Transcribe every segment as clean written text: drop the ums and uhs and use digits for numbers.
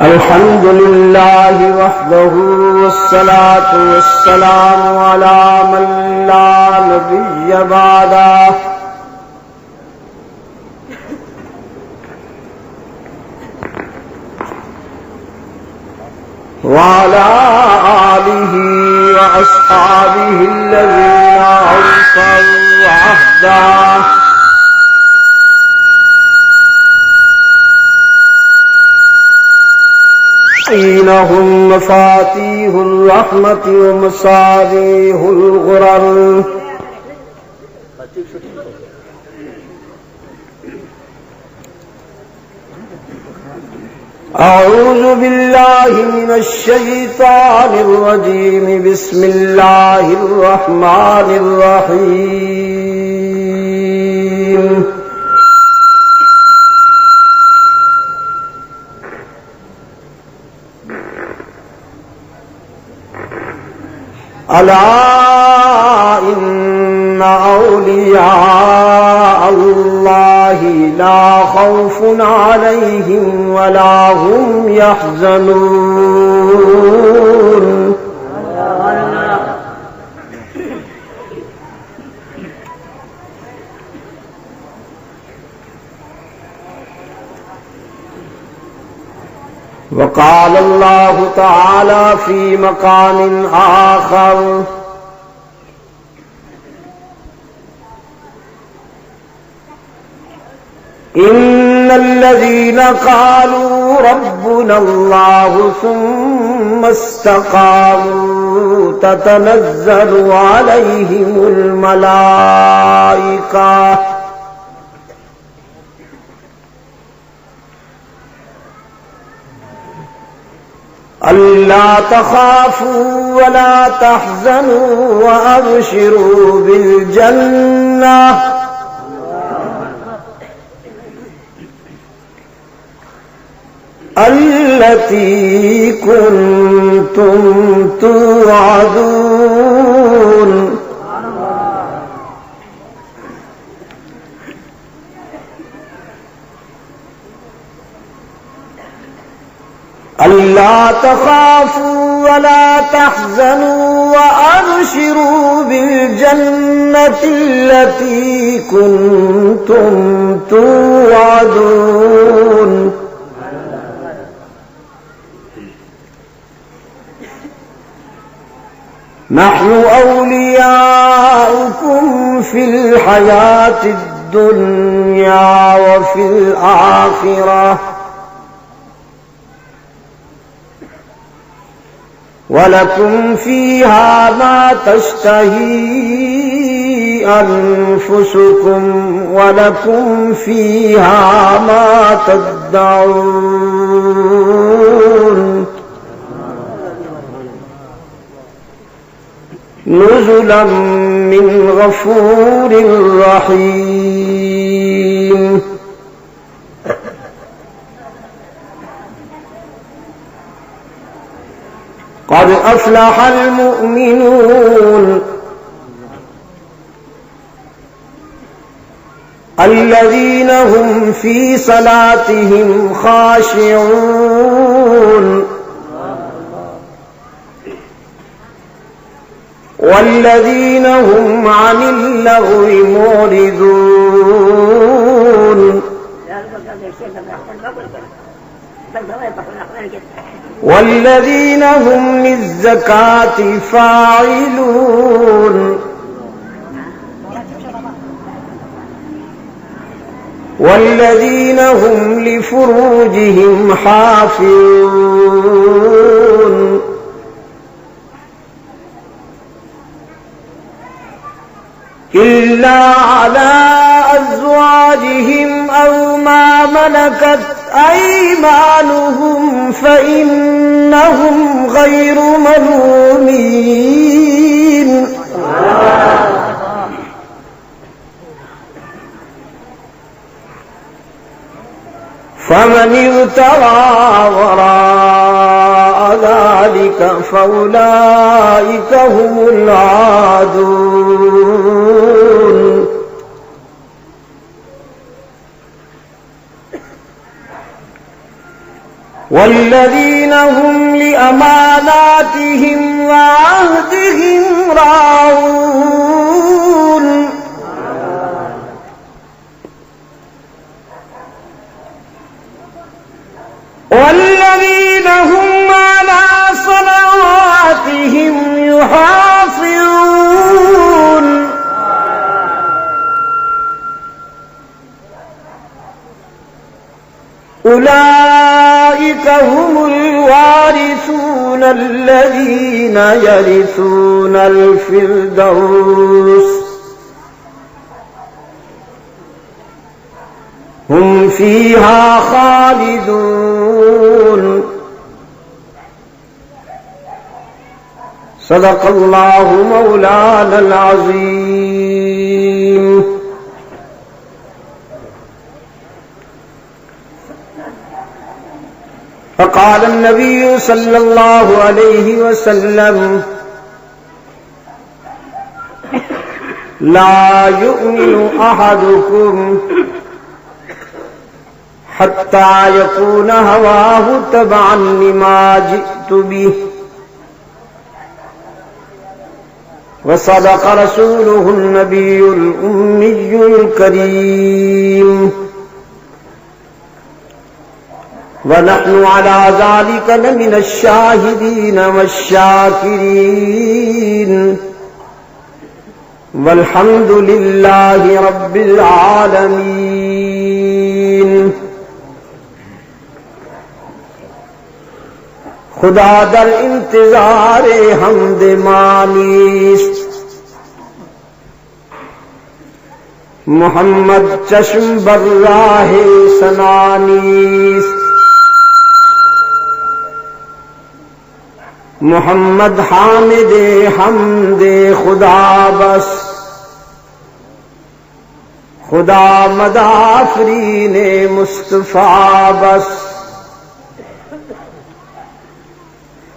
الحمد لله وحده والصلاة والسلام على من لا نبي بعده وعلى آله وأصحابه الذين أوفوا عهده هم مفاتيح الرحمة ومصابيح الغرر أعوذ بالله من الشيطان الرجيم بسم الله الرحمن الرحيم ألا إن أولياء الله لا خوف عليهم ولا هم يحزنون وقال الله تعالى في مقام آخر إن الذين قالوا ربنا الله ثم استقاموا تتنزل عليهم الملائكة ألا تخافوا ولا تحزنوا وأبشروا بالجنة التي كنتم توعدون ألا تخافوا ولا تحزنوا وأبشروا بالجنة التي كنتم توعدون نحن أولياؤكم في الحياة الدنيا وفي الآخرة ولكم فيها ما تشتهي أنفسكم ولكم فيها ما تدعون نزلا من غفور رحيم قد أفلح المؤمنون الذين هم في صلاتهم خاشعون والذين هم عن اللغو معرضون والذين هم للزكاة فاعلون والذين هم لفروجهم حافظون إلا على أزواجهم أو ما ملكت أيمانهم فإنهم غير ملومين فمن ابتغى وراء ذلك فأولئك هم العادون والذين هم لأماناتهم وعهدهم راعون والذين هم على صلواتهم يحافظون أولئك هم الوارثون الذين يرثون الفردوس هم فيها خالدون صدق الله مولانا العظيم. فقال النبي صلى الله عليه وسلم لا يؤمن أحدكم حتى يكون هواه تبعا لما جئت به وصدق رسوله النبي الأمي الكريم ونحن على ذلك لمن الشاهدين والشاكرين والحمد لله رب العالمين. خدا در انتظار حمد مانیست، محمد چشم بر راہ سنانیست، محمد حامد حمد خدا بس، خدا مدافرین مصطفیٰ بس،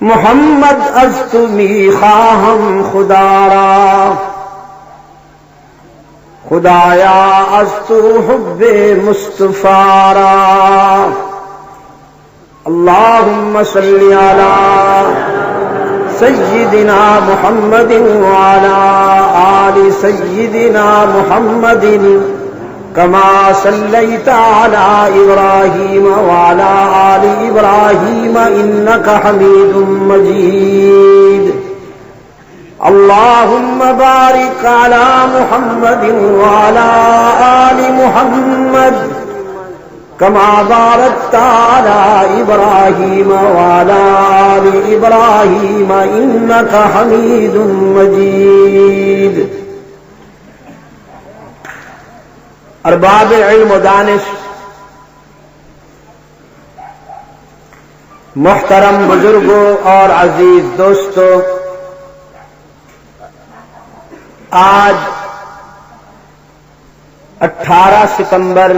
محمد از تو می خواهم خدا را، خدایا از تو حب مصطفیٰ را. اللهم صل علی سیدنا محمد وعلى آل سیدنا محمد كما صليت على إبراهيم وعلى آل إبراهيم إنك حميد مجيد. اللهم بارك على محمد وعلى آل محمد كما باركت على إبراهيم وعلى آل إبراهيم إنك حميد مجيد. ارباب علم و دانش، محترم بزرگوں اور عزیز دوستوں، آج 18 ستمبر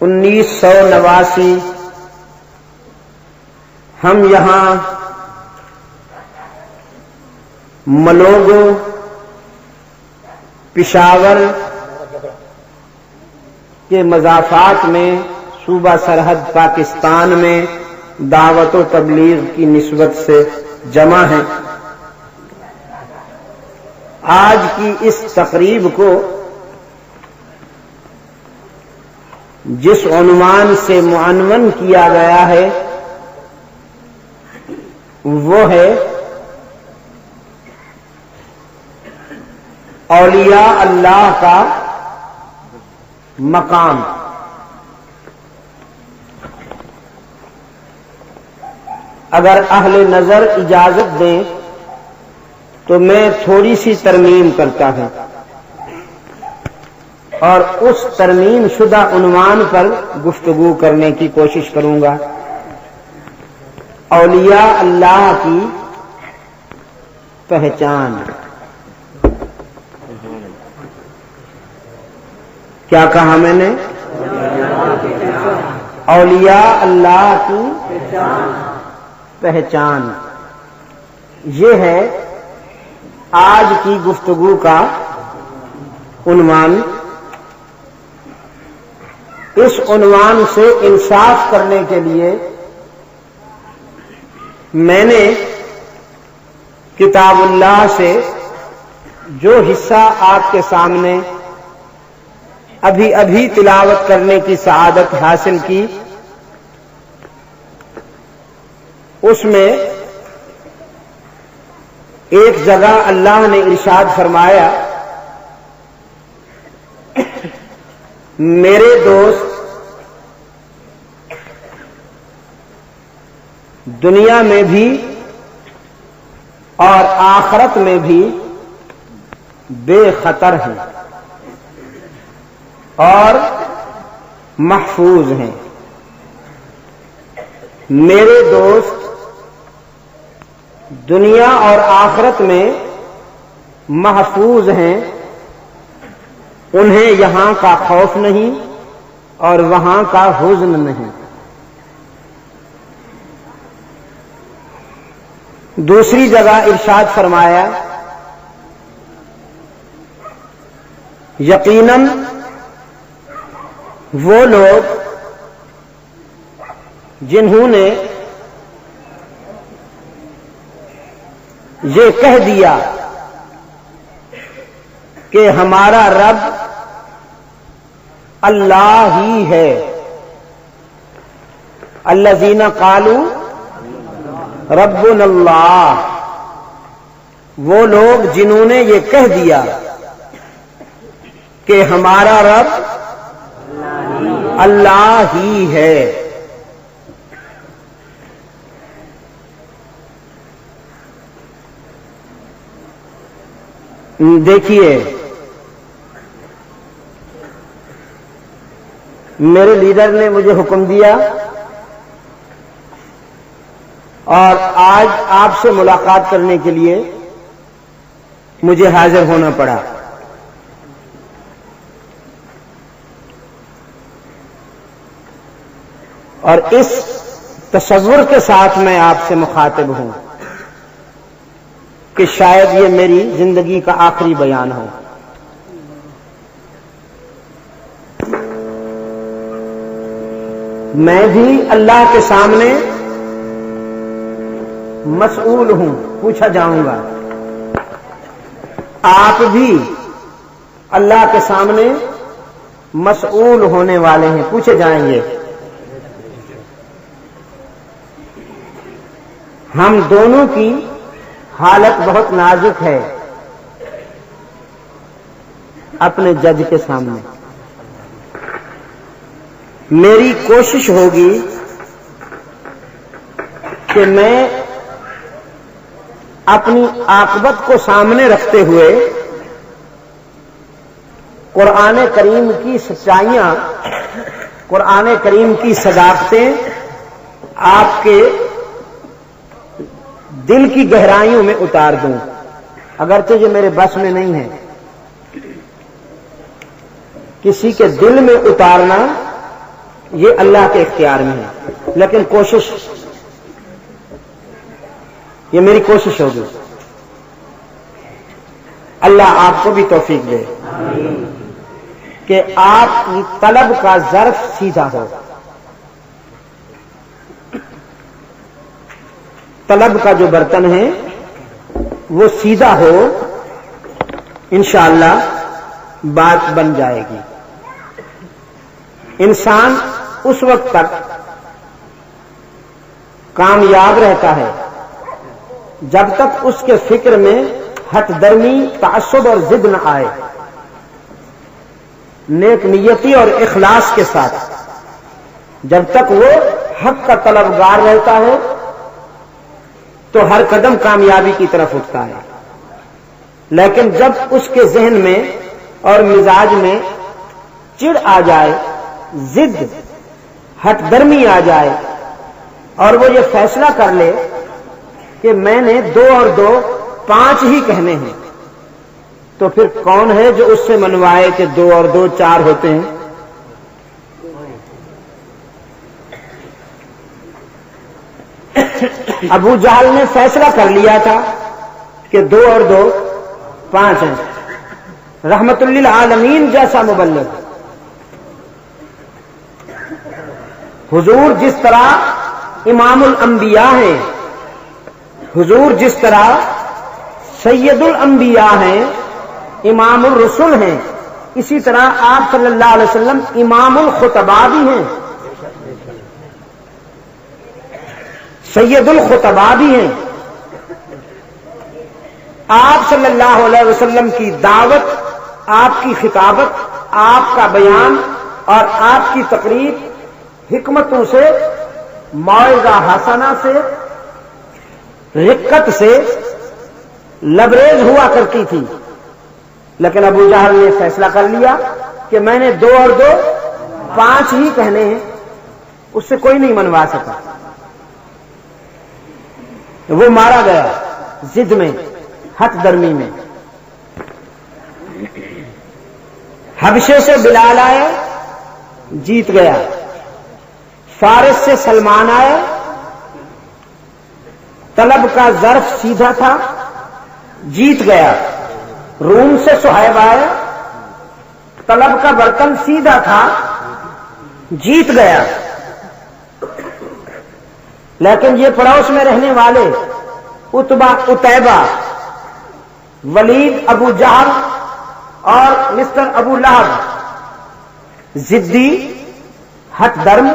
1989 ہم یہاں ملوگو پشاور کے مضافات میں صوبہ سرحد پاکستان میں دعوت و تبلیغ کی نسبت سے جمع ہیں. آج کی اس تقریب کو جس عنوان سے معنون کیا گیا ہے وہ ہے اولیاء اللہ کا مقام. اگر اہل نظر اجازت دیں تو میں تھوڑی سی ترمیم کرتا ہوں اور اس ترمیم شدہ عنوان پر گفتگو کرنے کی کوشش کروں گا. اولیاء اللہ کی پہچان. کیا کہا میں نے؟ اولیاء اللہ کی پہچان، یہ ہے آج کی گفتگو کا عنوان۔ اس عنوان سے انصاف کرنے کے لیے میں نے کتاب اللہ سے جو حصہ آپ کے سامنے ابھی ابھی تلاوت کرنے کی سعادت حاصل کی، اس میں ایک جگہ اللہ نے ارشاد فرمایا، میرے دوست دنیا میں بھی اور آخرت میں بھی بے خطر ہیں اور محفوظ ہیں۔ میرے دوست دنیا اور آخرت میں محفوظ ہیں، انہیں یہاں کا خوف نہیں اور وہاں کا حزن نہیں۔ دوسری جگہ ارشاد فرمایا، یقیناً وہ لوگ جنہوں نے یہ کہہ دیا کہ ہمارا رب اللہ ہی ہے، الذین قالوا ربنا اللہ، وہ لوگ جنہوں نے یہ کہہ دیا کہ ہمارا رب اللہ ہی ہے۔ دیکھیے، میرے لیڈر نے مجھے حکم دیا اور آج آپ سے ملاقات کرنے کے لیے مجھے حاضر ہونا پڑا۔ اور اس تصور کے ساتھ میں آپ سے مخاطب ہوں کہ شاید یہ میری زندگی کا آخری بیان ہو۔ میں بھی اللہ کے سامنے مسئول ہوں، پوچھا جاؤں گا۔ آپ بھی اللہ کے سامنے مسئول ہونے والے ہیں، پوچھے جائیں گے۔ ہم دونوں کی حالت بہت نازک ہے اپنے جج کے سامنے۔ میری کوشش ہوگی کہ میں اپنی عاقبت کو سامنے رکھتے ہوئے قرآن کریم کی سچائیاں، قرآن کریم کی صداقتیں آپ کے دل کی گہرائیوں میں اتار دوں، اگرچہ یہ میرے بس میں نہیں ہے۔ کسی کے دل میں اتارنا یہ اللہ کے اختیار میں ہے، لیکن کوشش، یہ میری کوشش ہوگی۔ اللہ آپ کو بھی توفیق دے کہ آپ کی طلب کا ظرف سیدھا ہو، طلب کا جو برتن ہے وہ سیدھا ہو، انشاءاللہ بات بن جائے گی۔ انسان اس وقت تک کامیاب رہتا ہے جب تک اس کے فکر میں ہٹ درمی، تعصب اور ضد نہ آئے، نیک نیتی اور اخلاص کے ساتھ جب تک وہ حق کا طلبگار رہتا ہے تو ہر قدم کامیابی کی طرف اٹھتا ہے۔ لیکن جب اس کے ذہن میں اور مزاج میں چڑ آ جائے، ضد، ہٹ درمی آ جائے اور وہ یہ فیصلہ کر لے کہ میں نے 2 اور 2 5 ہی کہنے ہیں، تو پھر کون ہے جو اس سے منوائے کہ 2 اور 2 4 ہوتے ہیں؟ ابو جہل نے فیصلہ کر لیا تھا کہ 2 اور 2 5 ہیں. رحمت للعالمین جیسا مبلغ حضور جس طرح امام الانبیاء ہیں، حضور جس طرح سید الانبیاء ہیں، امام الرسل ہیں، اسی طرح آپ صلی اللہ علیہ وسلم امام الخطباء بھی ہیں، سید الخطباء بھی ہیں. آپ صلی اللہ علیہ وسلم کی دعوت، آپ کی خطابت، آپ کا بیان اور آپ کی تقریر حکمتوں سے، موعظہ حسنہ سے، رقت سے لبریز ہوا کرتی تھی. لیکن ابو جہل نے فیصلہ کر لیا کہ میں نے 2 اور 2 5 ہی کہنے ہیں. اس سے کوئی نہیں منوا سکا. وہ مارا گیا ضد میں، ہٹ درمی میں. حبشے سے بلال آئے، جیت گیا. فارس سے سلمان آئے، طلب کا ظرف سیدھا تھا، جیت گیا. روم سے صہیب آئے، طلب کا برتن سیدھا تھا، جیت گیا. لیکن یہ پڑوس میں رہنے والے عتیبہ، ولید ابو جہل اور مسٹر ابو لہب ضدی، ہٹ درم،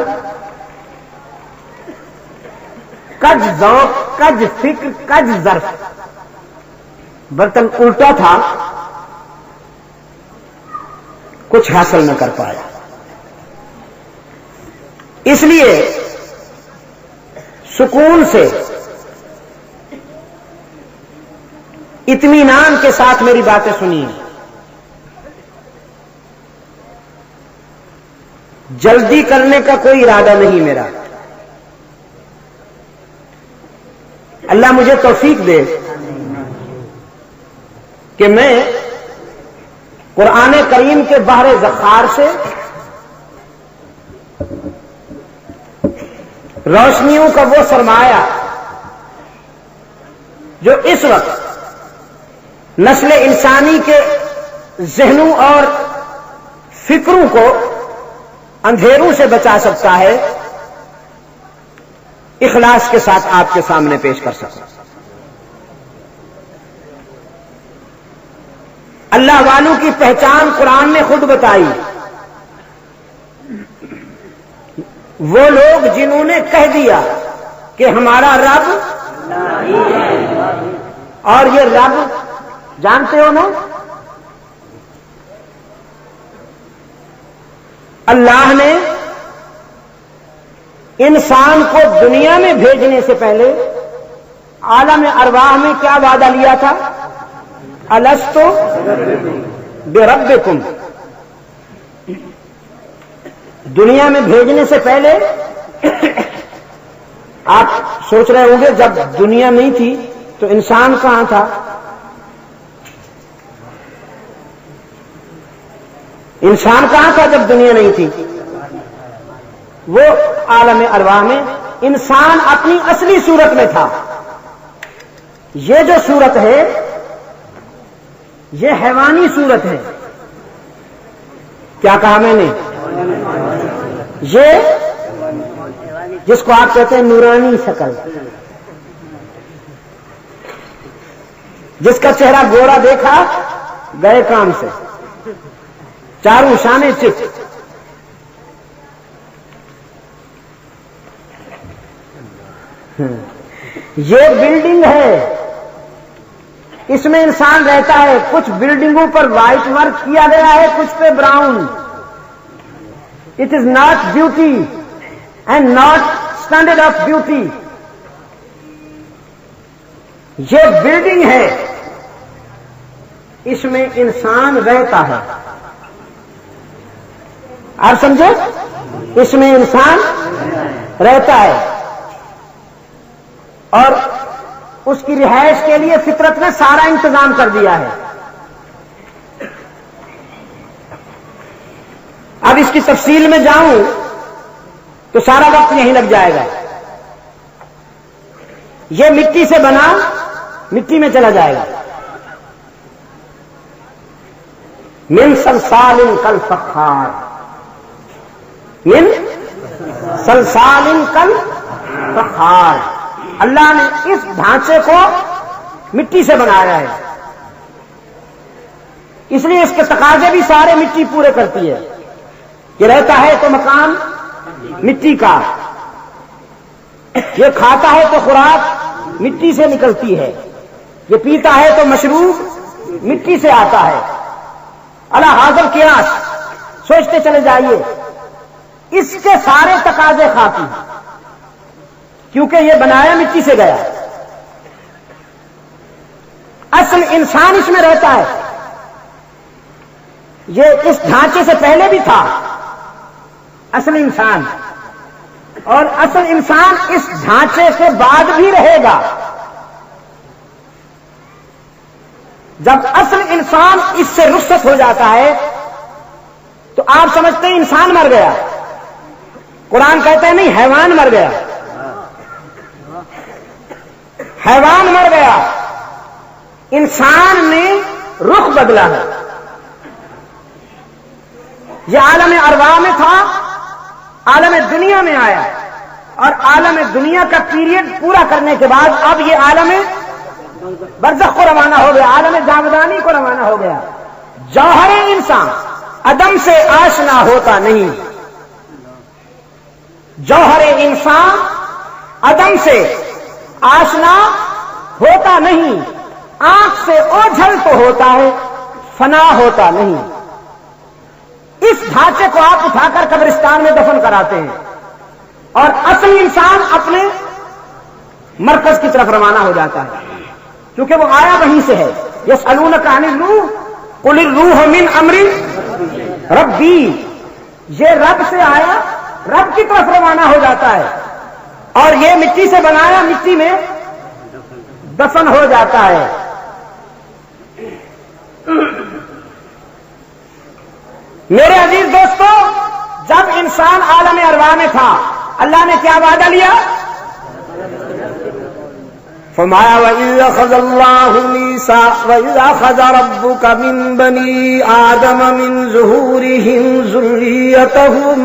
کج ذوق، کج فکر، کج ظرف. برتن الٹا تھا، کچھ حاصل نہ کر پایا. اس لیے سکون سے، اطمینان کے ساتھ میری باتیں سنیے. جلدی کرنے کا کوئی ارادہ نہیں میرا. اللہ مجھے توفیق دے کہ میں قرآن کریم کے بحر ذخار سے روشنیوں کا وہ سرمایہ جو اس وقت نسل انسانی کے ذہنوں اور فکروں کو اندھیروں سے بچا سکتا ہے، اخلاص کے ساتھ آپ کے سامنے پیش کر سکتا. اللہ والوں کی پہچان قرآن نے خود بتائی. وہ لوگ جنہوں نے کہہ دیا کہ ہمارا رب، اور یہ رب جانتے ہو نا، اللہ نے انسان کو دنیا میں بھیجنے سے پہلے عالم ارواح میں کیا وعدہ لیا تھا؟ الست بربکم. دنیا میں بھیجنے سے پہلے آپ سوچ رہے ہوں گے جب دنیا نہیں تھی تو انسان کہاں تھا؟ انسان کہاں تھا جب دنیا نہیں تھی؟ وہ عالم ارواح میں انسان اپنی اصلی صورت میں تھا. یہ جو صورت ہے یہ حیوانی صورت ہے. کیا کہا میں نے؟ یہ جس کو آپ کہتے ہیں نورانی شکل، جس کا چہرہ گورا دیکھا گئے کام سے، چاروں شانے چپ. یہ بلڈنگ ہے، اس میں انسان رہتا ہے. کچھ بلڈنگوں پر وائٹ ورک کیا گیا ہے، کچھ پہ brown. It is not beauty and not standard of beauty. یہ بلڈنگ ہے، اس میں انسان رہتا ہے. آپ سمجھے؟ اس میں انسان رہتا ہے اور اس کی رہائش کے لیے فطرت نے سارا انتظام کر دیا ہے. اب اس کی تفصیل میں جاؤں تو سارا وقت یہیں لگ جائے گا. یہ مٹی سے بنا، مٹی میں چلا جائے گا. من صلصال کالفخار، من صلصال کالفخار. اللہ نے اس ڈھانچے کو مٹی سے بنایا ہے، اس لیے اس کے تقاضے بھی سارے مٹی پورے کرتی ہے. یہ رہتا ہے تو مکان مٹی کا، یہ کھاتا ہے تو خوراک مٹی سے نکلتی ہے، یہ پیتا ہے تو مشروب مٹی سے آتا ہے. اللہ حاضر قیاس، سوچتے چلے جائیے، اس کے سارے تقاضے کھاتی ہیں کیونکہ یہ بنایا مٹی سے گیا. اصل انسان اس میں رہتا ہے، یہ اس ڈھانچے سے پہلے بھی تھا اصل انسان، اور اصل انسان اس ڈھانچے کے بعد بھی رہے گا. جب اصل انسان اس سے رخصت ہو جاتا ہے تو آپ سمجھتے ہیں انسان مر گیا. قرآن کہتا ہے نہیں، حیوان مر گیا، حیوان مر گیا، انسان نے رخ بدلا ہے. یہ عالم ارواح میں تھا، عالم دنیا میں آیا، اور عالم دنیا کا پیریڈ پورا کرنے کے بعد اب یہ عالم برزخ کو روانہ ہو گیا، عالم جاودانی کو روانہ ہو گیا. جوہر انسان عدم سے آشنا ہوتا نہیں، جوہر انسان عدم سے آشنا ہوتا نہیں. آنکھ سے اوجھل تو ہوتا ہے، فنا ہوتا نہیں. اس ڈھانچے کو آپ اٹھا کر قبرستان میں دفن کراتے ہیں اور اصل انسان اپنے مرکز کی طرف روانہ ہو جاتا ہے، کیونکہ وہ آیا وہیں سے ہے. یسألونک عن الروح قل الروح من امر ربی. یہ رب سے آیا، رب کی طرف روانہ ہو جاتا ہے، اور یہ مٹی سے بنایا مٹی میں دفن ہو جاتا ہے. میرے عزیز دوستو، جب انسان عالم ارواح میں تھا اللہ نے کیا وعدہ لیا؟ فرمایا وَإِذْ أَخَذَ اللَّهُ مِيثَاقَ وَإِذْ أَخَذَ رَبُّكَ مِن بَنِي آدَمَ مِن ظُهُورِهِمْ ذُرِّيَّتَهُمْ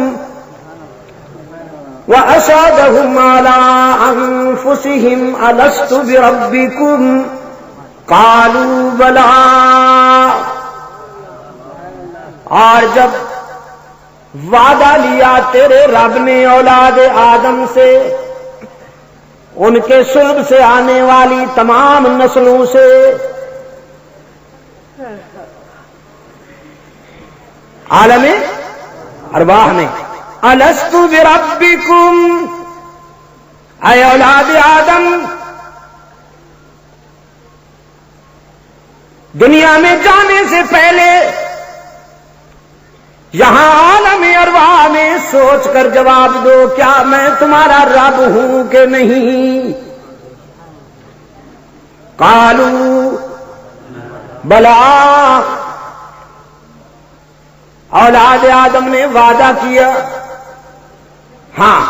وَأَشْهَدَهُمْ عَلَىٰ أَنفُسِهِمْ أَلَسْتُ بِرَبِّكُمْ قَالُوا بَلَىٰ. اور جب وعدہ لیا تیرے رب نے اولاد آدم سے، ان کے صلب سے آنے والی تمام نسلوں سے، عالم ارواح میں، الست بربکم، اے اولاد آدم، دنیا میں جانے سے پہلے یہاں عالم ارواح میں سوچ کر جواب دو، کیا میں تمہارا رب ہوں کہ نہیں؟ قالوا بلا. اولاد آدم نے وعدہ کیا، ہاں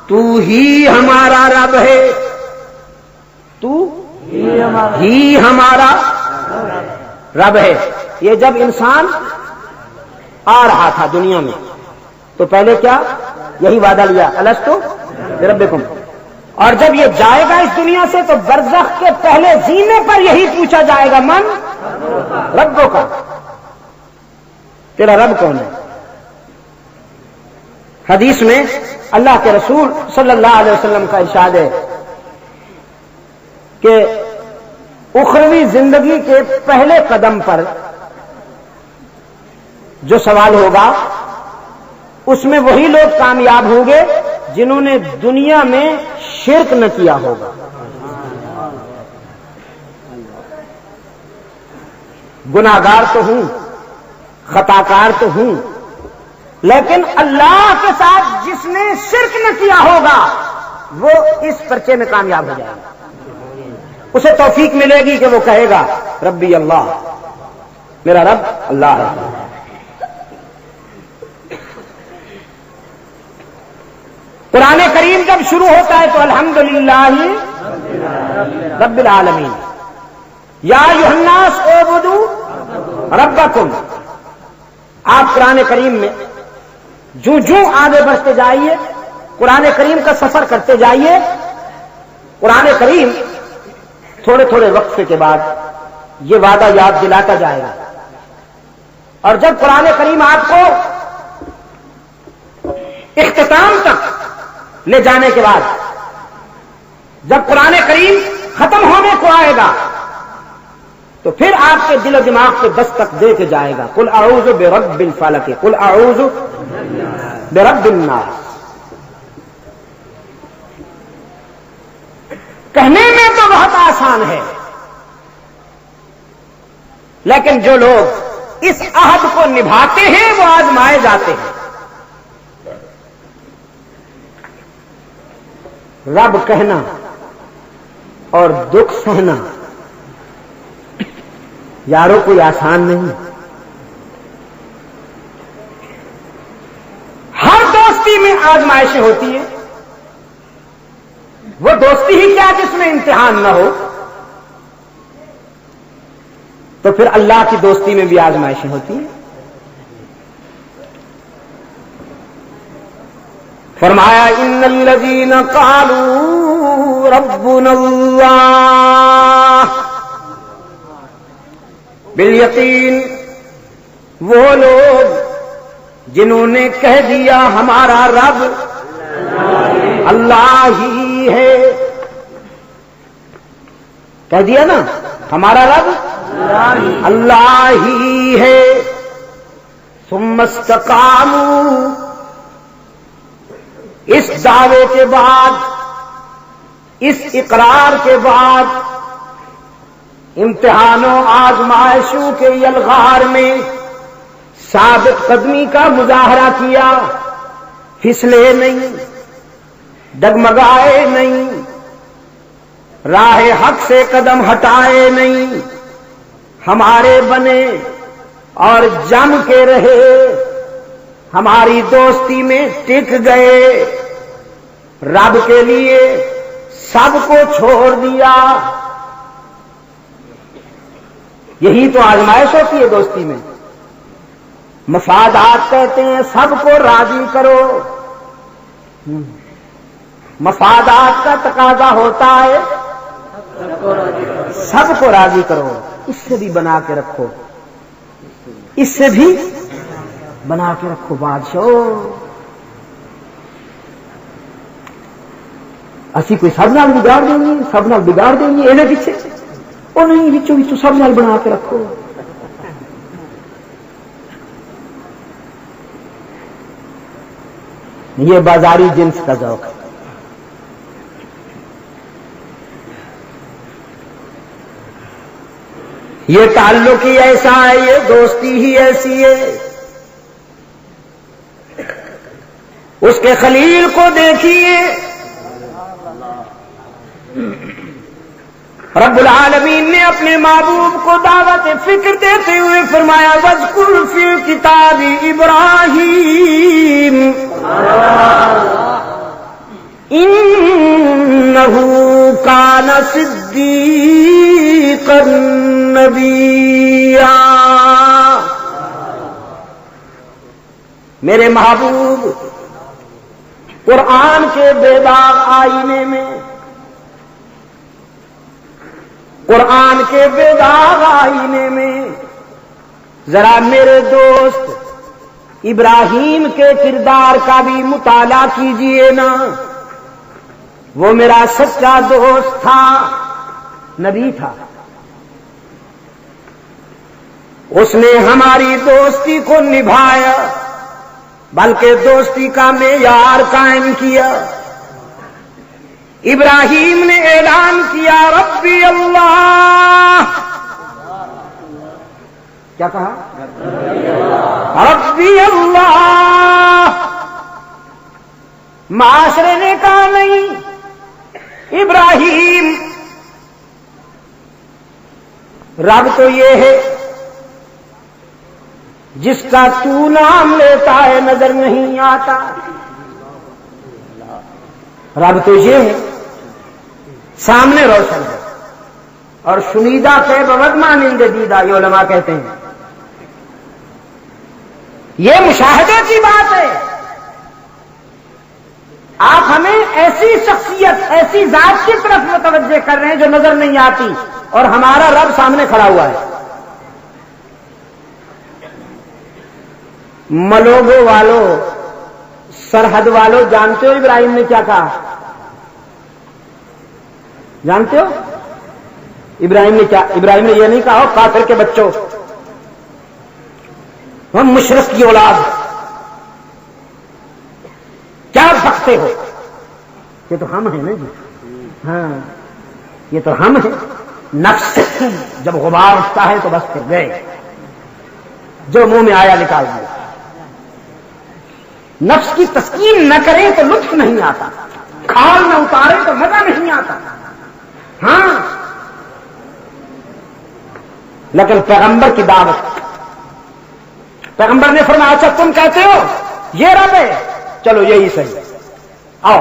تو ہی ہمارا رب ہے، تو ہی ہمارا رب ہے. یہ جب انسان آ رہا تھا دنیا میں تو پہلے کیا یہی وعدہ لیا، الستو بربکم. اور جب یہ جائے گا اس دنیا سے تو برزخ کے پہلے زینے پر یہی پوچھا جائے گا، من ربوں کا، تیرا رب کون ہے؟ حدیث میں اللہ کے رسول صلی اللہ علیہ وسلم کا ارشاد ہے کہ اخروی زندگی کے پہلے قدم پر جو سوال ہوگا اس میں وہی لوگ کامیاب ہوں گے جنہوں نے دنیا میں شرک نہ کیا ہوگا. گناہگار تو ہوں، خطاکار تو ہوں، لیکن اللہ کے ساتھ جس نے شرک نہ کیا ہوگا وہ اس پرچے میں کامیاب ہو جائے گا. اسے توفیق ملے گی کہ وہ کہے گا ربی اللہ، میرا رب اللہ ہے. قرآن کریم جب شروع ہوتا ہے تو الحمدللہ رب العالمین، یا ایھا الناس اعبدوا ربکم۔ آپ قرآن کریم میں جو آگے بڑھتے جائیے، قرآن کریم کا سفر کرتے جائیے، قرآن کریم تھوڑے تھوڑے وقفے کے بعد یہ وعدہ یاد دلاتا جائے گا، اور جب قرآن کریم آپ کو اختتام تک لے جانے کے بعد، جب قرآن کریم ختم ہونے کو آئے گا تو پھر آپ کے دل و دماغ کو دستک دے کے جائے گا، قل اعوذ برب الفلق، قل اعوذ برب الناس۔ کہنے میں تو بہت آسان ہے، لیکن جو لوگ اس عہد کو نبھاتے ہیں وہ آزمائے جاتے ہیں۔ رب کہنا اور دکھ سہنا یاروں کوئی آسان نہیں۔ ہر دوستی میں آزمائشیں ہوتی ہیں، وہ دوستی ہی کیا جس میں امتحان نہ ہو، تو پھر اللہ کی دوستی میں بھی آزمائشیں ہوتی ہیں۔ فرمایا ان الذین قالوا ربنا اللہ، بالیقین وہ لوگ جنہوں نے کہہ دیا ہمارا رب اللہ ہی ہے، کہہ دیا نا ہمارا رب اللہ ہی ہے، ثم استقاموا، اس دعوے کے بعد، اس اقرار کے بعد، امتحانوں آزمائشوں کے یلغار میں ثابت قدمی کا مظاہرہ کیا، پھسلے نہیں، ڈگمگائے نہیں، راہ حق سے قدم ہٹائے نہیں، ہمارے بنے اور جم کے رہے، ہماری دوستی میں ٹک گئے، رب کے لیے سب کو چھوڑ دیا۔ یہی تو آزمائش ہوتی ہے دوستی میں۔ مفادات کہتے ہیں سب کو راضی کرو، مفادات کا تقاضا ہوتا ہے سب کو راضی کرو، اس سے بھی بنا کے رکھو، اس سے بھی بنا کے رکھو بادشاہ۔ اسی کوئی سب نال بگاڑ دیں گے، سب نال بگاڑ دیں گے، انہیں پیچھے وہ نہیں، بچوں بچوں سب نال بنا کے رکھو۔ یہ بازاری جنس کا ذوق ہے۔ یہ تعلق ہی ایسا ہے، یہ دوستی ہی ایسی ہے۔ اس کے خلیل کو دیکھیے، رب العالمین نے اپنے محبوب کو دعوت فکر دیتے ہوئے فرمایا وَاذْكُرْ فِي الْكِتَابِ إِبْرَاهِيمَ إِنَّهُ كَانَ صِدِّيقًا نَبِيًّا۔ میرے محبوب قرآن کے بے داغ آئینے میں، قرآن کے بے داغ آئینے میں ذرا میرے دوست ابراہیم کے کردار کا بھی مطالعہ کیجئے نا۔ وہ میرا سچا دوست تھا، نبی تھا، اس نے ہماری دوستی کو نبھایا، بلکہ دوستی کا معیار قائم کیا۔ ابراہیم نے اعلان کیا ربی اللہ، کیا کہا؟ ربی اللہ۔ معاشرے نے کہا نہیں، ابراہیم رب تو یہ ہے جس کا تو نام لیتا ہے نظر نہیں آتا۔ رب تو یہ ہے، سامنے روشن ہے، اور شنیدہ پہ بوت مانند دیدہ، یہ علماء کہتے ہیں یہ مشاہدے کی بات ہے۔ آپ ہمیں ایسی شخصیت، ایسی ذات کی طرف متوجہ کر رہے ہیں جو نظر نہیں آتی، اور ہمارا رب سامنے کھڑا ہوا ہے۔ ملوگو والو، سرحد والو، جانتے ہو ابراہیم نے کیا کہا؟ جانتے ہو ابراہیم نے یہ نہیں کہا ہو کافر کے بچوں، ہم مشرق کی اولاد، کیا بکتے ہو؟ یہ تو ہم ہیں نا جی، ہاں یہ تو ہم ہیں۔ نفس جب غبار اٹھتا ہے تو بس پھر گئے، جو منہ میں آیا نکال دیا۔ نفس کی تسکین نہ کریں تو لطف نہیں آتا، کھال نہ اتارے تو مزہ نہیں آتا۔ ہاں لیکن پیغمبر کی دعوت، پیغمبر نے فرمایا اچھا تم کہتے ہو یہ رب ہے، چلو یہی صحیح، آؤ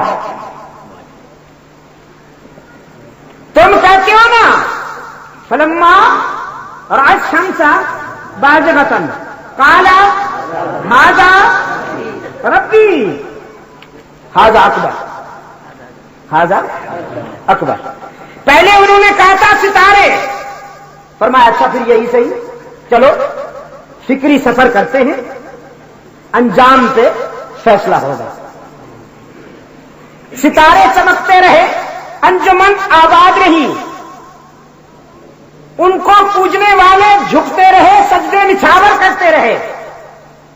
تم کہتے ہو نا فلما رأى الشمس بازغة قال هذا ربی، هذا اکبر۔ پہلے انہوں نے کہا تھا ستارے، فرمایا اچھا پھر یہی صحیح، چلو فکری سفر کرتے ہیں، انجام پہ فیصلہ ہوگا۔ ستارے چمکتے رہے، انجمن آباد رہی، ان کو پوجنے والے جھکتے رہے، سجدے نچھاور کرتے رہے،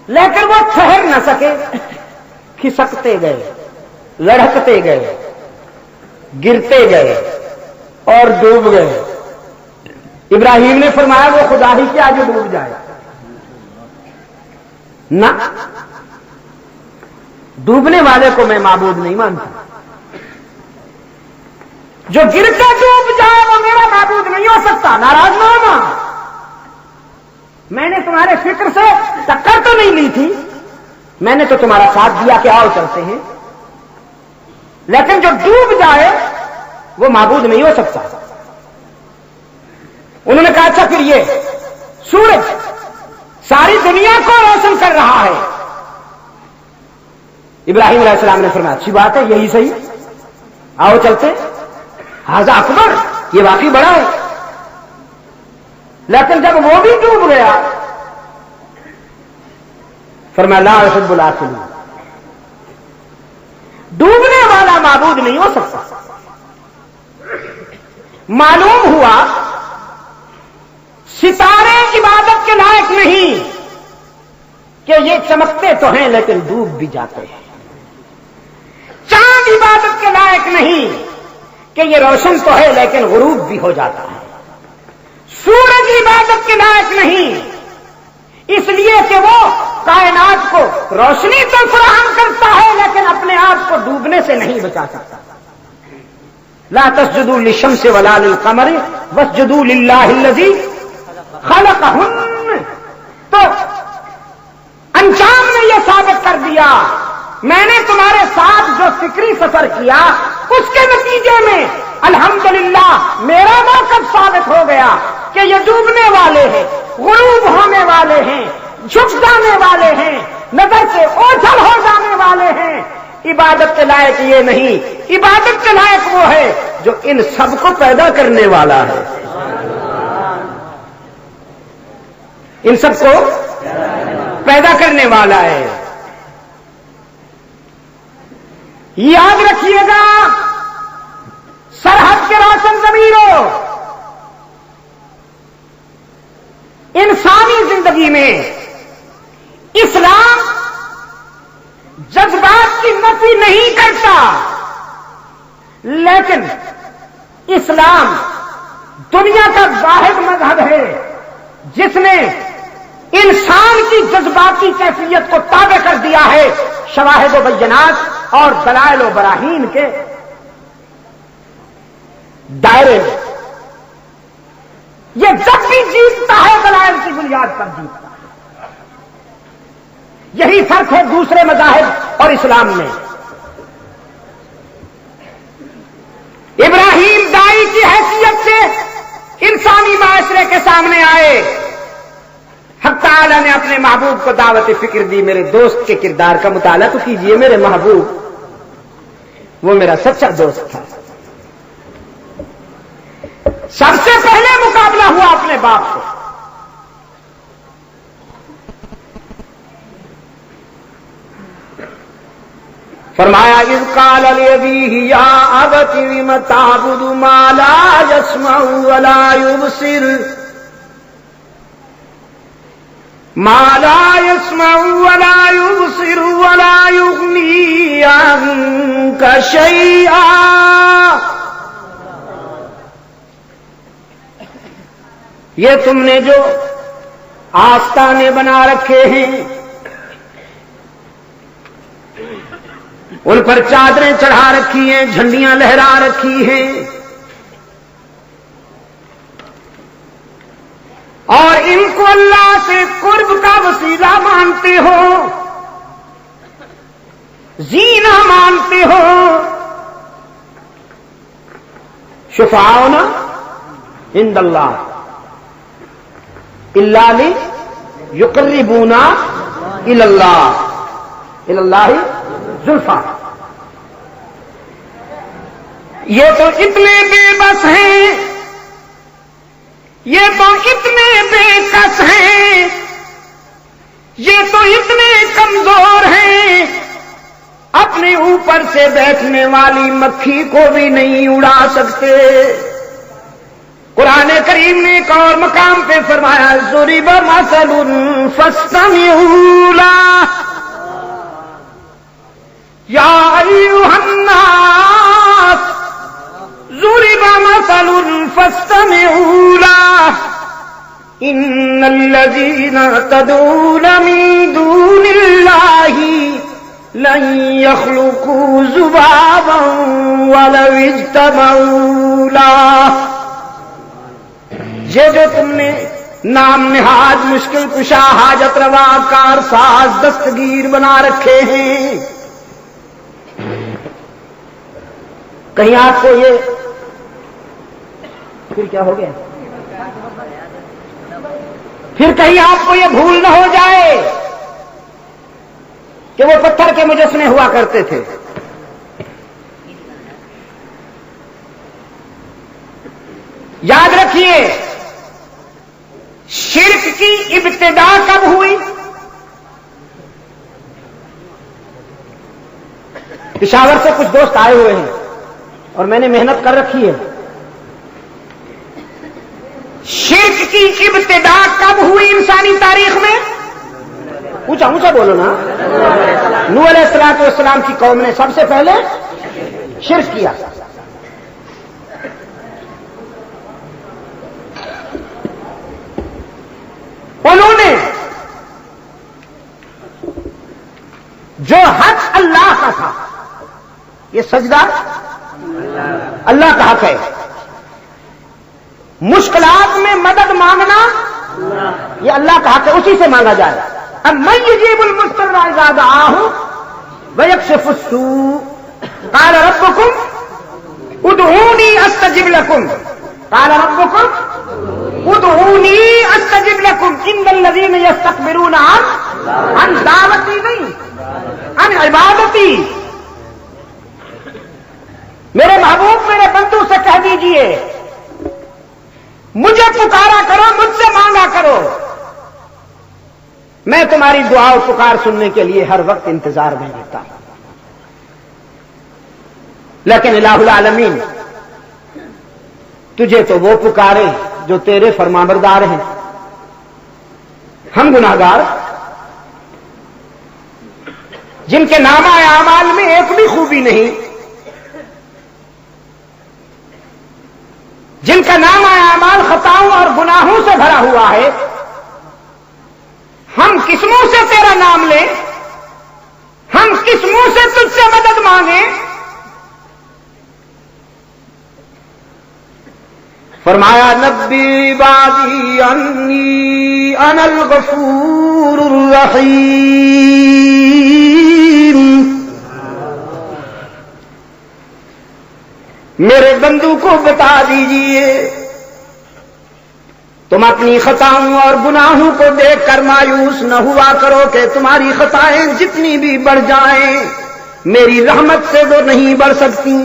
لیکن وہ ٹھہر نہ سکے، کھسکتے گئے، لڑکتے گئے، گرتے گئے اور ڈوب گئے۔ ابراہیم نے فرمایا وہ خدا ہی کیا جو ڈوب جائے، نہ ڈوبنے والے کو میں معبود نہیں مانتا، جو گر کے ڈوب جائے وہ میرا معبود نہیں ہو سکتا۔ ناراض نہ ہونا، میں نے تمہارے فکر سے ٹکر تو نہیں لی تھی، میں نے تو تمہارا ساتھ دیا کہ آؤ چلتے ہیں، لیکن جو ڈوب جائے وہ معبود نہیں ہو سکتا۔ انہوں نے کہا اچھا پھر یہ سورج ساری دنیا کو روشن کر رہا ہے۔ ابراہیم علیہ السلام نے فرمایا اچھی بات ہے، یہی صحیح، آؤ چلتے، ھذا اکبر، یہ واقعی بڑا ہے۔ لیکن جب وہ بھی ڈوب گیا، فرمایا لا احب الآفلین، ڈوبنے والا معبود نہیں ہو سکتا۔ معلوم ہوا ستارے عبادت کے لائق نہیں کہ یہ چمکتے تو ہیں لیکن ڈوب بھی جاتے ہیں، چاند عبادت کے لائق نہیں کہ یہ روشن تو ہے لیکن غروب بھی ہو جاتا ہے، سورج عبادت کے لائق نہیں اس لیے کہ وہ کائنات کو روشنی تو فراہم کرتا ہے لیکن اپنے آپ کو ڈوبنے سے نہیں بچا سکتا۔ لا تسجدوا للشمس ولا للقمر واسجدوا للہ الذی خلقہن۔ تو انجام نے یہ ثابت کر دیا، میں نے تمہارے ساتھ جو فکری سفر کیا اس کے نتیجے میں الحمدللہ میرا موقف ثابت ہو گیا کہ یہ ڈوبنے والے ہیں، غروب ہونے والے ہیں، جھک جانے والے ہیں، نظر سے اوجھل ہو جانے والے ہیں۔ عبادت کے لائق یہ نہیں، عبادت کے لائق وہ ہے جو ان سب کو پیدا کرنے والا ہے، ان سب کو پیدا کرنے والا ہے۔ یاد رکھیے گا سرحد کے روشن ضمیروں، انسانی زندگی میں اسلام جذبات کی نفی نہیں کرتا، لیکن اسلام دنیا کا واحد مذہب ہے جس نے انسان کی جذباتی کیفیت کو تابع کر دیا ہے شواہد و بینات اور دلائل و براہین کے دائرے میں۔ یہ جب بھی جیتتا ہے دلائل کی بنیاد پر جیتتا ہے۔ یہی فرق ہے دوسرے مذاہب اور اسلام میں۔ حیثیت سے انسانی معاشرے کے سامنے آئے، حق تعالی نے اپنے محبوب کو دعوت فکر دی، میرے دوست کے کردار کا مطالعہ تو کیجئے، میرے محبوب وہ میرا سچا دوست تھا۔ سب سے پہلے مقابلہ ہوا اپنے باپ سے۔ فرمایا اذ قال لأبيه يا أبت لم تعبد ما لا يسمع ولا يبصر ما لا يسمع ولا يبصر ولا يغني عنك شيئا۔ یہ تم نے جو آستانے بنا رکھے ہیں، ان پر چادریں چڑھا رکھی ہیں، جھنڈیاں لہرا رکھی ہیں، اور ان کو اللہ سے قرب کا وسیلہ مانتے ہو، زینہ مانتے ہو۔ شفاعنا عند اللہ الا لیقربونا الی اللہ زلفی۔ یہ تو اتنے بے بس ہیں، یہ تو اتنے بے کس ہیں، یہ تو اتنے کمزور ہیں، اپنے اوپر سے بیٹھنے والی مکھی کو بھی نہیں اڑا سکتے۔ قرآن کریم نے ایک اور مقام پہ فرمایا ضرب مثل فاستمعوا له یا ایھا الناس ضرب مثل فاستمعوا له ان الذين تدعون من دون الله لن يخلقوا ذبابا ولو اجتمعوا له۔ یہ جو تم نے نام نہاد مشکل کشا حاجت روا کار ساز دستگیر بنا رکھے ہیں، کہیں آپ کو یہ پھر کیا ہو گیا، پھر کہیں آپ کو یہ بھول نہ ہو جائے کہ وہ پتھر کے مجسمے ہوا کرتے تھے۔ یاد رکھیے شرک کی ابتدا کب ہوئی؟ پشاور سے کچھ دوست آئے ہوئے ہیں اور میں نے محنت کر رکھی ہے۔ شرک کی ابتدا کب ہوئی انسانی تاریخ میں؟ اونچا اونچا بولو نا۔ نوح علیہ السلام کی قوم نے سب سے پہلے شرک کیا۔ انہوں نے جو حق اللہ کا تھا، یہ سجدہ اللہ کا حق ہے، مشکلات میں مدد مانگنا یہ اللہ کا حق ہے، اسی سے مانگا جائے۔ اب من یجیب المضطر اذا دعاہ ویکشف السوء قال ربکم ادعونی استجب لکم قال ربکم ادعونی استجب لکم ان الذین یستکبرون عن دعوتی نہیں عن عبادتی۔ میرے محبوب میرے بندوں سے کہہ دیجئے مجھے پکارا کرو، مجھ سے مانگا کرو، میں تمہاری دعا و پکار سننے کے لیے ہر وقت انتظار میں رہتا ہوں۔ لیکن الہ العالمین تجھے تو وہ پکارے جو تیرے فرمانبردار ہیں، ہم گناہگار جن کے نامہ اعمال میں ایک بھی خوبی نہیں، جن کا نامہ اعمال خطاؤں اور گناہوں سے بھرا ہوا ہے، ہم کس منہ سے تیرا نام لیں، ہم کس منہ سے تجھ سے مدد مانگیں؟ فرمایا نبی عبادی انی انا الغفور الرحیم۔ میرے بندو کو بتا دیجئے تم اپنی خطاؤں اور گناہوں کو دیکھ کر مایوس نہ ہوا کرو کہ تمہاری خطائیں جتنی بھی بڑھ جائیں میری رحمت سے وہ نہیں بڑھ سکتی.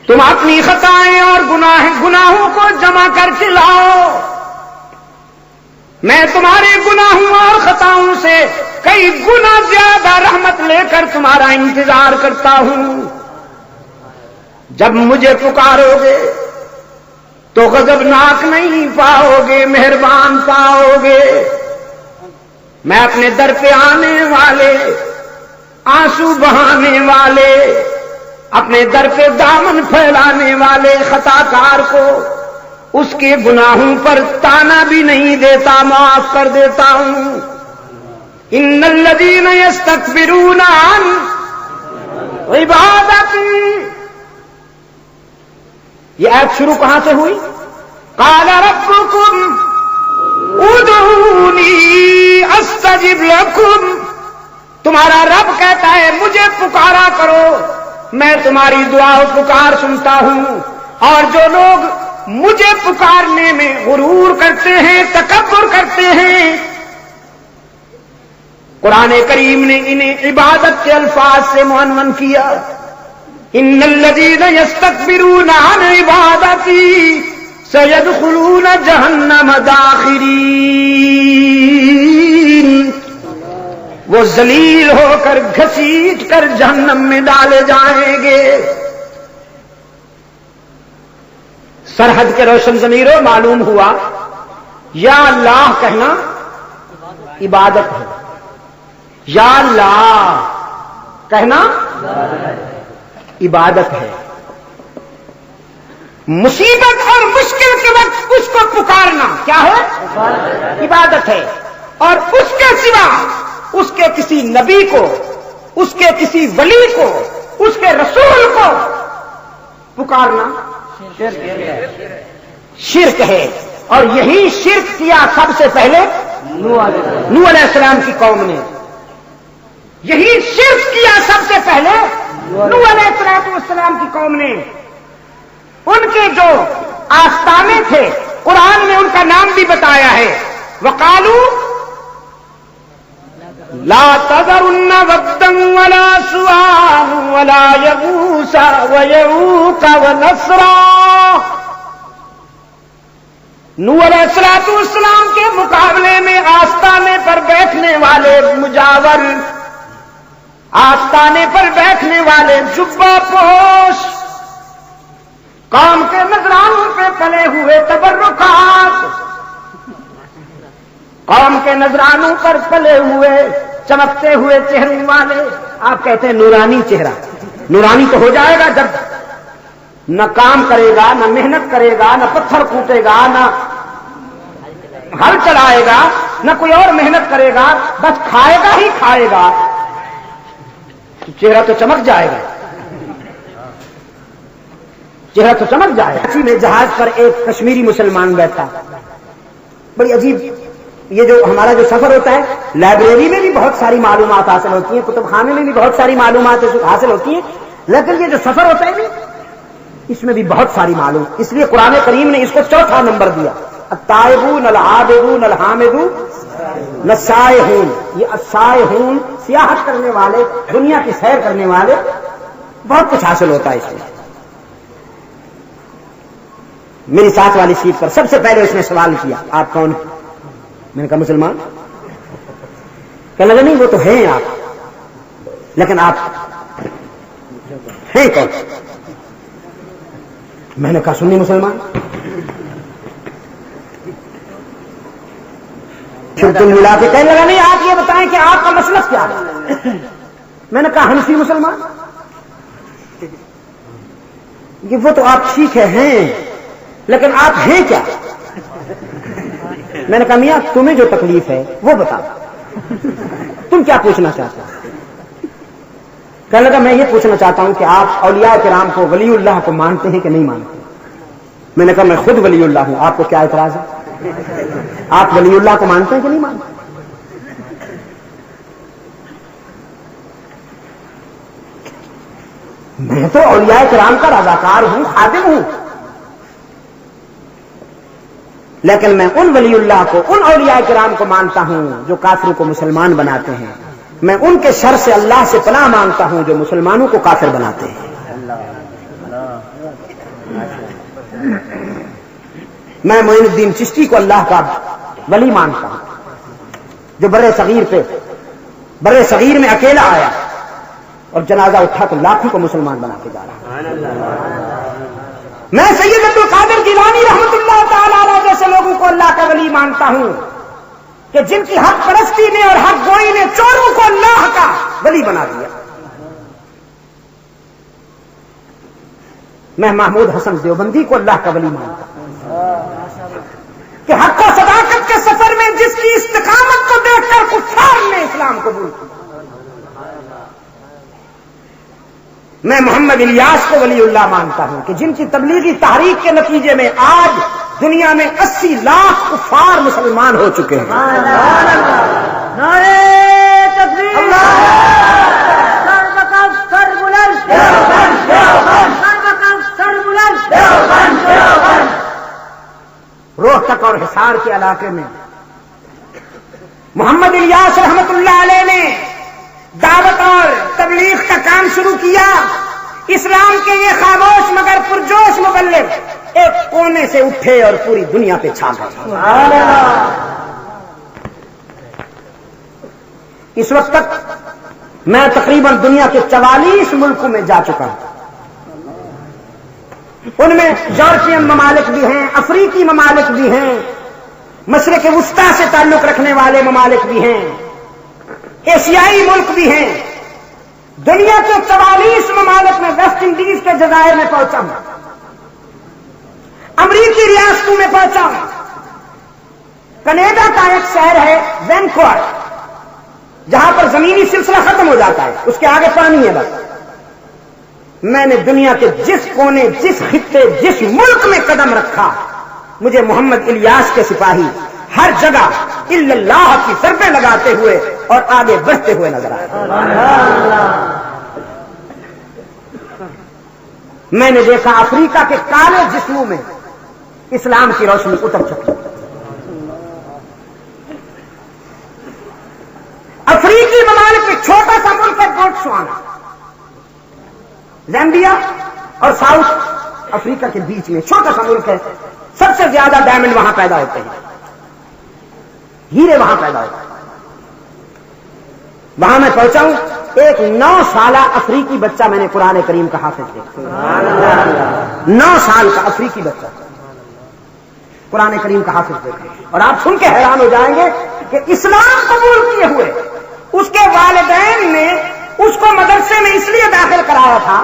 تم اپنی خطائیں اور گناہوں کو جمع کر کے لاؤ. میں تمہارے گناہوں اور خطاؤں سے کئی گنا زیادہ رحمت لے کر تمہارا انتظار کرتا ہوں. جب مجھے پکارو گے تو غضبناک نہیں پاؤ گے، مہربان پاؤ گے. میں اپنے در پہ آنے والے، آنسو بہانے والے، اپنے در پہ دامن پھیلانے والے خطا کار کو اس کے گناہوں پر تانا بھی نہیں دیتا، معاف کر دیتا ہوں. ان الذین یستکبرون عن عبادتی. یہ آیت شروع کہاں سے ہوئی؟ قال ربکم ادعونی استجب لکم. تمہارا رب کہتا ہے مجھے پکارا کرو، میں تمہاری دعا و پکار سنتا ہوں. اور جو لوگ مجھے پکارنے میں غرور کرتے ہیں، تکبر کرتے ہیں، قرآن کریم نے انہیں عبادت کے الفاظ سے معنون کیا. ان الذین یستکبرون عن عبادتی سیدخلون جہنم داخرین. وہ ذلیل ہو کر گھسیٹ کر جہنم میں ڈالے جائیں گے. سرحد کے روشن ضمیروں معلوم ہوا یا اللہ کہنا عبادت ہے، یا اللہ کہنا عبادت ہے. مصیبت اور مشکل کے وقت اس کو پکارنا کیا ہے؟ عبادت ہے. اور اس کے سوا اس کے کسی نبی کو، اس کے کسی ولی کو، اس کے رسول کو پکارنا شرک ہے. اور یہی شرک کیا سب سے پہلے نوح علیہ السلام کی قوم نے. یہی شرک کیا سب سے پہلے نوح علیہ السلام کی قوم نے. ان کے جو آستانے تھے قرآن نے ان کا نام بھی بتایا ہے. وقالوا لا تذرن ودا ولا سواعا ولا يغوث ويعوق ونسرا. نوح علیہ السلام کے مقابلے میں آستانے پر بیٹھنے والے مجاور، آستانے پر بیٹھنے والے جبہ پوش، قوم کے نذرانوں پہ پلے ہوئے تبرکات، قوم کے نذرانوں پر پلے ہوئے چمکتے ہوئے چہروں والے. آپ کہتے ہیں نورانی چہرہ. نورانی تو ہو جائے گا جب نہ کام کرے گا، نہ محنت کرے گا، نہ پتھر کوٹے گا، نہ ہل چلائے گا، نہ کوئی اور محنت کرے گا، بس کھائے گا ہی کھائے گا، چہرہ تو چمک جائے گا. چہرہ تو چمک جائے گا. اسی میں جہاز پر ایک کشمیری مسلمان بیٹھا. بڑی عجیب. یہ جو ہمارا جو سفر ہوتا ہے، لائبریری میں بھی بہت ساری معلومات حاصل ہوتی ہیں، کتب خانے میں بھی بہت ساری معلومات حاصل ہوتی ہیں، لیکن یہ جو سفر ہوتا ہے اس میں بھی بہت ساری معلوم. اس لیے قرآن کریم نے اس کو چوتھا نمبر دیا. التائبون العابدون الحامدون السائحون. یہ السائحون سیاحت کرنے والے، دنیا کی سیر کرنے والے، بہت کچھ حاصل ہوتا ہے اس میں. میری ساتھ والی سیٹ پر سب سے پہلے اس نے سوال کیا آپ کون ہیں؟ میں نے کہا مسلمان. کہنے لگا نہیں وہ تو ہیں آپ، لیکن آپ ہیں کون؟ میں نے کہا سنی مسلمان. پھر تم ملا کے کہنے لگا نہیں آپ یہ بتائیں کہ آپ کا مسلک کیا ہے؟ میں نے کہا حنفی مسلمان. کہ وہ تو آپ ٹھیک ہیں لیکن آپ ہیں کیا؟ میں نے کہا میاں تمہیں جو تکلیف ہے وہ بتا، تم کیا پوچھنا چاہتے ہو؟ کہنے لگا میں یہ پوچھنا چاہتا ہوں کہ آپ اولیاء کرام کو، ولی اللہ کو مانتے ہیں کہ نہیں مانتے؟ میں نے کہا میں خود ولی اللہ ہوں، آپ کو کیا اعتراض ہے؟ آپ ولی اللہ کو مانتے ہیں کہ نہیں مانتے؟ میں تو اولیاء کرام کا رضاکار ہوں، خادم ہوں، لیکن میں ان ولی اللہ کو، ان اولیاء کرام کو مانتا ہوں جو کافروں کو مسلمان بناتے ہیں. میں ان کے شر سے اللہ سے پناہ مانگتا ہوں جو مسلمانوں کو کافر بناتے ہیں. میں معین الدین چشتی کو اللہ کا ولی مانتا ہوں جو برے صغیر میں اکیلا آیا اور جنازہ اٹھا تو لاکھوں کو مسلمان بنا کے جا رہا ہے. میں سید عبد القادر جیلانی رحمۃ اللہ تعالی علیہ جیسے لوگوں کو اللہ کا ولی مانتا ہوں کہ جن کی حق پرستی نے اور حق گوئی نے چوروں کو اللہ کا ولی بنا دیا. میں محمود حسن دیوبندی کو اللہ کا ولی مانتا ہوں کہ حق و صداقت کے سفر میں جس کی استقامت کو دیکھ کر کفار نے اسلام قبول کیا. میں محمد الیاس کو ولی اللہ مانتا ہوں کہ جن کی تبلیغی تحریک کے نتیجے میں آج دنیا میں 80 لاکھ کفار مسلمان ہو چکے ہیں. نعرہ تکبیر، سر بلند، روہتک اور حصار کے علاقے میں محمد الیاس رحمت اللہ علیہ نے دعوت اور تبلیغ کا کام شروع کیا. اسلام کے یہ خاموش مگر پرجوش مبلغ ایک کونے سے اٹھے اور پوری دنیا پہ چھا گئے. اس وقت تک میں تقریباً دنیا کے 44 ملکوں میں جا چکا ہوں. ان میں یورپین ممالک بھی ہیں، افریقی ممالک بھی ہیں، مشرق وسطی سے تعلق رکھنے والے ممالک بھی ہیں، ایشیائی ملک بھی ہیں. دنیا کے 44 ممالک میں ویسٹ انڈیز کے جزائر میں پہنچا ہوں، امریکی ریاستوں میں پہنچا ہوں. کینیڈا کا ایک شہر ہے وینکوور جہاں پر زمینی سلسلہ ختم ہو جاتا ہے، اس کے آگے پانی ہے بس. میں نے دنیا کے جس کونے، جس خطے، جس ملک میں قدم رکھا مجھے محمد الیاس کے سپاہی ہر جگہ الا اللہ کی ضربیں لگاتے ہوئے اور آگے بڑھتے ہوئے نظر آئے. میں نے دیکھا افریقہ کے کالے جسموں میں اسلام کی روشنی اتر چکی. افریقی ممالک میں چھوٹا سا ملک ہے بوتسوانا، زامبیا اور ساؤتھ افریقہ کے بیچ میں چھوٹا سا ملک ہے. سب سے زیادہ ڈائمنڈ وہاں پیدا ہوتے ہیں، ہیرے وہاں پیدا ہوتے ہیں. وہاں میں پہنچا ہوں، ایک 9 سالہ افریقی بچہ میں نے قرآن کریم کا حافظ دیکھا. 9 سال کا افریقی بچہ قرآن کریم کا حافظ دیکھا. اور آپ سن کے حیران ہو جائیں گے کہ اسلام قبول کیے ہوئے اس کے والدین نے اس کو مدرسے میں اس لیے داخل کرایا تھا،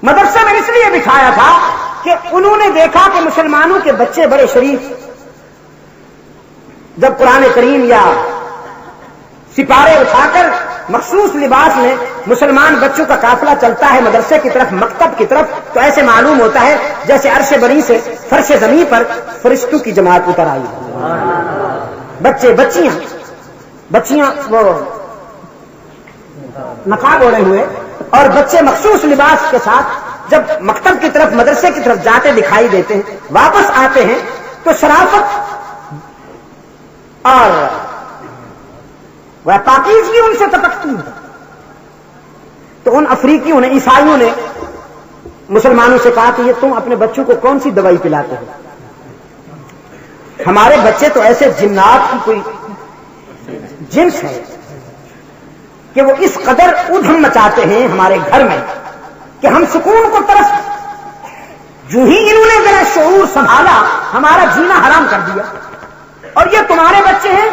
مدرسے میں اس لیے بٹھایا تھا کہ انہوں نے دیکھا کہ مسلمانوں کے بچے بڑے شریف جب قرآن کریم یا سپارے اٹھا کر مخصوص لباس میں مسلمان بچوں کا قافلہ چلتا ہے مدرسے کی طرف، مکتب کی طرف، تو ایسے معلوم ہوتا ہے جیسے عرش بری سے فرش زمین پر فرشتوں کی جماعت اتر آئی ہے. بچے بچیاں وہ نقاب اوڑے ہوئے اور بچے مخصوص لباس کے ساتھ جب مکتب کی طرف، مدرسے کی طرف جاتے دکھائی دیتے ہیں، واپس آتے ہیں تو شرافت اور وہ پاکیزگی ان سے ٹپکتی ہے. تو ان افریقیوں نے، عیسائیوں نے مسلمانوں سے کہا کہ یہ تم اپنے بچوں کو کون سی دوائی پلاتے ہو؟ ہمارے بچے تو ایسے جنات کی کوئی جنس ہے کہ وہ اس قدر ادھم مچاتے ہیں ہمارے گھر میں کہ ہم سکون کو ترس، جو ہی انہوں نے میرا شعور سنبھالا ہمارا جینا حرام کر دیا. اور یہ تمہارے بچے ہیں،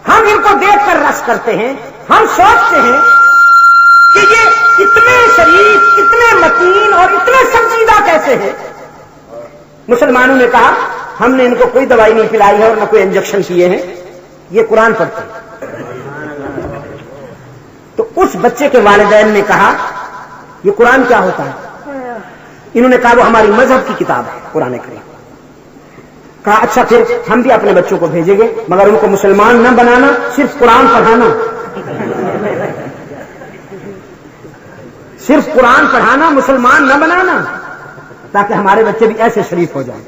ہم ان کو دیکھ کر رس کرتے ہیں، ہم سوچتے ہیں کہ یہ اتنے شریف، اتنے متین اور اتنے سنجیدہ کیسے ہیں. مسلمانوں نے کہا ہم نے ان کو کوئی دوائی نہیں پلائی ہے اور نہ کوئی انجیکشن کیے ہیں، یہ قرآن پڑھتے ہیں. تو اس بچے کے والدین نے کہا یہ قرآن کیا ہوتا ہے؟ انہوں نے کہا وہ ہماری مذہب کی کتاب ہے قرآن کریم. کہا اچھا پھر ہم بھی اپنے بچوں کو بھیجیں گے مگر ان کو مسلمان نہ بنانا، صرف قرآن پڑھانا. صرف قرآن پڑھانا، مسلمان نہ بنانا، تاکہ ہمارے بچے بھی ایسے شریف ہو جائیں.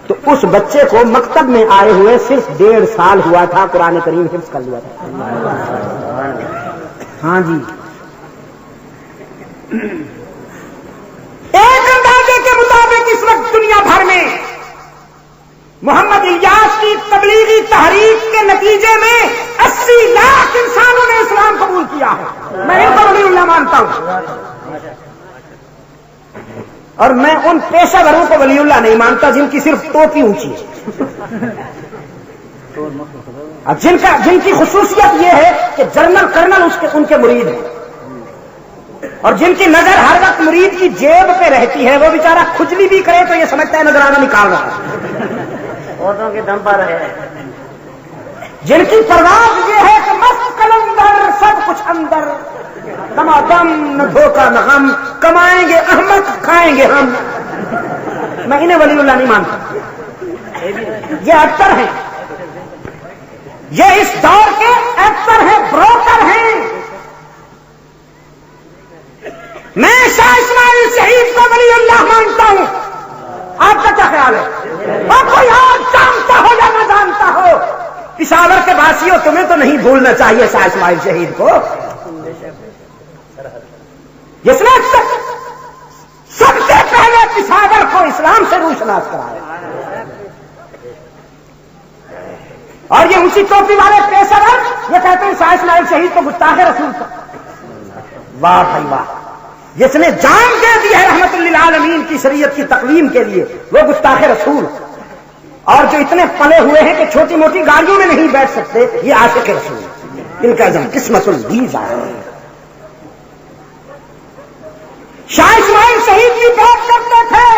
تو اس بچے کو مکتب میں آئے ہوئے صرف 1.5 سال ہوا تھا، قرآن کریم حفظ کر لیا تھا. ہاں جی، ایک اندازے کے مطابق اس وقت دنیا بھر میں محمد الیاس کی تبلیغی تحریک کے نتیجے میں 80 لاکھ انسانوں نے اسلام قبول کیا ہے. میں ان کو ولی اللہ مانتا ہوں، اور میں ان پیشہ وروں کو ولی اللہ نہیں مانتا جن کی صرف ٹوپی اونچی ہے، اب جن کی خصوصیت یہ ہے کہ جنرل کرنل ان کے مرید ہیں، اور جن کی نظر ہر وقت مرید کی جیب پہ رہتی ہے، وہ بیچارہ کھجلی بھی کرے تو یہ سمجھتا ہے نظرانہ نکال رہا ہے، عورتوں کے دم پر ہے. جن کی پرواز یہ ہے کہ مست قلندر سب کچھ اندر، دما دم نہ دھوکہ نہ غم، کمائیں گے احمد کھائیں گے ہم. میں انہیں ولی اللہ نہیں مانتا، یہ ایکٹر ہیں، یہ اس دور کے ایکٹر ہیں، بروکر ہیں. میں شاہ اسماعیل شہید کو ولی اللہ مانتا ہوں. آپ کا کیا خیال ہے؟ اور کوئی اور جانتا ہو یا نہ جانتا ہو، پشاور کے باسیوں تمہیں تو نہیں بھولنا چاہیے شاہ اسماعیل شہید کو، جس نے سب سے پہلے پشاور کو اسلام سے روشناس کرایا. اور یہ اونچی ٹوپی والے پیشہ ور یہ کہتے ہیں شاہ اسماعیل شہید کو گستاخ رسول کا. واہ بھائی واہ، جس نے جان دے دی ہے رحمت للعالمین کی شریعت کی تقویم کے لیے وہ گستاخ رسول. اور جو اتنے پلے ہوئے ہیں کہ چھوٹی موٹی گاڑیوں میں نہیں بیٹھ سکتے، یہ عاشق رسول، ان کا جب قسمت الجیزا ہے. شاہ اسماعیل شہید کی بات کرتے تھے،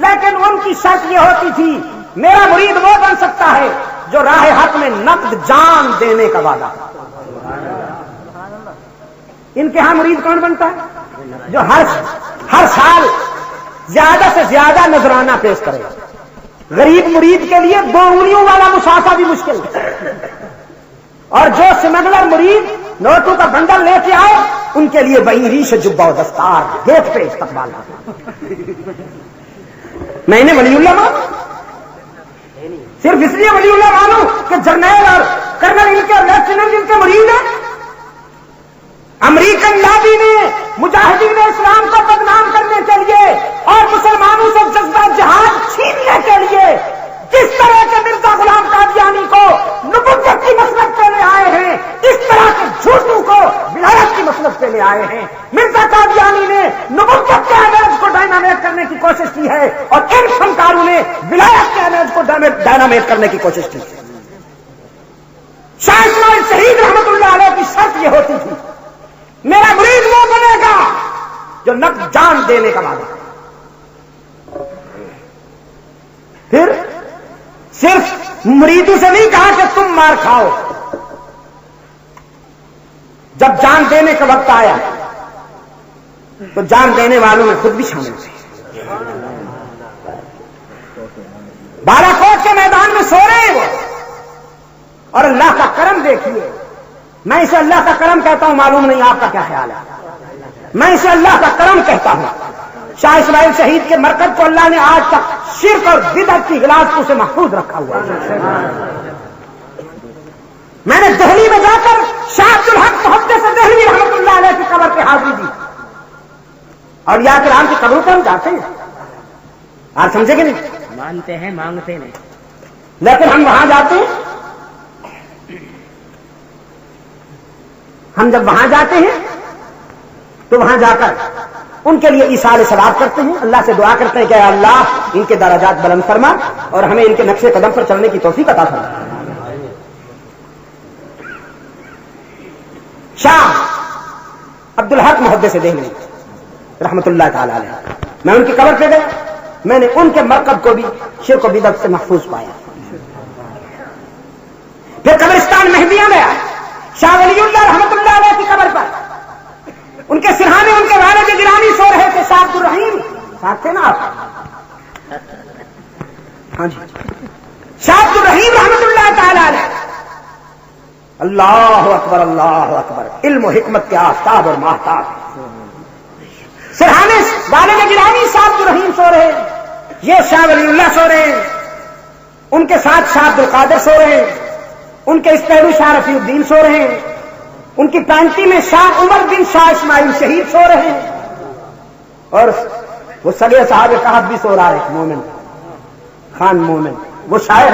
لیکن ان کی شرط یہ ہوتی تھی میرا مرید وہ بن سکتا ہے جو راہ حق میں نقد جان دینے کا وعدہ. ان کے ہاں مرید کون بنتا ہے؟ جو ہر سال زیادہ سے زیادہ نذرانہ پیش کرے. غریب مرید کے لیے 2 انگلیوں والا مسافہ بھی مشکل ہے، اور جو سمگلر مرید نوٹوں کا بنڈل لے کے آئے ان کے لیے وہی ریش جبہ و دستار گیٹ پہ استقبال کرتا. میں انہیں ولی اللہ مانوں، صرف اس لیے ولی اللہ مانوں کہ جرنیل اور کرنل ان کے اور لیفٹیننٹ ان کے مرید ہیں. امریکن لابی نے مجاہدین اسلام کو بدنام کرنے کے لیے اور مسلمانوں سے جذبہ جہاد چھیننے کے لیے کس طرح کے مرزا غلام قادیانی کو نبوت کی مسلک پہ لے آئے ہیں، اس طرح کے جھوٹوں کو ولایت کی مسلک پہ لے آئے ہیں. مرزا قادیانی نے نبوت کے امیج کو ڈائنامیٹ کرنے کی کوشش کی ہے، اور ان فنکاروں نے ولایت کے امیج کو ڈائنامیٹ کرنے کی کوشش کی. شاہ اسماعیل شہید رحمت اللہ علیہ کی شرط یہ ہوتی تھی میرا مرید وہ بنے گا جو نقد جان دینے کا وعدہ. پھر صرف مریدوں سے نہیں کہا کہ تم مار کھاؤ، جب جان دینے کا وقت آیا تو جان دینے والوں میں خود بھی شامل تھے. بالاکوٹ کے میدان میں سو رہے ہیں وہ، اور اللہ کا کرم دیکھیے. میں اسے اللہ کا کرم کہتا ہوں، معلوم نہیں آپ کا کیا خیال ہے. میں اسے اللہ کا کرم کہتا ہوں. شاہ اسماعیل شہید کے مرکز کو اللہ نے آج تک شرک اور بدعت کی غلاظتوں سے محفوظ رکھا ہوا ہے. میں نے دہلی میں جا کر شاہ عبدالحق محدث سے دہلی رحمت اللہ علیہ کی قبر پہ حاضری دی، اور یا کرام کی قبروں پہ ہم جاتے ہیں. آپ سمجھے کہ نہیں؟ مانتے ہیں، مانگتے نہیں. لیکن ہم وہاں جاتے ہیں، ہم جب وہاں جاتے ہیں تو وہاں جا کر ان کے لیے ایصال ثواب کرتے ہیں، اللہ سے دعا کرتے ہیں کہ اے اللہ ان کے درجات بلند فرما اور ہمیں ان کے نقش قدم پر چلنے کی توفیق عطا فرما. شاہ عبدالحق محدث دہلوی رحمت اللہ تعالی علیہ، میں ان کی قبر پہ گیا، میں نے ان کے مرکب کو بھی شرک و بدعت سے محفوظ پایا. پھر قبرستان مہدیہ میں آیا، شاہ ولی اللہ رحمت اللہ علیہ کی قبر پر ان کے سرہانے ان کے والد گرامی سو رہے تھے. شاہ عبد الرحیم ساتھ تھے نا آپ؟ ہاں جی. شاہ عبد الرحیم رحمت اللہ تعالی علیہ اللہ اکبر اللہ اکبر، علم و حکمت کے آفتاب اور ماہتاب۔ سرہانے والد گرامی صاحب عبد الرحیم سو رہے ہیں، یہ شاہ ولی اللہ سو رہے ہیں، ان کے ساتھ شاہ عبد القادر سو رہے ہیں، ان کے اس پہلو شاہ رفیع الدین سو رہے ہیں، ان کی پینتی میں شاہ عمر بن شاہ اسماعیل شہید سو رہے ہیں، اور وہ سگے صاحب کہف بھی سو رہا ہے، مومن خان مومن، وہ شاعر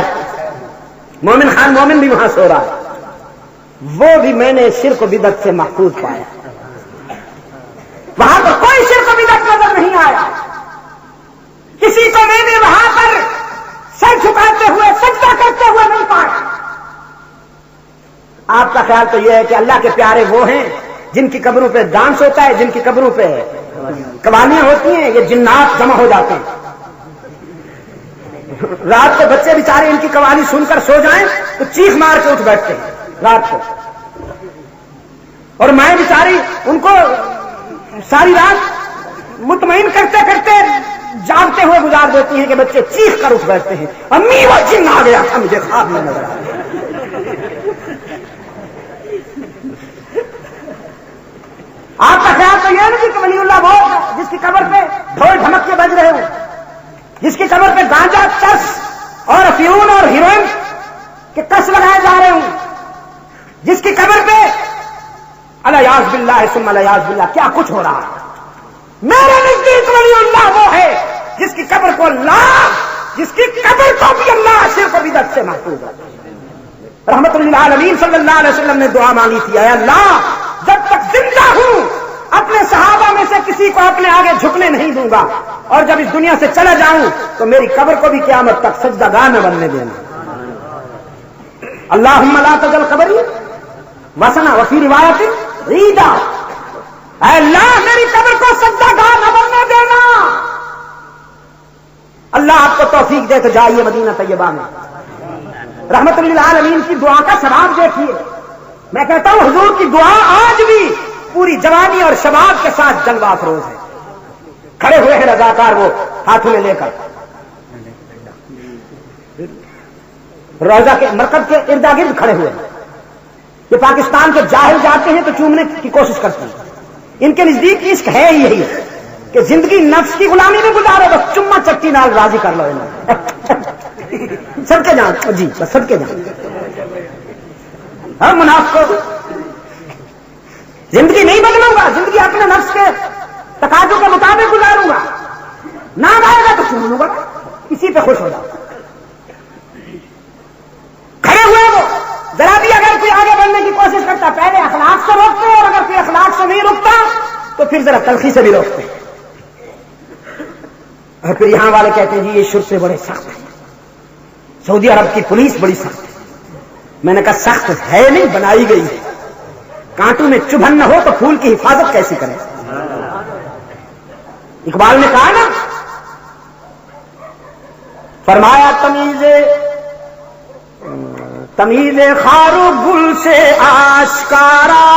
مومن خان مومن بھی وہاں سو رہا ہے، وہ بھی میں نے شرک و بدعت سے محفوظ پایا، وہاں پر کوئی شرک و بدعت نظر نہیں آیا، کسی کو میں نے وہاں پر سر جھکاتے ہوئے سجدہ کرتے ہوئے نہیں پایا۔ آپ کا خیال تو یہ ہے کہ اللہ کے پیارے وہ ہیں جن کی قبروں پہ ڈانس ہوتا ہے، جن کی قبروں پہ قوالیاں ہوتی ہیں، یہ جنات جمع ہو جاتے ہیں، رات کو بچے بیچارے ان کی قوالی سن کر سو جائیں تو چیخ مار کے اٹھ بیٹھتے ہیں رات کو، اور مائیں بیچاری ان کو ساری رات مطمئن کرتے کرتے جاگتے ہوئے گزار دیتی ہیں کہ بچے چیخ کر اٹھ بیٹھتے ہیں، امی وہ جن آ گیا تھا مجھے خواب میں نظر آیا۔ آپ کا خیال تو یہ نہیں کہ ولی اللہ وہ جس کی قبر پہ ڈھول ڈھمک کے بج رہے ہوں، جس کی قبر پہ گانجا چرس اور افیون اور ہیروئن کے کس لگائے جا رہے ہوں، جس کی قبر پہ الیاذ باللہ ثم الیاذ باللہ کیا کچھ ہو رہا ہے۔ میرے نزدیک ولی اللہ وہ ہے جس کی قبر کو جس کی قبر کو بھی اللہ شرک و بدعت سے محفوظ ہے۔ رحمت للعالمین صلی اللہ علیہ وسلم نے دعا مانگی تھی، اے اللہ جب تک زندہ ہوں اپنے صحابہ میں سے کسی کو اپنے آگے جھکنے نہیں دوں گا، اور جب اس دنیا سے چلا جاؤں تو میری قبر کو بھی قیامت تک سجدہ گاہ نہ بننے دینا۔ اللہم لا تجعل قبری وسنا وفی روایت ریدا، اے اللہ میری قبر کو سجدہ گاہ نہ بننے دینا۔ اللہ آپ کو توفیق دے تو جائیے مدینہ طیبہ میں، رحمت للعالمین کی دعا کا ثواب دیکھیے۔ میں کہتا ہوں حضور کی دعا آج بھی پوری جوانی اور شباب کے ساتھ جلوہ افروز ہے۔ کھڑے ہوئے ہیں رضاکار وہ ہاتھوں میں لے کر، روضہ کے مرکز کے ارد گرد کھڑے ہوئے ہیں۔ یہ پاکستان کے جاہل جاتے ہیں تو چومنے کی کوشش کرتے ہیں، ان کے نزدیک عشق ہے یہی کہ زندگی نفس کی غلامی میں گزارو، بس چما چٹی نال راضی کر لو انہیں، سب کے جان جی بس سب کے جان۔ ہر منافق زندگی نہیں بدلوں گا، زندگی اپنے نفس کے تقاضوں کے مطابق گزاروں گا، نہ آئے گا تو چوم لوں گا، اسی پہ خوش ہو جاؤں۔ کھڑے ہوئے وہ ذرا بھی اگر کوئی آگے بڑھنے کی کوشش کرتا پہلے اخلاق سے روکتے، اور اگر کوئی اخلاق سے نہیں روکتا تو پھر ذرا تلخی سے بھی روکتے، اور پھر یہاں والے کہتے ہیں جی یہ شرک سے بڑے سخت ہیں، سعودی عرب کی پولیس بڑی سخت ہے۔ میں نے کہا سخت ہے نہیں، بنائی گئی ہے، کانٹوں میں چبھن نہ ہو تو پھول کی حفاظت کیسے کریں۔ اقبال نے کہا نا، فرمایا تمیز خار و گل سے آشکارا،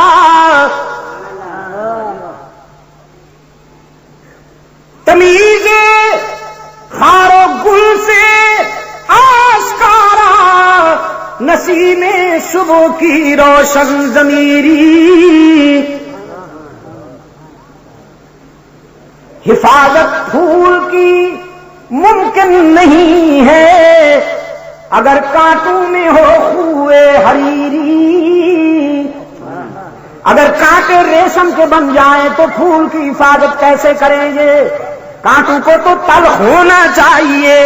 تمیز خار و گل سے آشکارا، نسیم صبح کی روشن ضمیری، حفاظت پھول کی ممکن نہیں ہے اگر کانٹوں میں ہو خوئے حریری، اگر کانٹے ریشم کے بن جائیں تو پھول کی حفاظت کیسے کریں گے؟ کانٹوں کو تو تلخ ہونا چاہیے،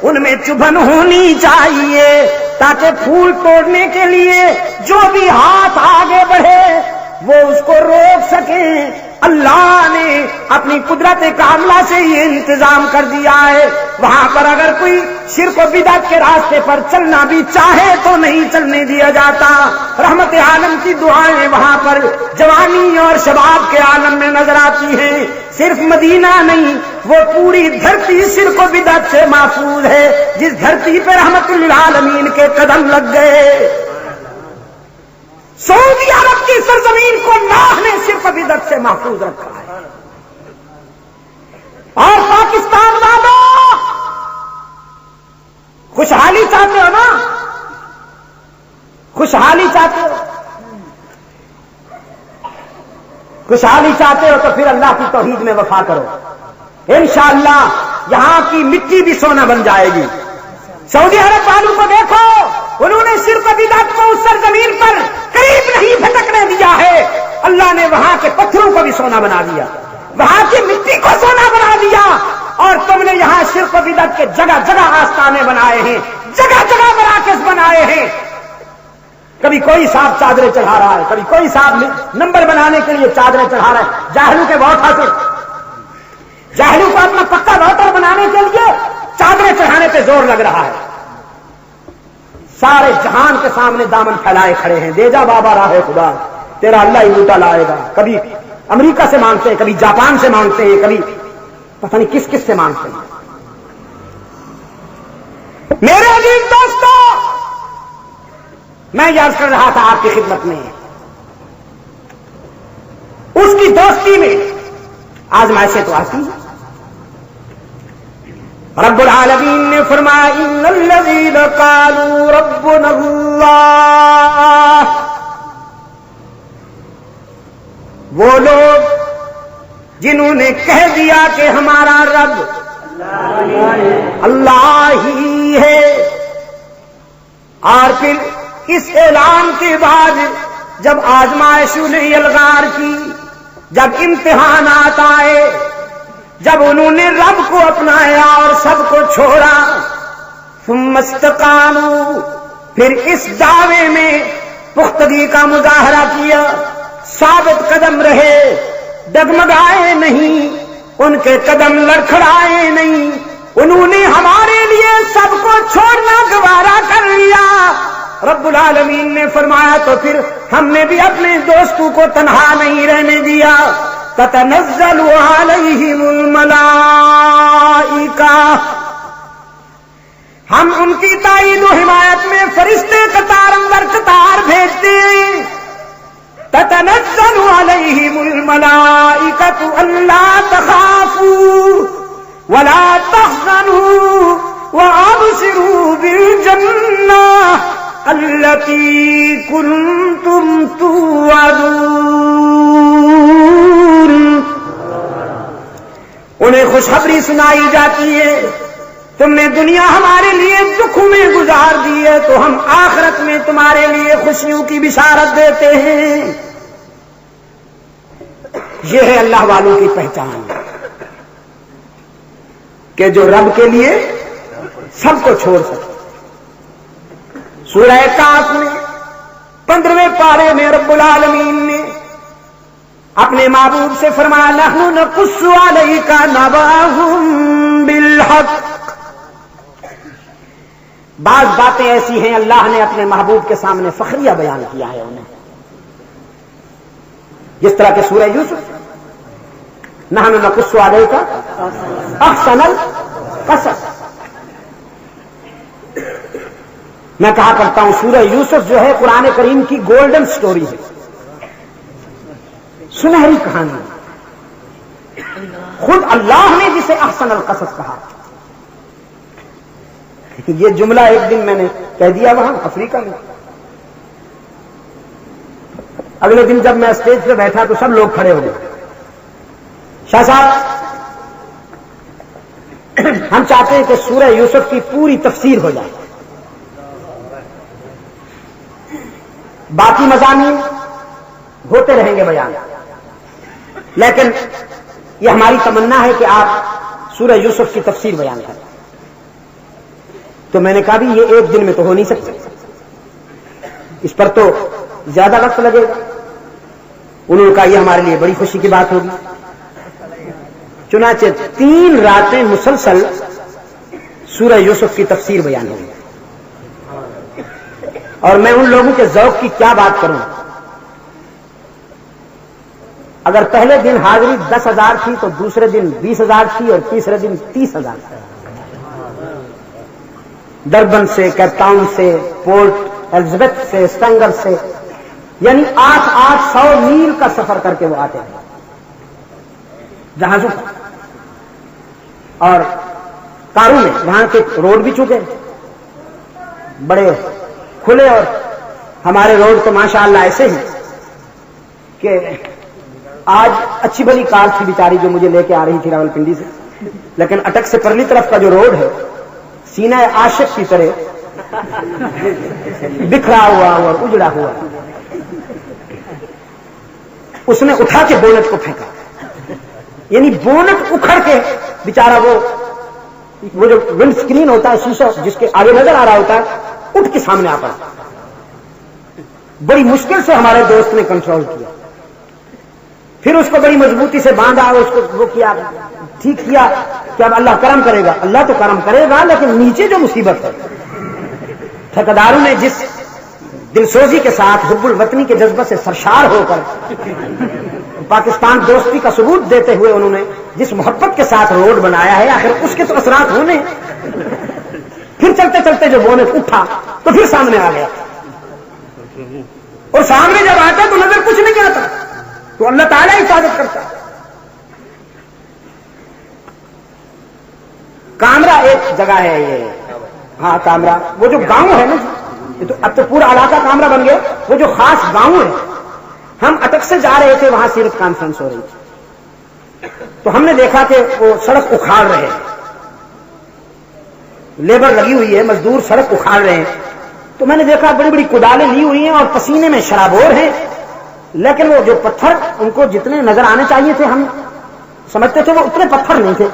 ان میں چبھن ہونی چاہیے، تاکہ پھول توڑنے کے لیے جو بھی ہاتھ آگے بڑھے وہ اس کو روک سکیں۔ اللہ نے اپنی قدرت کاملہ سے یہ انتظام کر دیا ہے، وہاں پر اگر کوئی شرک و بدعت کے راستے پر چلنا بھی چاہے تو نہیں چلنے دیا جاتا۔ رحمت عالم کی دعائیں وہاں پر جوانی اور شباب کے عالم میں نظر آتی ہیں۔ صرف مدینہ نہیں، وہ پوری دھرتی شرک و بدعت سے محفوظ ہے، جس دھرتی پہ رحمت للعالمین کے قدم لگ گئے۔ سعودی عرب کی سرزمین کو اللہ نے شرک و بدعت سے محفوظ رکھا ہے۔ اور پاکستان والوں خوشحالی چاہتے ہو نا، خوشحالی چاہتے ہو خوشحالی چاہتے ہو تو پھر اللہ کی توحید میں وفا کرو، انشاءاللہ یہاں کی مٹی بھی سونا بن جائے گی۔ سعودی عرب والوں کو دیکھو، انہوں نے شرک و بدعت کو اس سرزمین پر قریب نہیں بھٹکنے دیا ہے، اللہ نے وہاں کے پتھروں کو بھی سونا بنا دیا، وہاں کی مٹی کو سونا بنا دیا، اور تم نے یہاں شرک و بدعت کے جگہ جگہ آستانے بنائے ہیں، جگہ جگہ مراکز بنائے ہیں۔ کبھی کوئی صاحب چادریں چڑھا رہا ہے، کبھی کوئی صاحب نمبر بنانے کے لیے چادریں چڑھا رہا ہے، جاہلوں کے بہت حاصل، جاہلوں کو اپنا پکا ووٹر بنانے کے لیے چادریں چڑھانے پہ زور لگ رہا ہے۔ سارے جہان کے سامنے دامن پھیلائے کھڑے ہیں، دے جا بابا راہ خدا، تیرا اللہ ہی لوٹا لائے گا۔ کبھی امریکہ سے مانگتے ہیں، کبھی جاپان سے مانگتے ہیں، کبھی پتہ نہیں کس کس سے مانگتے ہیں۔ میرے عزیز دوستو، میں یاد کر رہا تھا آپ کی خدمت میں، اس کی دوستی میں آزمائشیں تو آتی ہیں۔ رب العالمین نے فرمایا ان الذین قالوا ربنا اللہ، وہ لوگ جنہوں نے کہہ دیا کہ ہمارا رب اللہ ہی ہے، اور پھر اس اعلان کے بعد جب آزمائشوں نے یلغار کی، جب امتحانات آئے، جب انہوں نے رب کو اپنایا اور سب کو چھوڑا، ثم استقاموا، پھر اس دعوے میں پختگی کا مظاہرہ کیا، ثابت قدم رہے، ڈگمگائے نہیں، ان کے قدم لڑکھڑائے نہیں، انہوں نے ہمارے لیے سب کو چھوڑنا گوارا کر لیا۔ رب العالمین نے فرمایا تو پھر ہم نے بھی اپنے دوستوں کو تنہا نہیں رہنے دیا، تتنزل علیہم الملائکہ، ہم ان کی تائید و حمایت میں فرشتے قطار اندر قطار بھیجتے ہیں۔ تتنزل علیہم الملائکۃ الا تخافوا ولا تحزنوا وابشروا بالجنہ التی کنتم توعدون، انہیں خوشخبری سنائی جاتی ہے، تم نے دنیا ہمارے لیے دکھوں میں گزار دی ہے تو ہم آخرت میں تمہارے لیے خوشیوں کی بشارت دیتے ہیں۔ یہ ہے اللہ والوں کی پہچان کہ جو رب کے لیے سب کو چھوڑ سکتے۔ سورہ کاف میں 15ویں پارے میں رب العالمین نے اپنے محبوب سے فرمایا نحن نقص علیک نبأہم بالحق، بعض باتیں ایسی ہیں اللہ نے اپنے محبوب کے سامنے فخریہ بیان کیا ہے انہیں، جس طرح کہ سورہ یوسف نحن نقص علیک احسن القصص۔ میں کہا کرتا ہوں سورہ یوسف جو ہے قرآن کریم کی گولڈن سٹوری ہے، سنہری کہانی، خود اللہ نے جسے احسن القصص کہا۔ یہ جملہ ایک دن میں نے کہہ دیا وہاں افریقہ میں، اگلے دن جب میں اسٹیج پہ بیٹھا تو سب لوگ کھڑے ہو گئے۔ شاہ صاحب ہم چاہتے ہیں کہ سورہ یوسف کی پوری تفسیر ہو جائے، باقی مضامین ہوتے رہیں گے بیان، لیکن یہ ہماری تمنا ہے کہ آپ سورہ یوسف کی تفسیر بیان کریں۔ تو میں نے کہا بھی یہ ایک دن میں تو ہو نہیں سکتا، اس پر تو زیادہ وقت لگے گا۔ انہوں نے کہا یہ ہمارے لیے بڑی خوشی کی بات ہوگی۔ چنانچہ 3 راتیں مسلسل سورہ یوسف کی تفسیر بیان ہوگی، اور میں ان لوگوں کے ذوق کی کیا بات کروں، اگر پہلے دن حاضری 10,000 تھی تو دوسرے دن 20,000 تھی اور تیسرے دن 30,000 تھی۔ دربن سے، کیپ ٹاؤن سے، پورٹ الزبتھ سے، سٹنگر سے، یعنی 800 میل کا سفر کر کے وہ آتے ہیں جہازوں پر، اور کاروں میں۔ وہاں کے روڈ بھی چکے بڑے کھلے، اور ہمارے روڈ تو ماشاءاللہ ایسے ہیں کہ آج اچھی بھلی کار تھی بیچاری جو مجھے لے کے آ رہی تھی راولپنڈی سے، لیکن اٹک سے پرلی طرف کا جو روڈ ہے سینہ عاشق کی طرح بکھرا ہوا اور اجڑا ہوا، اس نے اٹھا کے بونٹ کو پھینکا، یعنی بونٹ اکھڑ کے بیچارہ وہ جو ونڈ اسکرین ہوتا ہے شیشہ جس کے آگے نظر آ رہا ہوتا ہے، اٹھ کے سامنے آ پڑا۔ بڑی مشکل سے ہمارے دوست نے کنٹرول کیا، پھر اس کو بڑی مضبوطی سے باندھا، اس کو وہ کیا، ٹھیک کیا کہ اب اللہ کرم کرے گا۔ اللہ تو کرم کرے گا، لیکن نیچے جو مصیبت ہے، ٹھیکیداروں نے جس دلسوزی کے ساتھ حب الوطنی کے جذبے سے سرشار ہو کر پاکستان دوستی کا ثبوت دیتے ہوئے انہوں نے جس محبت کے ساتھ روڈ بنایا ہے، آخر اس کے تو اثرات ہونے۔ پھر چلتے چلتے جو بونٹ اٹھا تو پھر سامنے آ گیا، اور سامنے جب آتا تو نظر کچھ نہیں آتا، تو اللہ تعالیٰ حفاظت کرتا۔ کامرا ایک جگہ ہے، یہ ہاں کامرا، وہ جو گاؤں ہے نا، یہ تو اب تو پورا علاقہ کامرا بن گیا، وہ جو خاص گاؤں ہے، ہم اٹک سے جا رہے تھے، وہاں سیرت کانفرنس ہو رہی تھی، تو ہم نے دیکھا کہ وہ سڑک اکھاڑ رہے ہیں، لیبر لگی ہوئی ہے، مزدور سڑک اکھاڑ رہے ہیں، تو میں نے دیکھا بڑی بڑی کدالیں لی ہوئی ہیں اور پسینے میں شرابور ہیں، لیکن وہ جو پتھر ان کو جتنے نظر آنے چاہیے تھے ہم سمجھتے تھے وہ اتنے پتھر نہیں تھے۔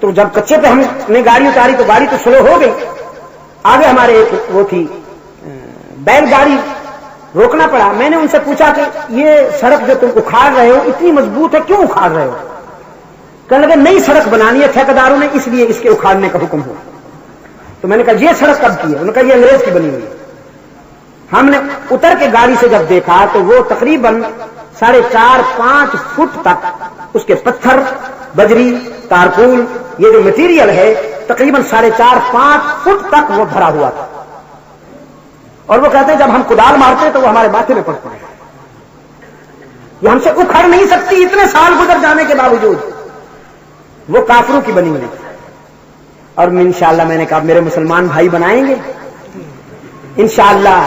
تو جب کچے پہ ہم نے گاڑی اتاری تو گاڑی تو سلو ہو گئی، آگے ہمارے ایک وہ تھی بیل گاڑی، روکنا پڑا۔ میں نے ان سے پوچھا کہ یہ سڑک جو تم اکھاڑ رہے ہو اتنی مضبوط ہے، کیوں اکھاڑ رہے ہو؟ کہنے لگے نئی سڑک بنانی ہے ٹھیکیداروں نے، اس لیے اس کے اکھاڑنے کا حکم ہوا۔ تو میں نے کہا یہ سڑک کب کی ہے؟ انہوں نے کہا یہ انگریز کی بنی ہوئی ہے۔ ہم نے اتر کے گاڑی سے جب دیکھا تو وہ تقریباً 4.5-5 فٹ تک اس کے پتھر، بجری، تارکول، یہ جو مٹیریل ہے تقریباً 4.5-5 فٹ تک وہ بھرا ہوا تھا، اور وہ کہتے ہیں جب ہم کدال مارتے تو وہ ہمارے ماتھے میں پڑتے ہیں، یہ ہم سے اکھڑ نہیں سکتی اتنے سال گزر جانے کے باوجود، وہ کافروں کی بنی ہوئی۔ اور انشاءاللہ میں نے کہا میرے مسلمان بھائی بنائیں گے انشاءاللہ،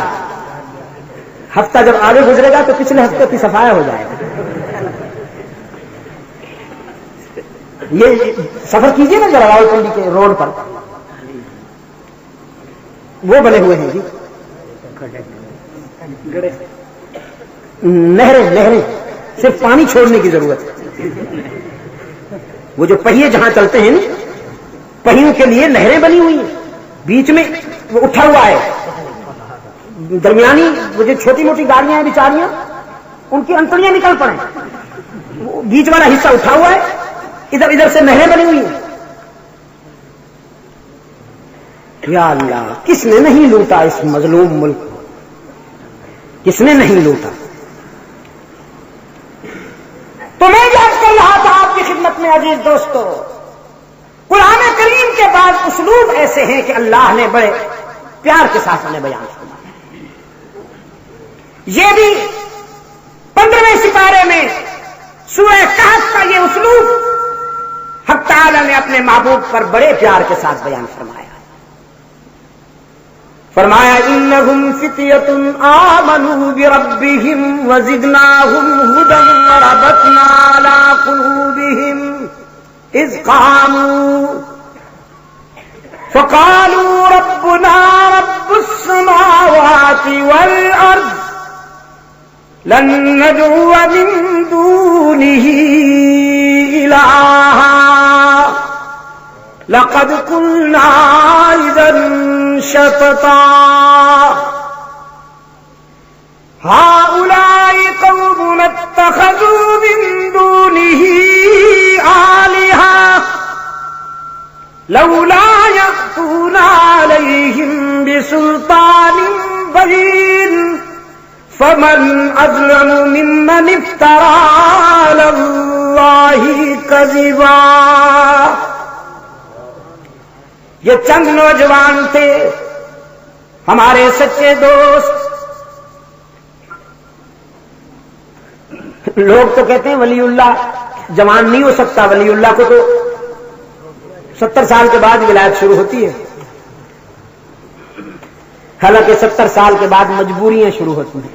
ہفتہ جب آگے گزرے گا تو پچھلے ہفتے کی صفائی ہو جائے گا۔ یہ سفر کیجئے نا ذرا راولپنڈی کے روڈ پر، وہ بنے ہوئے ہیں جی نہریں، صرف پانی چھوڑنے کی ضرورت ہے۔ وہ جو پہیے جہاں چلتے ہیں نا، پہیوں کے لیے نہریں بنی ہوئی ہیں، بیچ میں وہ اٹھا ہوا ہے، درمیانی وہ جو چھوٹی موٹی گاڑیاں ہیں بیچاریاں ان کی انتڑیاں نکل پڑیں، وہ بیچ والا حصہ اٹھا ہوا ہے، ادھر سے نہریں بنی ہوئی ہیں۔ یا اللہ، کس نے نہیں لوٹا اس مظلوم ملک کو، کس نے نہیں لوٹا؟ تو میں یاد کر رہا تھا آپ کی خدمت میں عزیز دوستو، قرآن کریم کے بعد اسلوب ایسے ہیں کہ اللہ نے بڑے پیار کے ساتھ انہیں بیان فرمایا۔ یہ بھی 15ویں سپارے میں سورہ کہف کا یہ اسلوب حق تعالی نے اپنے محبوب پر بڑے پیار کے ساتھ بیان فرمایا۔ فرمایا انہم فتیۃ آمنوا بربہم وزدناہم ھدی وربطنا علی قلوبہم اذ قاموا فقالوا ربنا رب السماوات والارض لن ندعو من دونه الہا لقد قلنا اذا شططا هؤلاء قوم اتخذوا من دونه آلهة لولا يأتون عليهم بسلطان بين فمن أظلم ممن افترى على الله كذبا۔ یہ چند نوجوان تھے ہمارے سچے دوست۔ لوگ تو کہتے ہیں ولی اللہ جوان نہیں ہو سکتا، ولی اللہ کو تو 70 سال کے بعد ولایت شروع ہوتی ہے، حالانکہ 70 سال کے بعد مجبوریاں شروع ہوتی ہیں۔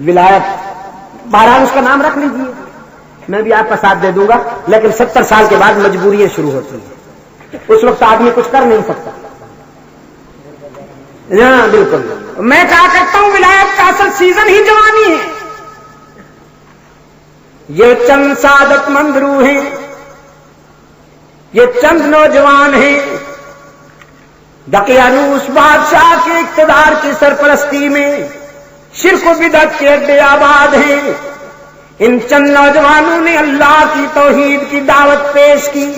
ولایت بہرحال اس کا نام رکھ لیجیے، میں بھی آپ کا ساتھ دے دوں گا، لیکن 70 سال کے بعد مجبوریاں شروع ہوتی ہیں، اس وقت آدمی کچھ کر نہیں سکتا۔ ہاں بالکل، میں کہا کرتا ہوں ولایت کا اصل سیزن ہی جوانی ہے۔ یہ چند سعادت مند روح ہیں، یہ چند نوجوان ہیں، دقیانوس بادشاہ کے اقتدار کی سرپرستی میں شرک و بدعت کے اڈے آباد ہیں۔ ان چند نوجوانوں نے اللہ کی توحید کی دعوت پیش کی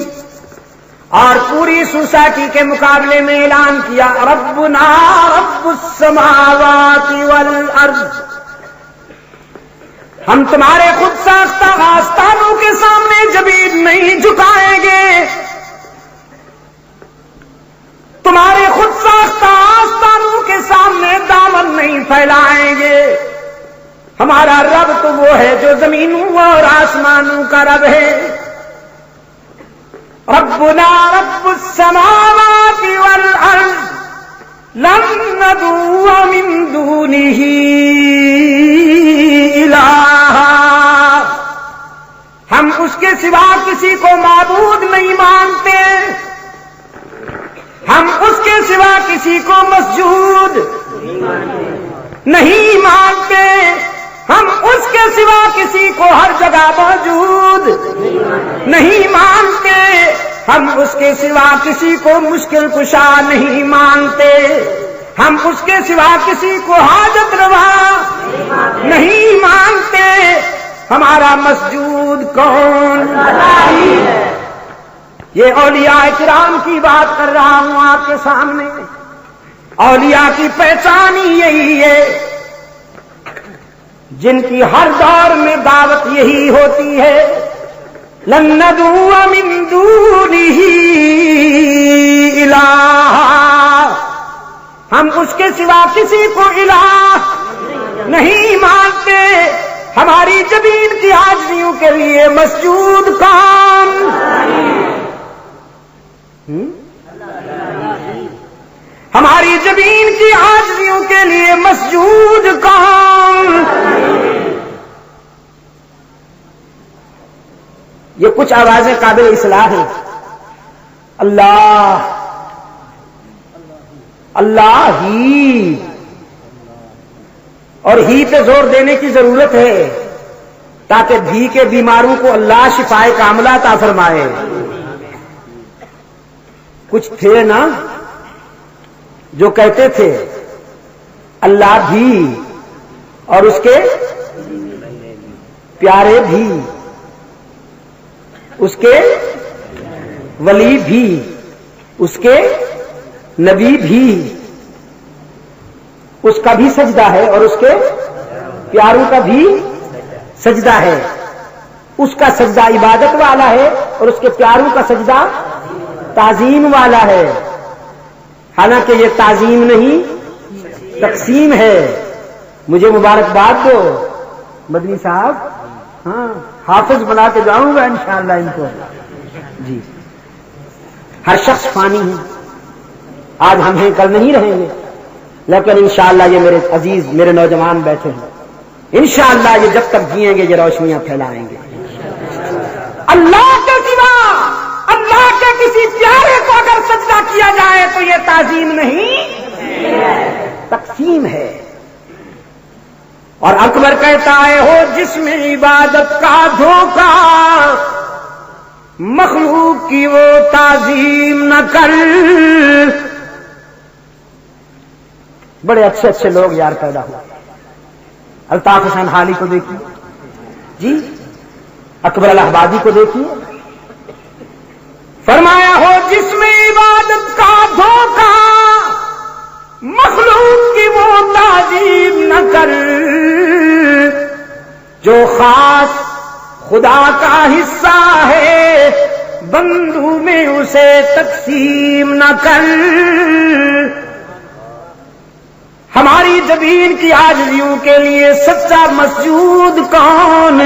اور پوری سوسائٹی کے مقابلے میں اعلان کیا، ربنا رب السماوات والارض، ہم تمہارے خود ساختہ آستانوں کے سامنے جبین نہیں جھکائیں گے، تمہارے خود ساختہ آستانوں کے سامنے دامن نہیں پھیلائیں گے۔ ہمارا رب تو وہ ہے جو زمینوں اور آسمانوں کا رب ہے۔ ربنا رب السماوات والارض لن ندعو من دونه الہا، ہم اس کے سوا کسی کو معبود نہیں مانتے، ہم اس کے سوا کسی کو مسجود نہیں مانتے، ہم اس کے سوا کسی کو ہر جگہ موجود نہیں مانتے، ہم اس کے سوا کسی کو مشکل کشا نہیں مانتے، ہم اس کے سوا کسی کو حاجت روا نہیں مانتے۔ ہمارا مسجود کون؟ یہ اولیاء کرام کی بات کر رہا ہوں آپ کے سامنے۔ اولیاء کی پہچان ہی یہی ہے، جن کی ہر دور میں دعوت یہی ہوتی ہے، لن ندعو من دونه الہا، ہم اس کے سوا کسی کو الہ نہیں مانتے۔ ہماری جبین کی عاجزیوں کے لیے مسجود کون؟ ہماری زمین کی عاجزیوں کے لیے مسجود کون؟ یہ کچھ آوازیں قابل اصلاح ہیں، اللہ اللہ ہی، اور ہی پہ زور دینے کی ضرورت ہے تاکہ بھی کے بیماروں کو اللہ شفائے کاملہ عطا فرمائے۔ کچھ تھے نا جو کہتے تھے اللہ بھی اور اس کے پیارے بھی، اس کے ولی بھی، اس کے نبی بھی، اس کا بھی سجدہ ہے اور اس کے پیاروں کا بھی سجدہ ہے۔ اس کا سجدہ عبادت والا ہے اور اس کے پیاروں کا سجدہ تعظیم والا ہے، حالانکہ یہ تعظیم نہیں تقسیم ہے۔ مجھے مبارکباد دو مدنی صاحب، ہاں حافظ بنا کے جاؤں گا انشاءاللہ ان کو۔ جی ہر شخص فانی ہے، آج ہم ہیں کل نہیں رہیں گے، لیکن انشاءاللہ یہ میرے عزیز میرے نوجوان بیٹھے ہیں، انشاءاللہ یہ جب تک جیئیں گے یہ روشنیاں پھیلائیں گے۔ اللہ کے سوا اللہ کے کسی پیارے کو اگر سجدہ کیا جائے تو یہ تعظیم نہیں تقسیم ہے۔ اور اکبر کہتا ہے ہو جس میں عبادت کا دھوکہ، مخلوق کی وہ تعظیم نہ کر۔ بڑے اچھے اچھے لوگ یار پیدا ہوئے، الطاف حسین حالی کو دیکھیے جی، اکبر الہبادی کو دیکھیے، فرمایا ہو جس میں عبادت کا دھوکہ، مخلوق کی وہ تعظیم نہ کر، جو خاص خدا کا حصہ ہے بندوں میں اسے تقسیم نہ کر۔ ہماری زمین کی عاجزیوں کے لیے سچا مسجود کون؟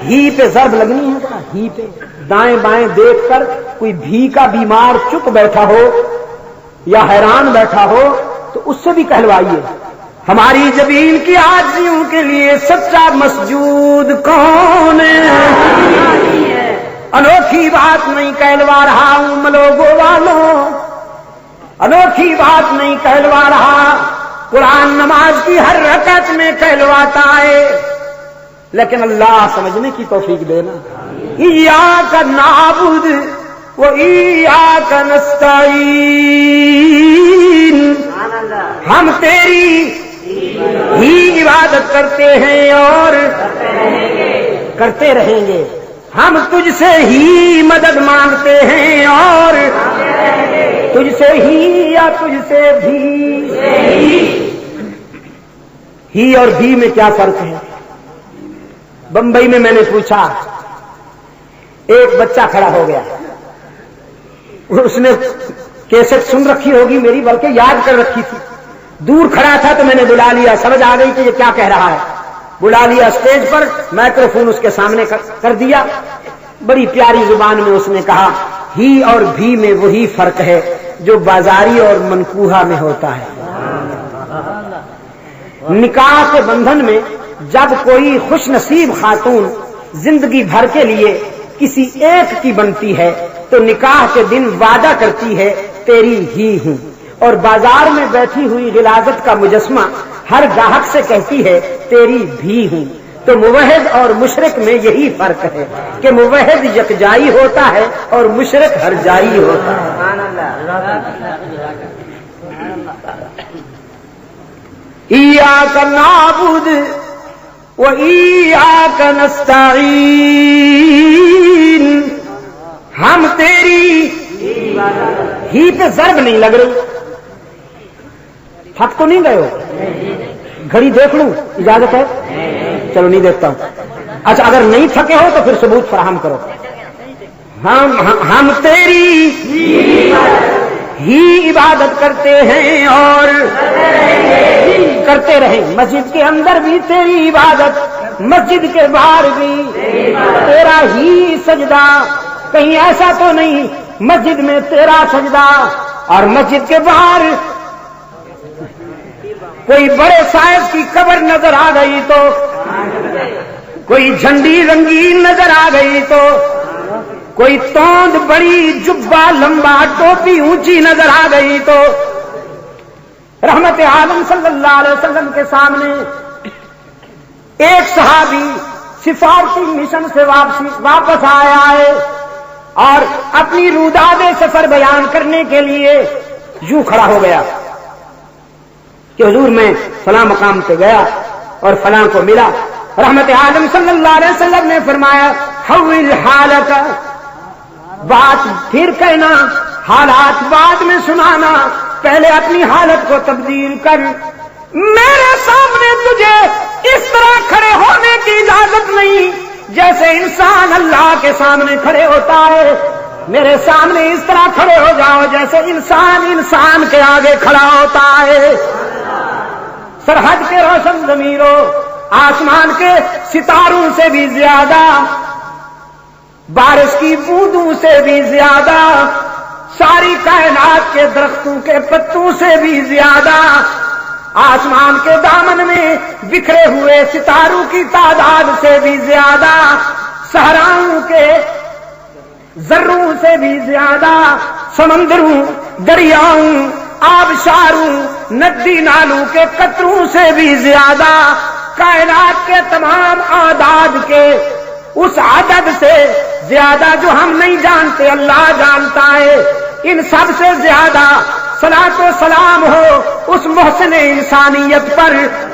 ہی پہ ضرب لگنی ہے نا، ہی پہ دائیں بائیں دیکھ کر کوئی بھی کا بیمار چپ بیٹھا ہو یا حیران بیٹھا ہو تو اس سے بھی کہلوائیے ہماری جبین کی عاجزیوں کے لیے سچا مسجود کون ہے؟ انوکھی بات نہیں کہلوا رہا ہوں ملوگو والوں، انوکھی بات نہیں کہلوا رہا، قرآن نماز کی ہر رکعت میں کہلواتا ہے، لیکن اللہ سمجھنے کی توفیق دینا۔ ایاک نعبد و ایاک نستعین، ہم تیری ہی عبادت کرتے ہیں اور کرتے رہیں گے، ہم تجھ سے ہی مدد مانگتے ہیں اور تجھ سے ہی یا تجھ سے بھی۔ ہی اور بھی میں کیا فرق ہے؟ بمبئی میں میں نے پوچھا، ایک بچہ کھڑا ہو گیا، اس نے کیسٹ سن رکھی ہوگی میری، بلکہ یاد کر رکھی تھی، دور کھڑا تھا تو میں نے بلا لیا، سمجھ آ گئی کہ یہ کیا کہہ رہا ہے، بلا لیا اسٹیج پر، مائکروفون اس کے سامنے کر دیا، بڑی پیاری زبان میں اس نے کہا ہی اور بھی میں وہی فرق ہے جو بازاری اور منکوہا میں ہوتا ہے۔ نکاح کے بندھن میں جب کوئی خوش نصیب خاتون زندگی بھر کے لیے کسی ایک کی بنتی ہے تو نکاح کے دن وعدہ کرتی ہے تیری ہی ہوں، اور بازار میں بیٹھی ہوئی غلاظت کا مجسمہ ہر گاہک سے کہتی ہے تیری بھی ہوں۔ تو موحد اور مشرک میں یہی فرق ہے کہ موحد یکجائی ہوتا ہے اور مشرک ہر جائی ہوتا ہے۔ ایاک نعبد و ایاک نستعین، ہم تیری ہی پہ ضرب نہیں لگ رہی، تھک تو نہیں گئے ہو؟ گھڑی دیکھ لوں، اجازت ہے؟ چلو نہیں دیکھتا ہوں۔ اچھا اگر نہیں تھکے ہو تو پھر ثبوت فراہم کرو۔ ہم تیری ہی عبادت کرتے ہیں اور کرتے رہیں، مسجد کے اندر بھی تیری عبادت، مسجد کے باہر بھی تیرا ہی سجدہ، کہیں ایسا تو نہیں مسجد میں تیرا سجدہ اور مسجد کے باہر کوئی بڑے صاحب کی قبر نظر آ گئی تو، کوئی جھنڈی رنگین نظر آ گئی تو، کوئی توند بڑی جبہ لمبا ٹوپی اونچی نظر آ گئی تو، رحمت عالم صلی اللہ علیہ وسلم کے سامنے ایک صحابی سفارتی مشن سے واپس آیا ہے اور اپنی روداد سفر بیان کرنے کے لیے یوں کھڑا ہو گیا کہ حضور میں فلاں مقام پہ گیا اور فلاں کو ملا، رحمت عالم صلی اللہ علیہ وسلم نے فرمایا حول حالک، بات پھر کہنا، حالات بعد میں سنانا، پہلے اپنی حالت کو تبدیل کر، میرے سامنے تجھے اس طرح کھڑے ہونے کی اجازت نہیں جیسے انسان اللہ کے سامنے کھڑے ہوتا ہے، میرے سامنے اس طرح کھڑے ہو جاؤ جیسے انسان کے آگے کھڑا ہوتا ہے۔ سرحد کے روشن ضمیروں، آسمان کے ستاروں سے بھی زیادہ، بارش کی بوندوں سے بھی زیادہ، ساری کائنات کے درختوں کے پتوں سے بھی زیادہ، آسمان کے دامن میں بکھرے ہوئے ستاروں کی تعداد سے بھی زیادہ، صحراؤں کے ذروں سے بھی زیادہ، سمندروں، دریاؤں، آبشاروں، ندی نالوں کے قطروں سے بھی زیادہ، کائنات کے تمام اعداد کے اس عدد سے زیادہ جو ہم نہیں جانتے اللہ جانتا ہے، ان سب سے زیادہ صلاۃ و سلام ہو اس محسن انسانیت پر،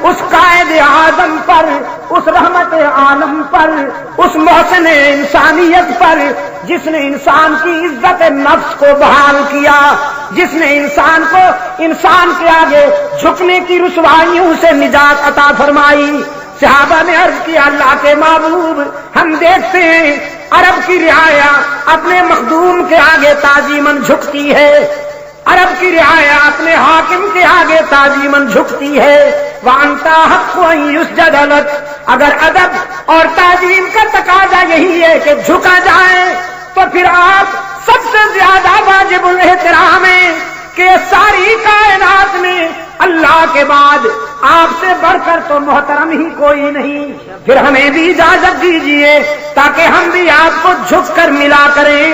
اس قائد اعظم پر، اس رحمت عالم پر، اس محسن انسانیت پر جس نے انسان کی عزت نفس کو بحال کیا، جس نے انسان کو انسان کے آگے جھکنے کی رسوائیوں سے نجات عطا فرمائی۔ صحابہ نے عرض کیا اللہ کے محبوب، ہم دیکھتے ہیں عرب کی رعایا اپنے مخدوم کے آگے تعظیماً جھکتی ہے، عرب کی رعایا اپنے حاکم کے آگے تعظیماً جھکتی ہے، وَأَنْتَ حَقُّ أَن يُسْجَدَ لَكَ، اگر ادب اور تعظیم کا تقاضا یہی ہے کہ جھکا جائے تو پھر آپ سب سے زیادہ واجب الاحترام ہیں کہ ساری کائنات میں اللہ کے بعد آپ سے بڑھ کر تو محترم ہی کوئی نہیں، پھر ہمیں بھی اجازت دیجیے تاکہ ہم بھی آپ کو جھک کر ملا کریں۔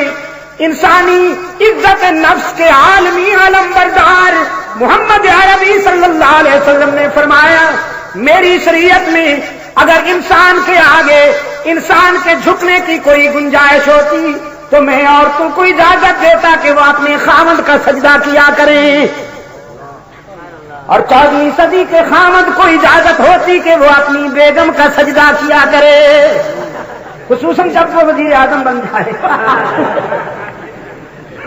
انسانی عزت نفس کے عالمی علم بردار محمد عربی صلی اللہ علیہ وسلم نے فرمایا، میری شریعت میں اگر انسان کے آگے انسان کے جھکنے کی کوئی گنجائش ہوتی تو میں عورتوں کو اجازت دیتا کہ وہ اپنے خامند کا سجدہ کیا کریں، اور 14ویں صدی کے خامند کو اجازت ہوتی کہ وہ اپنی بیگم کا سجدہ کیا کرے، خصوصاً جب وہ وزیر اعظم بن جائے۔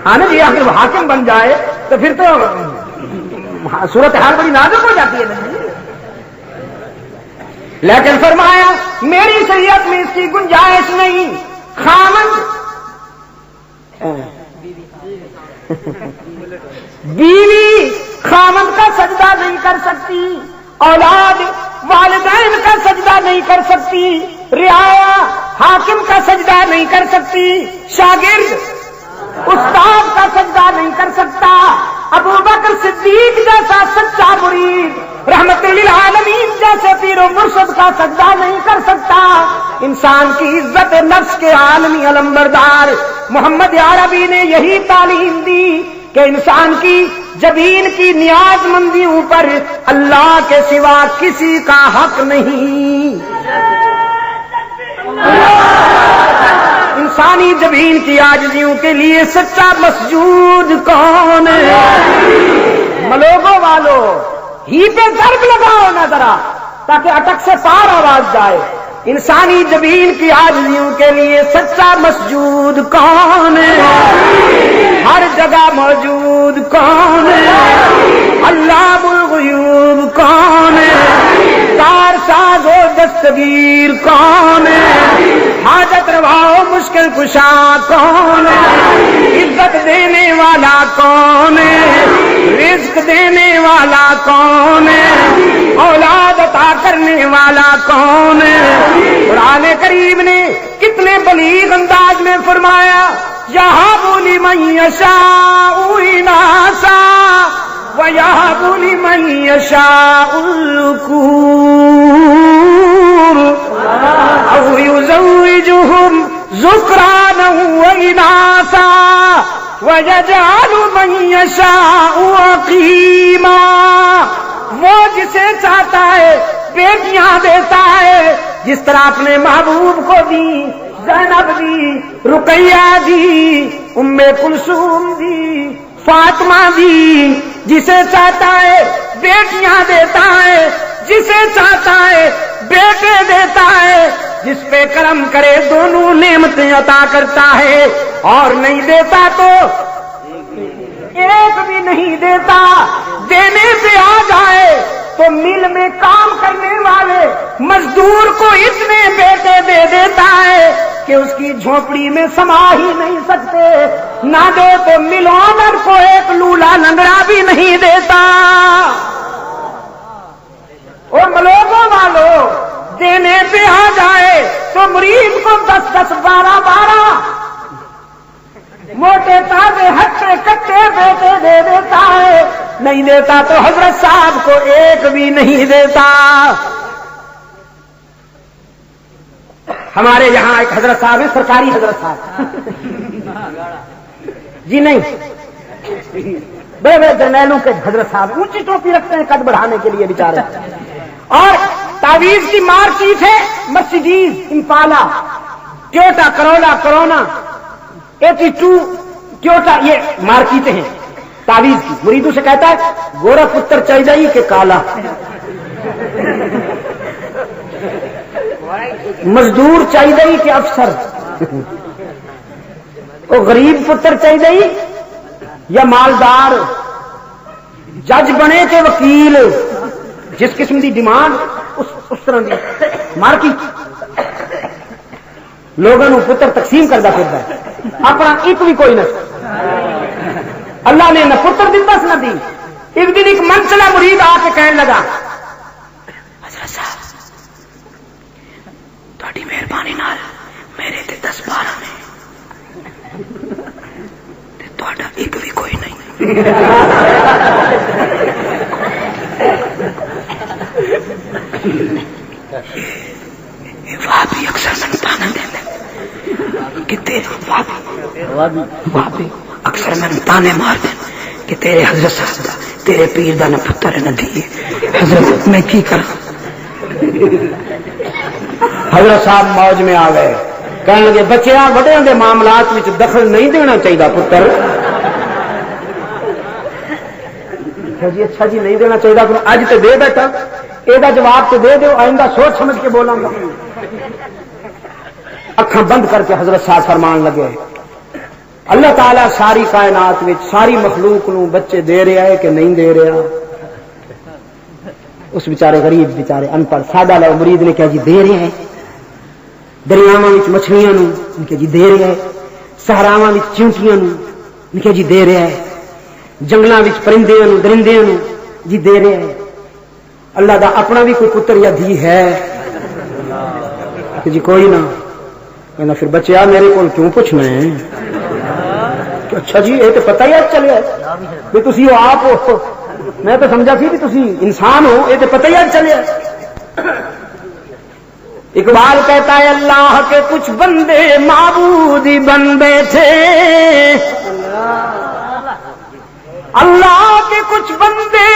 ہاں نا جی، اگر وہ حاکم بن جائے تو پھر تو صورتحال بڑی نازک ہو جاتی ہے۔ لیکن فرمایا میری شریعت میں اس کی گنجائش نہیں، خامند بیوی خامند کا سجدہ نہیں کر سکتی، اولاد والدین کا سجدہ نہیں کر سکتی، رعایا حاکم کا سجدہ نہیں کر سکتی، شاگرد استاد کا سجدہ نہیں کر سکتا، ابو بکر صدیق جیسا سچا مرید رحمت للعالمین جیسے پیر و مرشد کا سجدہ نہیں کر سکتا۔ انسان کی عزت نفس کے عالمی علمبردار محمد عربی نے یہی تعلیم دی کہ انسان کی جبین کی نیاز مندیوں پر اللہ کے سوا کسی کا حق نہیں۔ انسانی جبین کی عاجزیوں کے لیے سچا مسجود کون ہے؟ ملوگوں والو ہی پہ ضرب لگاؤ نہ ذرا تاکہ اٹک سے پار آواز جائے۔ انسانی جبین کی عاجزیوں کے لیے سچا مسجود کون ہے؟ ہر جگہ موجود کون ہے؟ علام الغیوب کون ہے؟ کار ساز و دستگیر کون ہے؟ حاجت روا و مشکل کشا کون ہے؟ عزت دینے والا کون ہے؟ رزق دینے والا کون ہے؟ اولاد عطا کرنے والا کون ہے؟ قرآن کریم نے کتنے بلیغ انداز میں فرمایا، یہب لمن یشاء اناسا ویہب لمن یشاء الذکور او یزوجہم ذکرانا واناسا وَيَجْعَلُ مَن يَشَاءُ عَقِيمًا۔ وہ جسے چاہتا ہے بیٹیاں دیتا ہے، جس طرح اپنے محبوب کو دی، زینب دی، رقیہ دی، ام کلثوم دی، فاطمہ دی، جسے چاہتا ہے بیٹیاں دیتا ہے، جسے چاہتا ہے بیٹے دیتا ہے، جس پہ کرم کرے دونوں نعمتیں عطا کرتا ہے، اور نہیں دیتا تو ایک بھی نہیں دیتا۔ دینے پہ آ جائے تو مل میں کام کرنے والے مزدور کو اتنے بیٹے دے دیتا ہے کہ اس کی جھونپڑی میں سما ہی نہیں سکتے، نہ دو تو مل آنر کو ایک لولا لنگڑا بھی نہیں دیتا۔ اور ملوگوں والو دینے پہ آ جائے تو مریض کو 10 12 موٹے تازے ہٹے کٹے بیٹے دے دیتا ہے، نہیں دیتا تو حضرت صاحب کو ایک بھی نہیں دیتا۔ ہمارے یہاں ایک حضرت صاحب ہے، سرکاری حضرت صاحب جی نہیں، بڑے بڑے جرنیلوں کے حضرت صاحب اونچی ٹوپی رکھتے ہیں قد بڑھانے کے لیے بیچارے، اور تعویذ کی مارکیٹ ہے Mercedes, Impala, Toyota Corolla, Corona, 82 Toyota, یہ مارکیٹیں ہیں تعویذ کی۔ مریدوں سے کہتا ہے گورا پتر چاہیے کہ کالا، مزدور چاہیے کہ افسر، وہ غریب پتر چاہیے یا مالدار، جج بنے کہ وکیل، جس قسم کی ڈیمانڈ اس طرح کی مارکیٹ۔ لوگوں کو پتر تقسیم کرتا پھرتا ہے، اپنا ایک بھی کوئی نہ، اللہ نے نہ پتر دیتا نہ دی۔ ایک دن ایک منچلا مرید آ کے کہنے لگا، حضرت صاحب تھوڑی مہربانی نال میرے تے 10 12 نے تے تہاڈا ایک بھی کوئی نہیں۔ وہابی اکثر منتانا دیتے کہ تیرے وہابی اکثر منتانے مار دیں کہ تیرے حضرت صاحب دا تیرے پیر دا نہ پتر نہ دیے حضرت میں کی کرا. حضرت صاحب موج میں آ گئے, کہنے لگے بچیاں وڈیاں دے معاملات وچ دخل نہیں دینا چاہیے پتر. جی اچھا جی نہیں دینا چاہیے, پھر اج تے دے بیٹھا یہ جواب تو دے دو, آئندہ سوچ سمجھ کے بولاں گا. اکھاں بند کر کے حضرت صاحب فرمان لگے اللہ تعالیٰ ساری کائنات وچ ساری مخلوق نو بچے دے رہا ہے کہ نہیں دے رہا. اس بیچارے غریب بیچارے ان پڑھ سادہ لو مرید نے کہا جی دے رہے ہیں. دریاواں وچ مچھلیاں نو ان کے جی دے رہے ہیں, صحراواں وچ چونٹیاں نو ان کے جی دے رہے ہیں, جنگلاں وچ پرندیاں نو درندیاں نو جی دے رہے ہیں. اللہ دا اپنا بھی کوئی پتر یا دھی ہے کہ جی کوئی نہ. کہنا پھر بچیا میرے کو کیوں پوچھنا ہے کہ اچھا جی یہ تو پتہ ہی چلے بھی تسی ہو آپ ہو, میں تو سمجھا سی کہ تسی انسان ہو, یہ تو پتہ ہی چلے. اقبال کہتا ہے اللہ کے کچھ بندے معبودی بن بیٹھے, اللہ کے کچھ بندے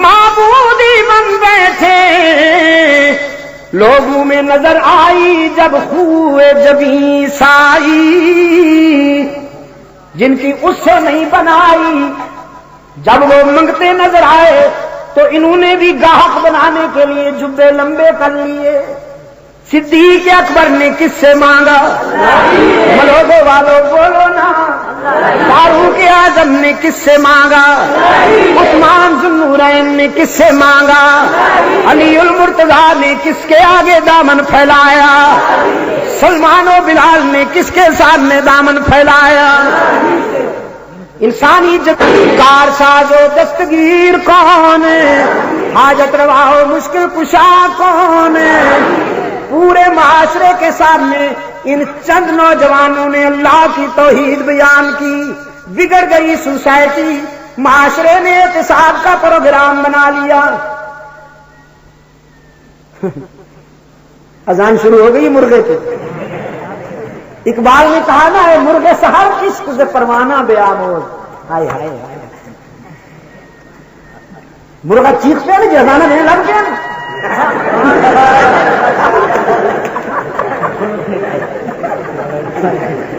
معبودی بن بیٹھے, لوگوں میں نظر آئی جب خوئے جبیں سائی, جن کی اس سے نہیں بنائی جب وہ منگتے نظر آئے تو انہوں نے بھی گاہک بنانے کے لیے جبے لمبے کر لیے. صدیق اکبر نے کس سے مانگا ملوگو والو بولو نا, فاروق اعظم نے کس سے مانگا, عثمان ذوالنورین نے کس سے مانگا, علی المرتضیٰ نے کس کے آگے دامن پھیلایا, سلمان و بلال نے کس کے سامنے دامن پھیلایا. انسانی کار ساز و دستگیر کون, حاجت روا و مشکل کشا کون, پورے معاشرے کے سامنے ان چند نوجوانوں نے اللہ کی توحید بیان کی. بگڑ گئی سوسائٹی, معاشرے نے احتساب کا پروگرام بنا لیا. اذان شروع ہو گئی مرغے کی. اقبال نے کہا نا اے مرغے سحر عشق سے پروانہ بے آموز. ہائے ہائے ہائے, مرغا چیخ پہ نا جی اذان نہیں لگ گیا نا.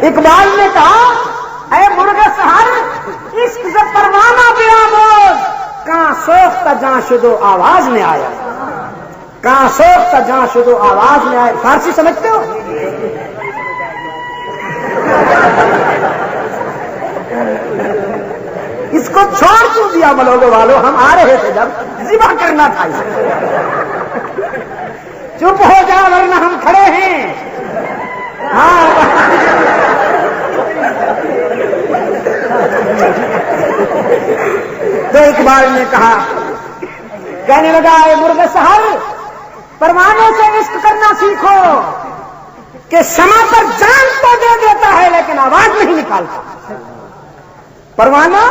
اقبال نے کہا اے مرغے سحر عشق سے پروانہ بے آموز, کہاں سوختہ جاں شدو آواز میں آیا, کہاں سوختہ جاں شدو آواز میں آیا. فارسی سمجھتے ہو؟ اس کو چھوڑ کیوں دیا ملوگو والو, ہم آ رہے تھے جب ذبح کرنا تھا اسے. چپ ہو جا ورنہ ہم کھڑے ہیں. ہاں تو اقبال نے کہا, کہنے لگا اے مرغ سحر پروانوں سے عشق کرنا سیکھو کہ سما پر جان تو دے دیتا ہے لیکن آواز نہیں نکالتا. پروانہ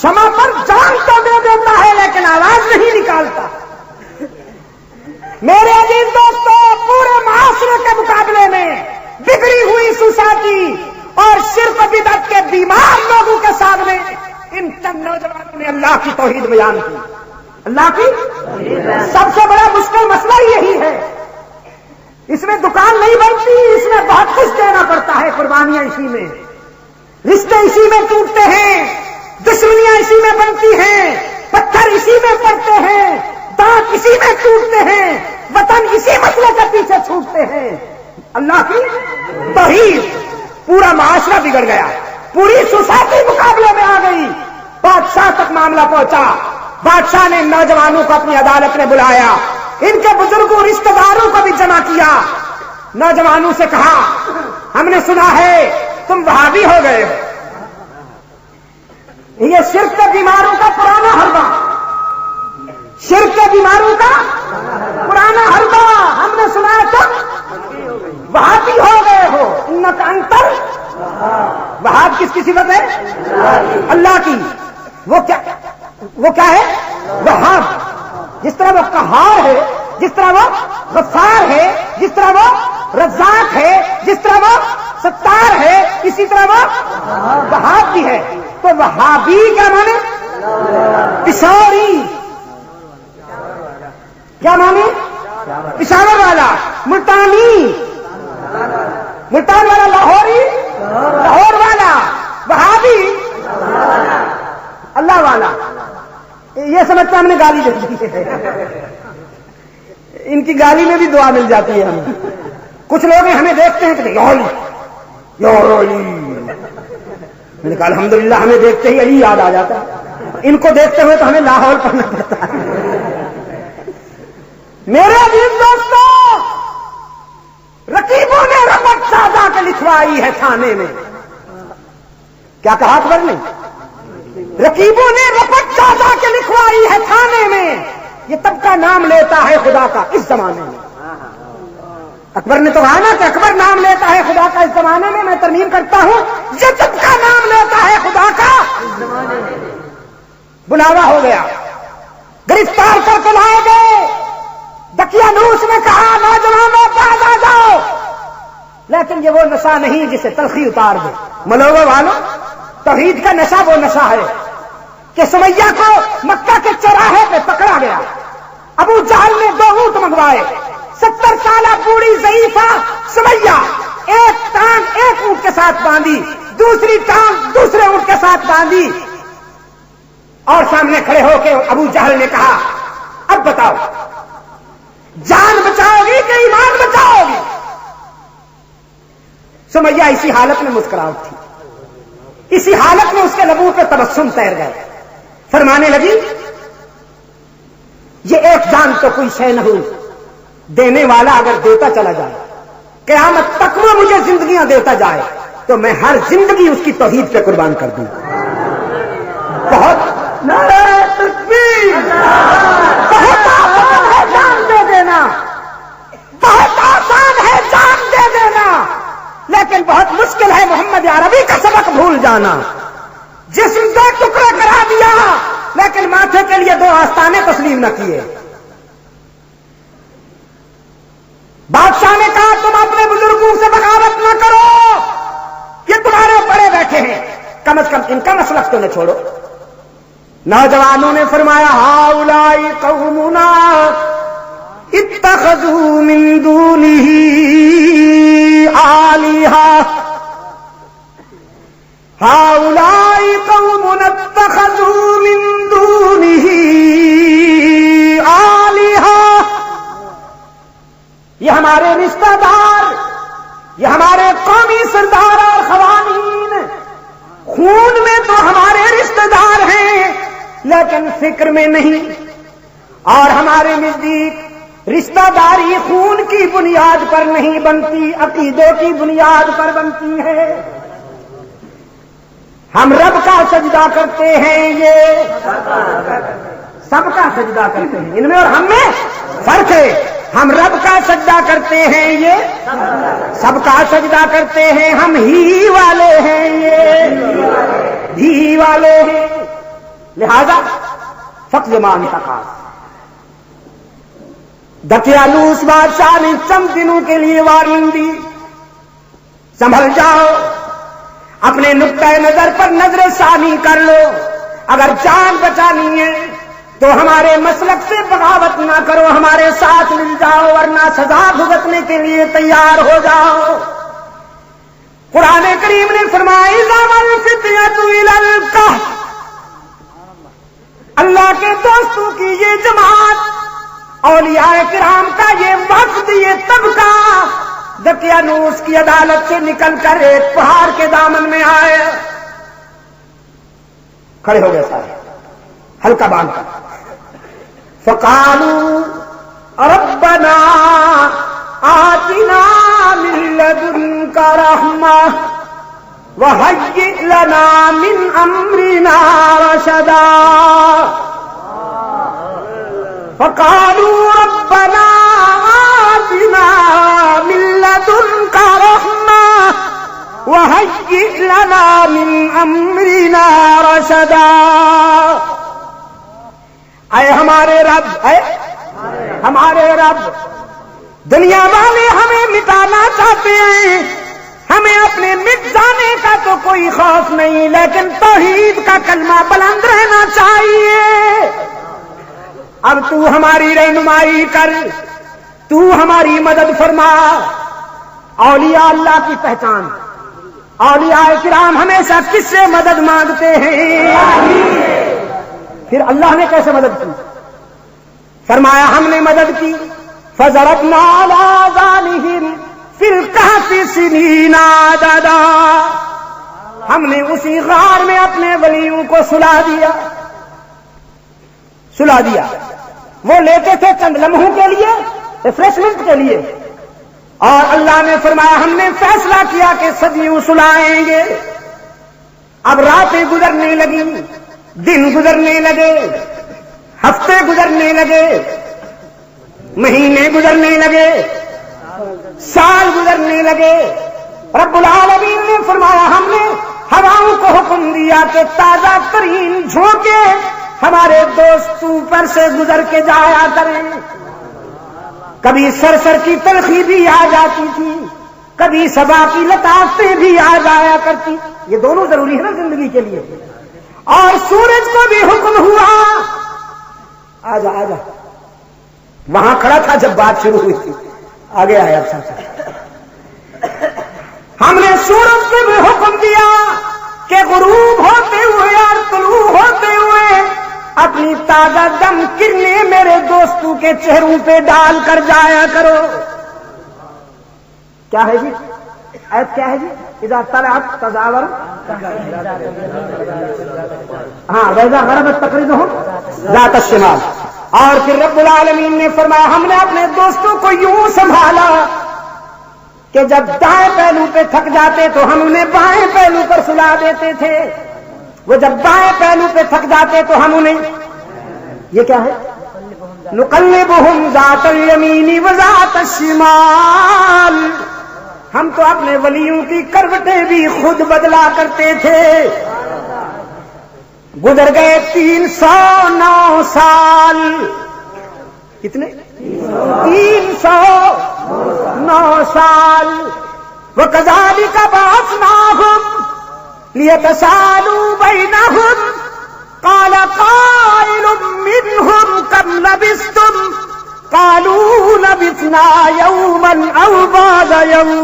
شمع پر جان تو دے دیتا ہے لیکن آواز نہیں نکالتا. میرے عزیز دوستو, پورے معاشرے کے مقابلے میں بگڑی ہوئی سوسائٹی اور شرک و بدعت کے بیمار لوگوں کے سامنے ان چند نوجوانوں نے اللہ کی توحید بیان کی. اللہ کی سب سے بڑا مشکل مسئلہ یہی ہے, اس میں دکان نہیں بنتی, اس میں بہت کچھ دینا پڑتا ہے, قربانیاں اسی میں, رشتے اسی میں ٹوٹتے ہیں, دشمنیاں اسی میں بنتی ہیں, پتھر اسی میں پڑتے ہیں, دانت اسی میں ٹوٹتے ہیں, وطن اسی مسئلے کے پیچھے چھوٹتے ہیں. اللہ کی توحید, پورا معاشرہ بگڑ گیا, پوری سوسائٹی مقابلے میں آ گئی. بادشاہ تک معاملہ پہنچا, بادشاہ نے نوجوانوں کو اپنی عدالت میں بلایا, ان کے بزرگوں رشتہ داروں کو بھی جمع کیا. نوجوانوں سے کہا ہم نے سنا ہے تم وہابی ہو گئے ہو, یہ شرک کے بیماروں کا پرانا حلوہ, شرک کے بیماروں کا پرانا حلوہ, ہم نے سنا ہے تم وہابی ہو گئے ہو. انک انتر وہاب کس کی صفت ہے؟ اللہ کی. وہ کیا ہے؟ وہاب. جس طرح وہ قہار ہے جس طرح وہ غفار ہے، جس طرح وہ رزاق ہے، جس طرح وہ ستار ہے، اسی طرح وہ وہاب بھی ہے. تو وہابی کیا مانے؟ پشاوری. کیا مانے؟ پشاور والا. ملتانی، ملتان والا. لاہوری، لاہور والا. وہابی اللہ والا. یہ سمجھتا ہم نے گالی دے دی ہے. ان کی گالی میں بھی دعا مل جاتی ہے ہمیں. کچھ لوگ ہمیں دیکھتے ہیں کہ میں نے کہا الحمدللہ ہمیں دیکھتے ہی علی یاد آ جاتا ہے، ان کو دیکھتے ہوئے تو ہمیں لاہور پڑھنا پڑتا ہے. میرے عزیز دوستوں، رقیبوں نے رپٹ سازا کے لکھوائی ہے تھانے میں. کیا کہا اکبر نے؟ رقیبوں نے رپٹ سازا کے لکھوائی ہے تھانے میں. یہ طبقہ نام لیتا ہے خدا کا اس زمانے میں. اکبر نے تو کہا نا کہ اکبر نام لیتا ہے خدا کا اس زمانے میں. میں ترمیم کرتا ہوں، یہ طبقہ نام لیتا ہے خدا کا اس زمانے میں. بلاوا ہو گیا، گرفتار کر کے لائے گئے. دقیانوس نے کہا نوجوانوں باز آ جاؤ، لیکن یہ وہ نشہ نہیں جسے تلخی اتار دے. ملوگو والوں، توحید کا نشہ وہ نشہ ہے کہ سمیہ کو مکہ کے چوراہے پہ پکڑا گیا. ابو جہل نے 2 اونٹ منگوائے. 70 سالہ بوڑھی ضعیفہ سمیہ ایک ٹانگ ایک اونٹ کے ساتھ باندھی، دوسری ٹانگ دوسرے اونٹ کے ساتھ باندھی، اور سامنے کھڑے ہو کے ابو جہل نے کہا اب بتاؤ جان بچاؤ گی کہ ایمان بچاؤ گی؟ سمیہ اسی حالت میں مسکرا اٹھی. اسی حالت میں اس کے لبوں پہ تبسم تیر گئے. فرمانے لگی یہ ایک جان تو کوئی شے نہیں، دینے والا اگر دیتا چلا جائے، قیامت تک وہ مجھے زندگیاں دیتا جائے تو میں ہر زندگی اس کی توحید پہ قربان کر دوں. بہت نعرہ تکبیر. بہت آسان ہے جان دے دینا، بہت آسان ہے جان دے دینا، لیکن بہت مشکل ہے محمد عربی کا سبق بھول جانا. جسم 2 ٹکڑے کرا دیا لیکن ماتھے کے لیے 2 آستانے تسلیم نہ کیے. بادشاہ نے کہا تم اپنے بزرگوں سے بغاوت نہ کرو، یہ تمہارے بڑے بیٹھے ہیں، کم از کم ان کا مسلک تو نہ چھوڑو. نوجوانوں نے فرمایا ہؤلاء قومنا اتخذوا من دونه آلهة، ہؤلاء قومنا اتخذوا من دونه آلهة. یہ ہمارے رشتہ دار، یہ ہمارے قومی سردار اور خوانین، خون میں تو ہمارے رشتہ دار ہیں لیکن فکر میں نہیں. اور ہمارے نزدیک رشتہ داری خون کی بنیاد پر نہیں بنتی، عقیدوں کی بنیاد پر بنتی ہے. ہم رب کا سجدہ کرتے ہیں، یہ سب کا سجدہ کرتے ہیں، ان میں اور ہم میں فرق ہے. ہم رب کا سجدہ کرتے ہیں، یہ سب کا سجدہ کرتے ہیں. ہم ہی والے ہیں، یہ ہی والے ہیں. لہذا فقط مان تقاض. دقیانوس بادشاہ نے چند دنوں کے لیے وارننگ دی، سنبھل جاؤ، اپنے نقطۂ نظر پر نظر ثانی کر لو. اگر جان بچانی ہے تو ہمارے مسلک سے بغاوت نہ کرو، ہمارے ساتھ مل جاؤ، ورنہ سزا بھگتنے کے لیے تیار ہو جاؤ. قرآن کریم نے فرمایا اذا الفتية الى الكهف، اللہ کے دوستوں کی یہ جماعت، اولیاء کرام کا یہ وفد، یہ طبقہ دقیانوس کی عدالت سے نکل کر ایک پہاڑ کے دامن میں آئے. کھڑے ہو گئے سارے ہلکا باندھ کر. فقالوا ربنا آتنا من لدنك رحمة وهيئ لنا من امرنا رشدا. فقالوا ربنا آتنا من لدنك رحمة وهيئ لنا من امرنا رشدا. اے ہمارے رب، ہمارے رب دنیا والے ہمیں مٹانا چاہتے ہیں، ہمیں اپنے مٹ جانے کا تو کوئی خوف نہیں، لیکن توحید کا کلمہ بلند رہنا چاہیے۔ اب تو ہماری رہنمائی کر، تو ہماری مدد فرما۔ اولیاء اللہ کی پہچان، اولیاء کرام ہمیشہ کس سے مدد مانگتے ہیں؟ پھر اللہ نے کیسے مدد کی؟ فرمایا ہم نے مدد کی فَضَرَبْنَا عَلَىٰ آذَانِهِمْ فِي الْكَهْفِ سِنِينَ عَدَدًا، ہم نے اسی غار میں اپنے ولیوں کو سلا دیا۔ وہ لیتے تھے چند لمحوں کے لیے، ریفریشمنٹ کے لیے، اور اللہ نے فرمایا ہم نے فیصلہ کیا کہ صدیوں سلائیں گے۔ اب راتیں گزرنے لگی، دن گزرنے لگے، ہفتے گزرنے لگے، مہینے گزرنے لگے، سال گزرنے لگے۔ رب العالمین نے فرمایا ہم نے ہواؤں کو حکم دیا کہ تازہ ترین جھونکے ہمارے دوست اوپر سے گزر کے جایا کریں۔ کبھی سرسر کی تلخی بھی آ جاتی تھی، کبھی صبا کی لطافتیں بھی آ جایا کرتی، یہ دونوں ضروری ہے نا زندگی کے لیے۔ اور سورج کو بھی حکم ہوا آجا آجا، وہاں کھڑا تھا جب بات شروع ہوئی تھی، آگے آیا ہم نے سورج کو بھی حکم دیا کہ غروب ہوتے ہوئے اور طلوع ہوتے ہوئے اپنی تازہ دم کرنے میرے دوستوں کے چہروں پہ ڈال کر جایا کرو۔ کیا ہے جی ایت کیا ہے جی؟ اذا طلعت تزاور، ہاں وإذا غربت تقرضهم ذات الشمال۔ اور پھر رب العالمین نے فرمایا ہم نے اپنے دوستوں کو یوں سنبھالا کہ جب دائیں پہلو پہ تھک جاتے تو ہم انہیں بائیں پہلو پر سلا دیتے تھے، وہ جب بائیں پہلو پہ تھک جاتے تو ہم انہیں، یہ کیا ہے؟ نقلبهم ذات الیمین وذات الشمال، ہم تو اپنے ولیوں کی کروٹیں بھی خود بدلا کرتے تھے۔ گزر گئے 309 سال، کتنے؟ 309 سال۔ وَكَذَلِكَ بَعَثْنَاهُمْ لِيَتَسَاءَلُوا بَيْنَهُمْ قَالَ قَائِلٌ مِّنْهُمْ كَمْ لَبِثْتُمْ قَالُوا لَبِثْنَا يَوْمًا أَوْ بَعْضَ يَوْمٍ۔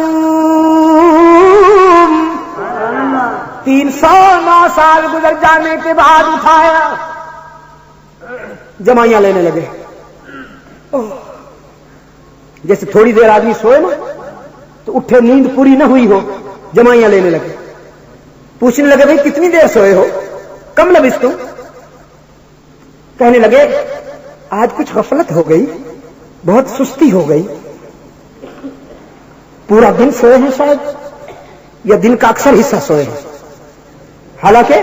309 سال گزر جانے کے بعد اٹھایا، جمائیاں لینے لگے۔ جیسے تھوڑی دیر آدمی سوئے نا تو اٹھے، نیند پوری نہ ہوئی ہو، جمائیاں لینے لگے، پوچھنے لگے بھئی کتنی دیر سوئے ہو؟ کم لبثتم، کہنے لگے آج کچھ غفلت ہو گئی، بہت سستی ہو گئی، پورا دن سوئے ہیں شاید، یا دن کا اکثر حصہ سوئے ہیں۔ حالانکہ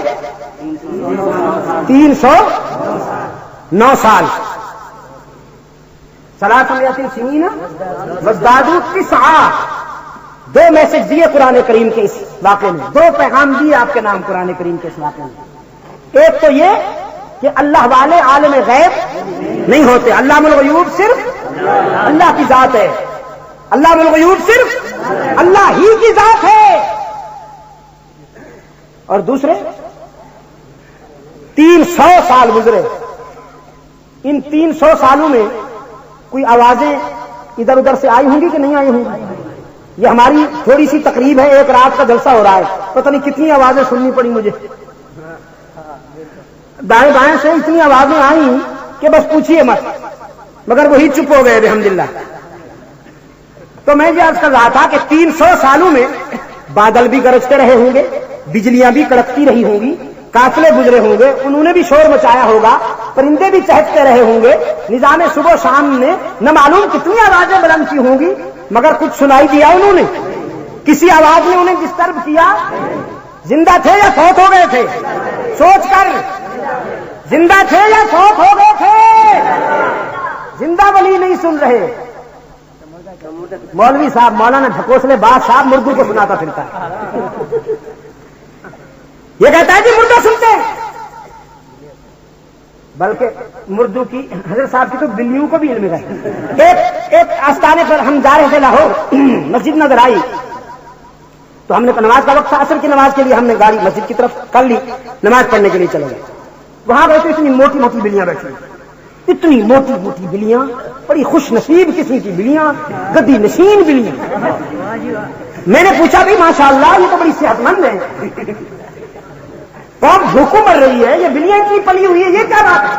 309 سال۔ ثلاث مئات سنین وازدادوا تسعا، 2 میسج دیے قرآن کریم کے اس واقعے میں، 2 پیغام دیے آپ کے نام قرآن کریم کے اس واقعے میں۔ ایک تو یہ کہ اللہ والے عالم غیب نہیں ہوتے، علام الغیوب صرف اللہ کی ذات ہے، علام الغیوب صرف اللہ ہی کی ذات ہے۔ اور دوسرے 300 سال گزرے، ان 300 سالوں میں کوئی آوازیں ادھر ادھر سے آئی ہوں گی کہ نہیں آئی ہوں گی؟ یہ ہماری تھوڑی سی تقریب ہے، ایک رات کا جلسہ ہو رہا ہے، پتہ نہیں کتنی آوازیں سننی پڑی مجھے، دائیں بائیں سے اتنی آوازیں آئیں کہ بس پوچھیے مت، مگر وہی چپ ہو گئے الحمدللہ۔ تو میں یہ عرض کر رہا تھا کہ 300 سالوں میں بادل بھی گرجتے رہے ہوں گے، بجلیاں بھی کڑکتی رہی ہوں گی، قافلے گزرے ہوں گے، انہوں نے بھی شور مچایا ہوگا، پرندے بھی چہکتے رہے ہوں گے، نظام صبح و شام نے نہ معلوم کتنی آوازیں بلند کی ہوں گی، مگر کچھ سنائی دیا انہوں نے؟ کسی آواز نے انہیں ڈسٹرب کیا؟ زندہ تھے یا فوت ہو گئے تھے؟ سوچ کر، زندہ تھے یا فوت ہو گئے تھے؟ زندہ ولی نہیں سن رہے، مولوی صاحب، مولانا ڈھکوسلے باز صاحب مردوں کو سناتا پھرتا ہے، یہ کہتا ہے جی مردہ سنتے ہیں۔ بلکہ مردو کی حضرت صاحب کی تو بلیوں کو بھی علم ہے. ایک آستانے پر ہم جا رہے تھے لاہور، مسجد نظر آئی تو ہم نے نماز کا وقت تھا، عصر کی نماز کے لیے ہم نے گاڑی مسجد کی طرف کر لی، نماز پڑھنے کے لیے چلے گئے. وہاں گئے تو اتنی موٹی موٹی بلیاں بیٹھی، اتنی موٹی موٹی بلیاں، بڑی خوش نصیب قسم کی بلیاں، گدی نشین بلیاں. میں نے پوچھا بھی ماشاء اللہ یہ تو بڑی صحت مند ہے، قوم بھوکوں مر رہی ہے، یہ بلیاں اتنی پلی ہوئی ہے، یہ کیا بات ہے؟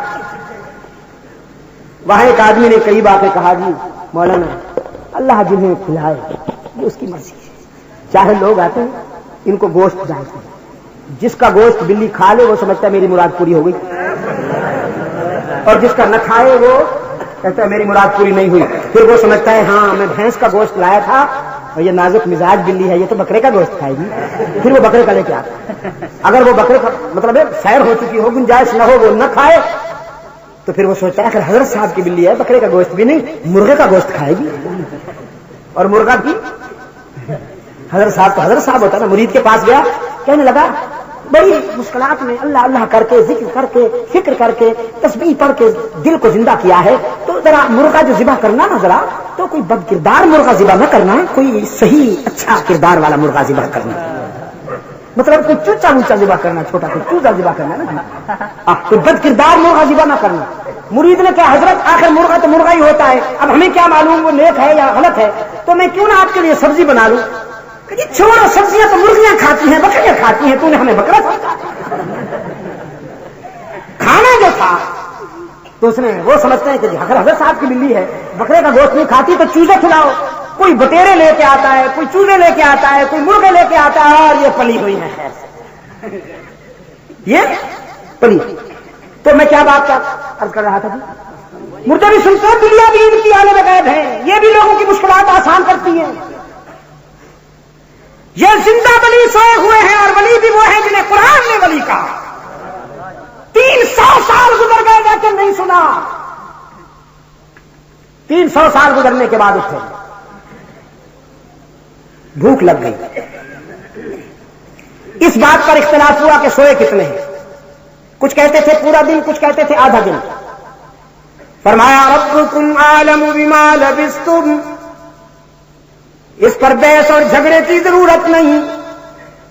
وہاں ایک آدمی نے قریب آ کے کہا جی مولانا اللہ جنہیں کھلائے یہ اس کی مرضی ہے، چاہے لوگ آتے ہیں ان کو گوشت ڈالتے ہیں، جس کا گوشت بلی کھا لے وہ سمجھتا ہے میری مراد پوری ہو گئی، اور جس کا نہ کھائے وہ کہتا ہے میری مراد پوری نہیں ہوئی. پھر وہ سمجھتا ہے ہاں میں بھینس کا گوشت لایا تھا اور یہ نازک مزاج بلی ہے، یہ تو بکرے کا گوشت کھائے گی، پھر وہ بکرے کا لے کے آتا. اگر وہ بکرے کا مطلب ہے سیر ہو چکی ہو، گنجائش نہ ہو، وہ نہ کھائے تو پھر وہ سوچتا ہے اگر حضرت صاحب کی بلی ہے بکرے کا گوشت بھی نہیں مرغے کا گوشت کھائے گی، اور مرغا بھی حضرت صاحب تو حضرت صاحب ہوتا ہے نا. مرید کے پاس گیا، کہنے لگا بڑی مشکلات میں اللہ اللہ کر کے ذکر کر کے فکر کر کے تسبیح پڑھ کے دل کو زندہ کیا ہے، تو ذرا مرغا جو ذبح کرنا نا ذرا تو کوئی بد کردار مرغا ذبح نہ کرنا، کوئی صحیح اچھا کردار والا مرغا ذبح کرنا، مطلب کوئی چوچا موچا ذبح کرنا، چھوٹا کوئی چوزا ذبح کرنا نا، کوئی بد کردار مرغا ذبح نہ کرنا. مرید نے کہا حضرت آخر مرغا تو مرغا ہی ہوتا ہے، اب ہمیں کیا معلوم وہ نیک ہے یا غلط ہے، تو میں کیوں نہ آپ کے لیے سبزی بنا لوں. کہ چھوڑو سبزیاں تو مرغیاں کھاتی ہیں، بکریاں کھاتی ہیں، تو نے ہمیں بکرا سمجھا. کھانا جو تھا تو اس نے وہ سمجھتے ہیں کہ اگر حضرت صاحب کی بلی ہے بکرے کا گوشت نہیں کھاتی تو چوزے کھلاؤ. کوئی بٹیرے لے کے آتا ہے، کوئی چوزے لے کے آتا ہے، کوئی مرغے لے کے آتا ہے، اور یہ پلی ہوئی ہے خیر سے یہ پلی. تو میں کیا بات عرض کر رہا تھا جی، مردے بھی سنتے ہیں بلیاں بھی ان کی آنے میں قید ہیں، یہ بھی لوگوں کی مشکلات آسان کرتی ہیں. یہ زندہ ولی سوئے ہوئے ہیں، اور ولی بھی وہ ہیں جنہیں قرآن نے ولی کہا. 300 سال گزر گئے لیکن نہیں سنا، 300 سال گزرنے کے بعد اٹھے، بھوک لگ گئی. اس بات پر اختلاف ہوا کہ سوئے کتنے ہیں، کچھ کہتے تھے پورا دن، کچھ کہتے تھے آدھا دن. فرمایا ربکم عالم بما لبثتم، اس پر بحث اور جھگڑے کی ضرورت نہیں،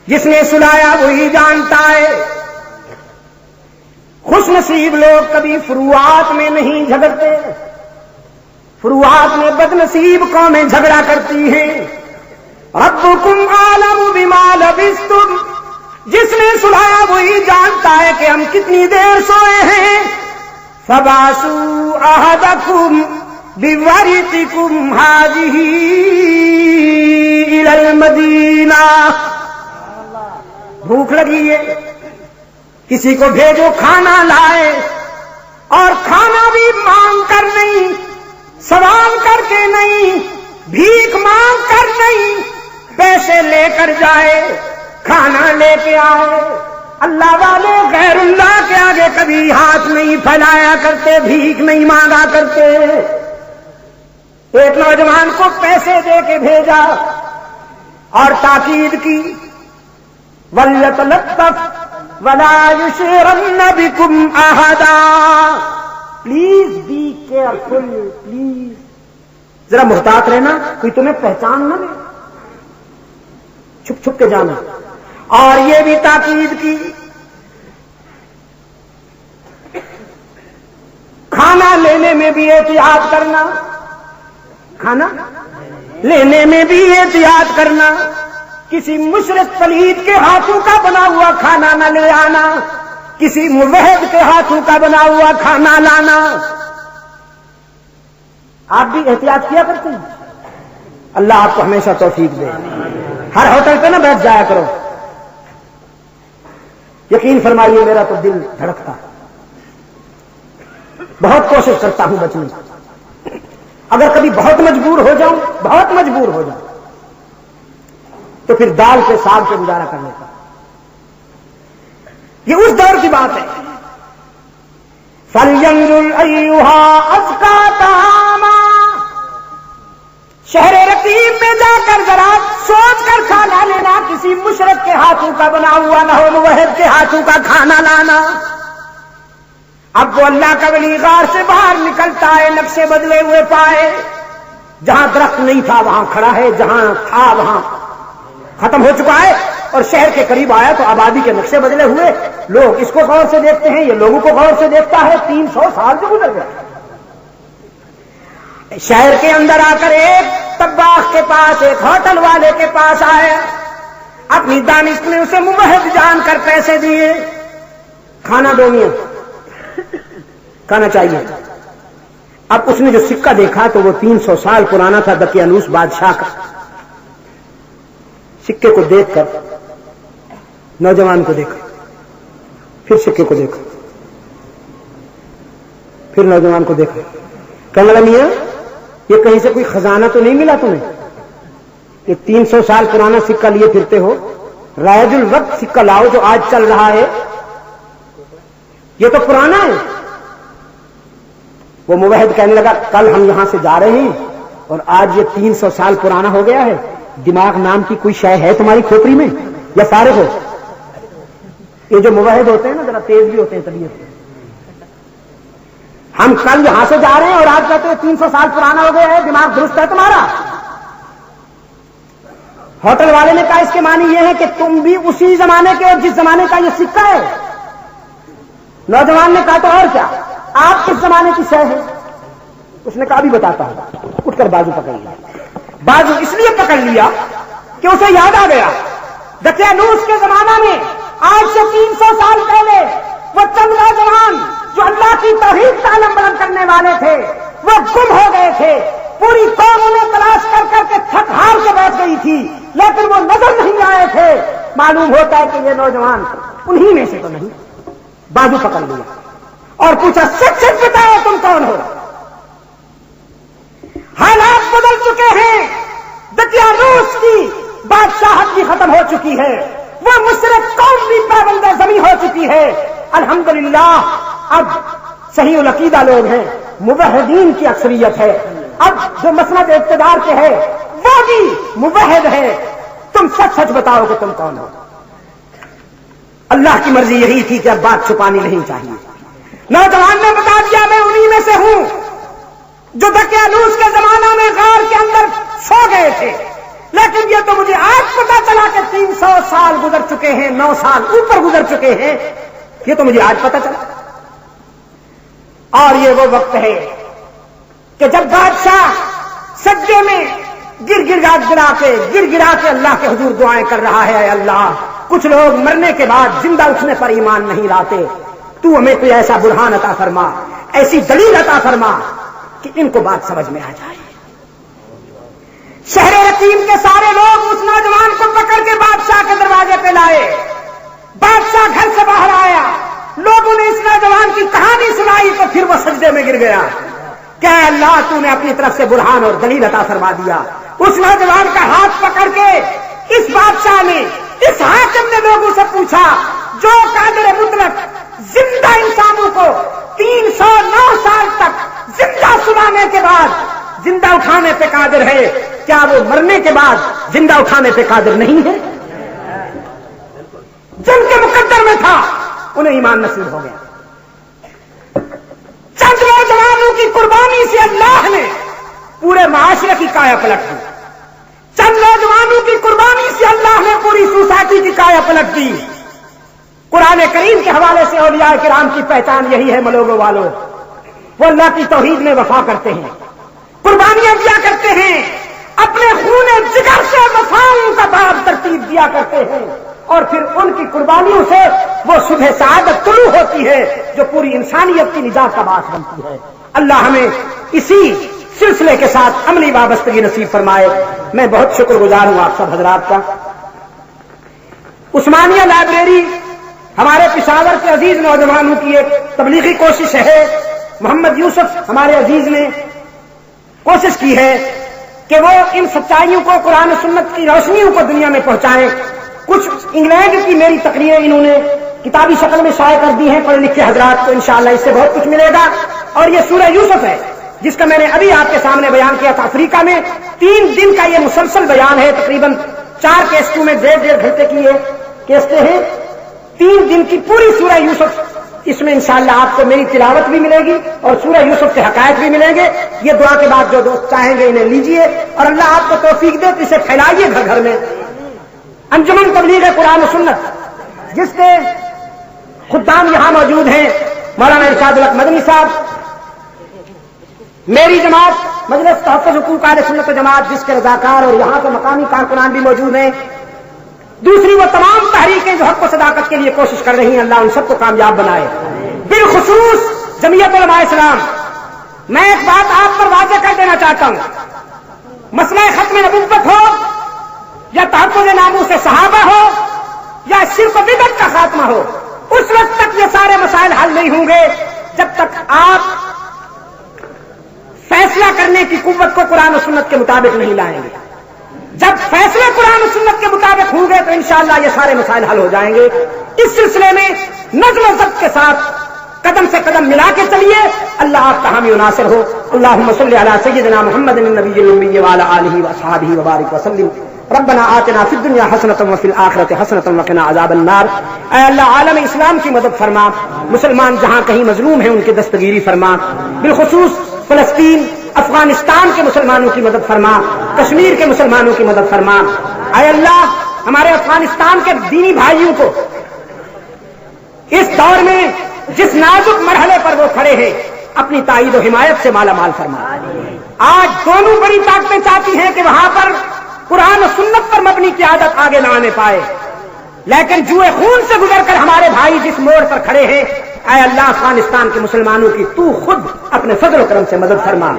جس نے سلایا وہی جانتا ہے. خوش نصیب لوگ کبھی فروعات میں نہیں جھگڑتے، فروعات میں بد نصیب قومیں جھگڑا کرتی ہیں. ربکم عالم بما لبثتم، جس نے سلایا وہی جانتا ہے کہ ہم کتنی دیر سوئے ہیں. فبعثوا احدکم بورثکم هذه الى المدینہ، بھوک لگی ہے کسی کو بھیجو کھانا لائے، اور کھانا بھی مانگ کر نہیں، سوال کر کے نہیں، بھیک مانگ کر نہیں، پیسے لے کر جائے، کھانا لے کے آئے. اللہ والے غیر اللہ کے آگے کبھی ہاتھ نہیں پھیلایا کرتے، بھیک نہیں مانگا کرتے. ایک نوجوان کو پیسے دے کے بھیجا اور تاکید کی وَلْيَتَلَطَّفْ وَلَا يُشْعِرَنَّ بِكُمْ أَحَدًا، پلیز بی کیئرفل، پلیز ذرا محتاط رہنا، کوئی تمہیں پہچان نہ لے، چھپ چھپ کے جانا. اور یہ بھی تاکید کی کھانا لینے میں بھی احتیاط کرنا، کھانا لینے میں بھی احتیاط کرنا، کسی مشرک پلید کے ہاتھوں کا بنا ہوا کھانا نہ لے آنا، کسی موحد کے ہاتھوں کا بنا ہوا کھانا لانا. آپ بھی احتیاط کیا کرتے ہیں، اللہ آپ کو ہمیشہ توفیق دے. ہر ہوٹل پہ نہ بیٹھ جایا کرو، یقین فرمائیے میرا تو دل دھڑکتا، بہت کوشش کرتا ہوں بچنے کی. اگر کبھی بہت مجبور ہو جاؤں، بہت مجبور ہو جاؤں تو پھر دال کے ساگ سے گزارا کر لیتا. یہ اس دور کی بات ہے. فَلْيَنظُرْ أَيُّهَا أَزْكَىٰ طَعَامًا، شہر رقیب میں جا کر ذرا سوچ کر کھانا لینا، کسی مشرک کے ہاتھوں کا بنا ہوا نہ ہو، موحد کے ہاتھوں کا کھانا لانا. اب وہ اللہ کا ولی غار سے باہر نکلتا ہے، نقشے بدلے ہوئے پائے، جہاں درخت نہیں تھا وہاں کھڑا ہے، جہاں تھا وہاں ختم ہو چکا ہے، اور شہر کے قریب آیا تو آبادی کے نقشے بدلے ہوئے، لوگ اس کو غور سے دیکھتے ہیں، یہ لوگوں کو غور سے دیکھتا ہے، 300 سال سے گزر گئے۔ شہر کے اندر آ کر ایک طباخ کے پاس، ایک ہوٹل والے کے پاس آئے، اپنی دانش نے اسے موحد جان کر پیسے دیے، کھانا دو میاں، کھانا چاہیے۔ اب اس نے جو سکہ دیکھا تو وہ 300 سال پرانا تھا، دقیانوس بادشاہ کا۔ سکے کو دیکھ کر نوجوان کو دیکھا، پھر سکے کو دیکھا، پھر نوجوان کو دیکھا، کہنے لگا میاں یہ کہیں سے کوئی خزانہ تو نہیں ملا تمہیں کہ 300 سال پرانا سکہ لیے پھرتے ہو؟ رائج الوقت سکہ لاؤ جو آج چل رہا ہے، یہ تو پرانا ہے۔ وہ موحد کہنے لگا کل ہم یہاں سے جا رہے ہیں اور آج یہ 300 سال پرانا ہو گیا ہے، دماغ نام کی کوئی شے ہے تمہاری کھوپڑی میں یا فارغ ہو؟ یہ جو موحد ہوتے ہیں نا ذرا تیز بھی ہوتے ہیں طبیعت سے، ہم کل یہاں سے جا رہے ہیں اور آج کہتے ہیں 300 سال پرانا ہو گیا ہے، دماغ درست ہے تمہارا؟ ہوٹل والے نے کہا اس کے معنی یہ ہے کہ تم بھی اسی زمانے کے اور جس زمانے کا یہ سکہ ہے۔ نوجوان نے کہا تو اور کیا، آپ کس زمانے کی شے ہے؟ اس نے کہا بھی بتاتا ہوں، اٹھ کر بازو پکڑ لیا۔ بازو اس لیے پکڑ لیا کہ اسے یاد آ گیا دقیانوس کے زمانہ میں آج سے 300 سال پہلے وہ چند نوجوان جو اللہ کی توحید کا علم بلند کرنے والے تھے وہ گم ہو گئے تھے، پوری قوم انہیں تلاش کر کر کے تھک ہار کے بیٹھ گئی تھی لیکن وہ نظر نہیں آئے تھے۔ معلوم ہوتا ہے کہ یہ نوجوان انہی میں سے تو نہیں۔ بازو پکڑ لیا اور پوچھا سچ سچ بتاؤ تم کون ہو؟ حالات بدل چکے ہیں، دقیانوس کی بادشاہت بھی ختم ہو چکی ہے، وہ مشرک قوم بھی پابند زمین ہو چکی ہے۔ الحمدللہ اب صحیح العقیدہ لوگ ہیں، موحدین کی اکثریت ہے، اب جو مسند اقتدار کے ہے وہ بھی موحد ہے۔ تم سچ سچ بتاؤ کہ تم کون ہو؟ اللہ کی مرضی یہی تھی کہ اب بات چھپانی نہیں چاہیے۔ نوجوان نے بتا دیا میں انہی میں سے ہوں جو دقیانوس کے زمانہ میں غار کے اندر سو گئے تھے، لیکن یہ تو مجھے آج پتا چلا کہ 300 سال گزر چکے ہیں، 9 سال اوپر گزر چکے ہیں، یہ تو مجھے آج پتا چلا۔ اور یہ وہ وقت ہے کہ جب بادشاہ سجدے میں گر گرا کے اللہ کے حضور دعائیں کر رہا ہے، اے اللہ کچھ لوگ مرنے کے بعد زندہ اٹھنے پر ایمان نہیں لاتے، تو ہمیں کوئی ایسا برہان عطا فرما، ایسی دلیل عطا فرما کہ ان کو بات سمجھ میں آ جائے۔ شہر رقیم کے سارے لوگ اس نوجوان کو پکڑ کے بادشاہ کے دروازے پہ لائے، بادشاہ گھر سے باہر آیا، لوگوں نے اس نوجوان کی کہانی سنائی تو پھر وہ سجدے میں گر گیا کہ اے اللہ تو نے اپنی طرف سے برہان اور دلیل عطا فرما دیا۔ اس نوجوان کا ہاتھ پکڑ کے اس بادشاہ نے، اس حاکم نے لوگوں سے پوچھا جو قادر مطلق زندہ انسانوں کو 309 سال تک زندہ سنانے کے بعد زندہ اٹھانے پہ قادر ہے، کیا وہ مرنے کے بعد زندہ اٹھانے پہ قادر نہیں ہے؟ جن کے مقدر میں تھا انہیں ایمان نصیب ہو گیا۔ چند نوجوانوں کی قربانی سے اللہ نے پورے معاشرے کی کایا پلٹ کی، چند نوجوانوں کی قربانی سے اللہ نے پوری سوسائٹی کی کایا پلٹ کی۔ قرآن کریم کے حوالے سے اولیاء کرام کی پہچان یہی ہے ملوگوں والوں، وہ اللہ کی توحید میں وفا کرتے ہیں، قربانیاں دیا کرتے ہیں، اپنے خون جگر سے وفاؤں کا باب ترتیب دیا کرتے ہیں، اور پھر ان کی قربانیوں سے وہ صبح سعادت طلوع ہوتی ہے جو پوری انسانیت کی نجات کا باعث بنتی ہے۔ اللہ ہمیں اسی سلسلے کے ساتھ عملی وابستگی نصیب فرمائے۔ میں بہت شکر گزار ہوں آپ سب حضرات کا۔ عثمانیہ لائبریری ہمارے پشاور کے عزیز نوجوانوں کی ایک تبلیغی کوشش ہے۔ محمد یوسف ہمارے عزیز نے کوشش کی ہے کہ وہ ان سچائیوں کو، قرآن و سنت کی روشنیوں کو دنیا میں پہنچائیں۔ کچھ انگلینڈ کی میری تقریریں انہوں نے کتابی شکل میں شائع کر دی ہیں، پڑھے لکھے حضرات کو انشاءاللہ اس سے بہت کچھ ملے گا۔ اور یہ سورہ یوسف ہے جس کا میں نے ابھی آپ کے سامنے بیان کیا تھا افریقہ میں، 3 دن کا یہ مسلسل بیان ہے، تقریباً 4 کیسٹوں میں 1.5 گھنٹے کی یہ کیسٹیں ہیں، 3 دن کی پوری سورہ یوسف اس میں انشاءاللہ آپ کو میری تلاوت بھی ملے گی اور سورہ یوسف کے حقائق بھی ملیں گے. یہ دعا کے بعد جو دوست چاہیں گے انہیں لیجئے اور اللہ آپ کو توفیق دے تو اسے پھیلائیے گھر گھر میں. انجمن تبلیغ قرآن و سنت جس کے خدام یہاں موجود ہیں مولانا ارشاد الحق مدنی صاحب, میری جماعت مجلس تحفظ حقوق اہل سنت و جماعت جس کے رضاکار اور یہاں کے مقامی کارکنان بھی موجود ہیں, دوسری وہ تمام تحریکیں جو حق و صداقت کے لیے کوشش کر رہی ہیں, اللہ ان سب کو کامیاب بنائے. بالخصوص جمعیت علماء اسلام, میں ایک بات آپ پر واضح کر دینا چاہتا ہوں, مسئلہ ختم نبوت ہو یا تحفظ ناموس صحابہ ہو یا شرک و بدعت کا خاتمہ ہو, اس وقت تک یہ سارے مسائل حل نہیں ہوں گے جب تک آپ فیصلہ کرنے کی قوت کو قرآن و سنت کے مطابق نہیں لائیں گے. جب فیصلے قرآن و سنت کے مطابق ہوں گے تو انشاءاللہ یہ سارے مسائل حل ہو جائیں گے. اس سلسلے میں نظم و ضبط کے ساتھ قدم سے قدم ملا کے چلیے. اللہ آپ کا حامی و ناصر ہو. اللہم صلی علی سیدنا محمد النبی الامی وعلی آلہ واصحابہ وبارک وسلم. ربنا آتنا فی الدنیا حسنۃ وفی الآخرۃ حسنۃ وقنا عذاب النار. اے اللہ عالم اسلام کی مدد فرما, مسلمان جہاں کہیں مظلوم ہیں ان کی دستگیری فرما, بالخصوص فلسطین افغانستان کے مسلمانوں کی مدد فرما, کشمیر کے مسلمانوں کی مدد فرما. اے اللہ ہمارے افغانستان کے دینی بھائیوں کو اس دور میں جس نازک مرحلے پر وہ کھڑے ہیں اپنی تائید و حمایت سے مالا مال فرما. آج دونوں بڑی طاقتیں چاہتی ہیں کہ وہاں پر قرآن و سنت پر مبنی قیادت آگے نہ آنے پائے, لیکن جوئے خون سے گزر کر ہمارے بھائی جس موڑ پر کھڑے ہیں, اے اللہ افغانستان کے مسلمانوں کی تو خود اپنے فضل و کرم سے مدد فرما,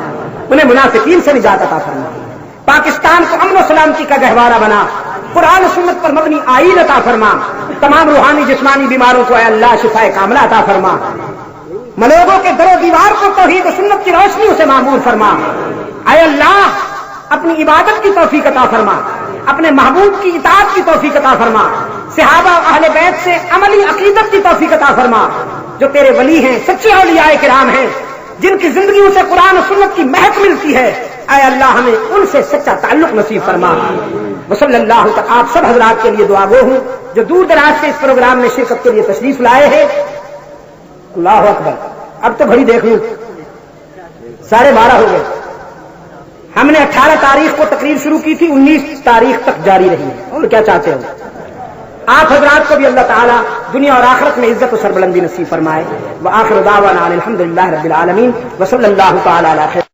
انہیں منافقین سے نجات عطا فرما. پاکستان کو امن و سلامتی کا گہوارہ بنا, قرآن و سنت پر مبنی آئین عطا فرما. تمام روحانی جسمانی بیماروں کو اے اللہ شفائے کاملہ عطا فرما. ملوگوں کے در و دیوار کو توحید و سنت کی روشنیوں سے معمور فرما. اے اللہ اپنی عبادت کی توفیق عطا فرما, اپنے محبوب کی اطاعت کی توفیق عطا فرما. صحابہ اہل بیت سے عملی عقیدت کی توفیق عطا فرما. جو تیرے ولی ہیں, سچے اولیاء کرام ہیں, جن کی زندگیوں سے قرآن و سنت کی مہک ملتی ہے, اے اللہ ہمیں ان سے سچا تعلق نصیب فرما. وصلی اللہ تعالی. آپ سب حضرات کے لیے دعا گو ہوں جو دور دراز سے اس پروگرام میں شرکت کے لیے تشریف لائے ہیں. اللہ اکبر. اب تو گھڑی دیکھ لوں, 12:30 ہو گئے. ہم نے 18 تاریخ کو تقریر شروع کی تھی, 19 تاریخ تک جاری رہی ہے. اور کیا چاہتے ہو, آپ حضرات کو بھی اللہ تعالیٰ دنیا اور آخرت میں عزت و سربلندی نصیب فرمائے. وآخر دعوانا الحمدللہ رب العالمین وصلی اللہ تعالی علی خیر.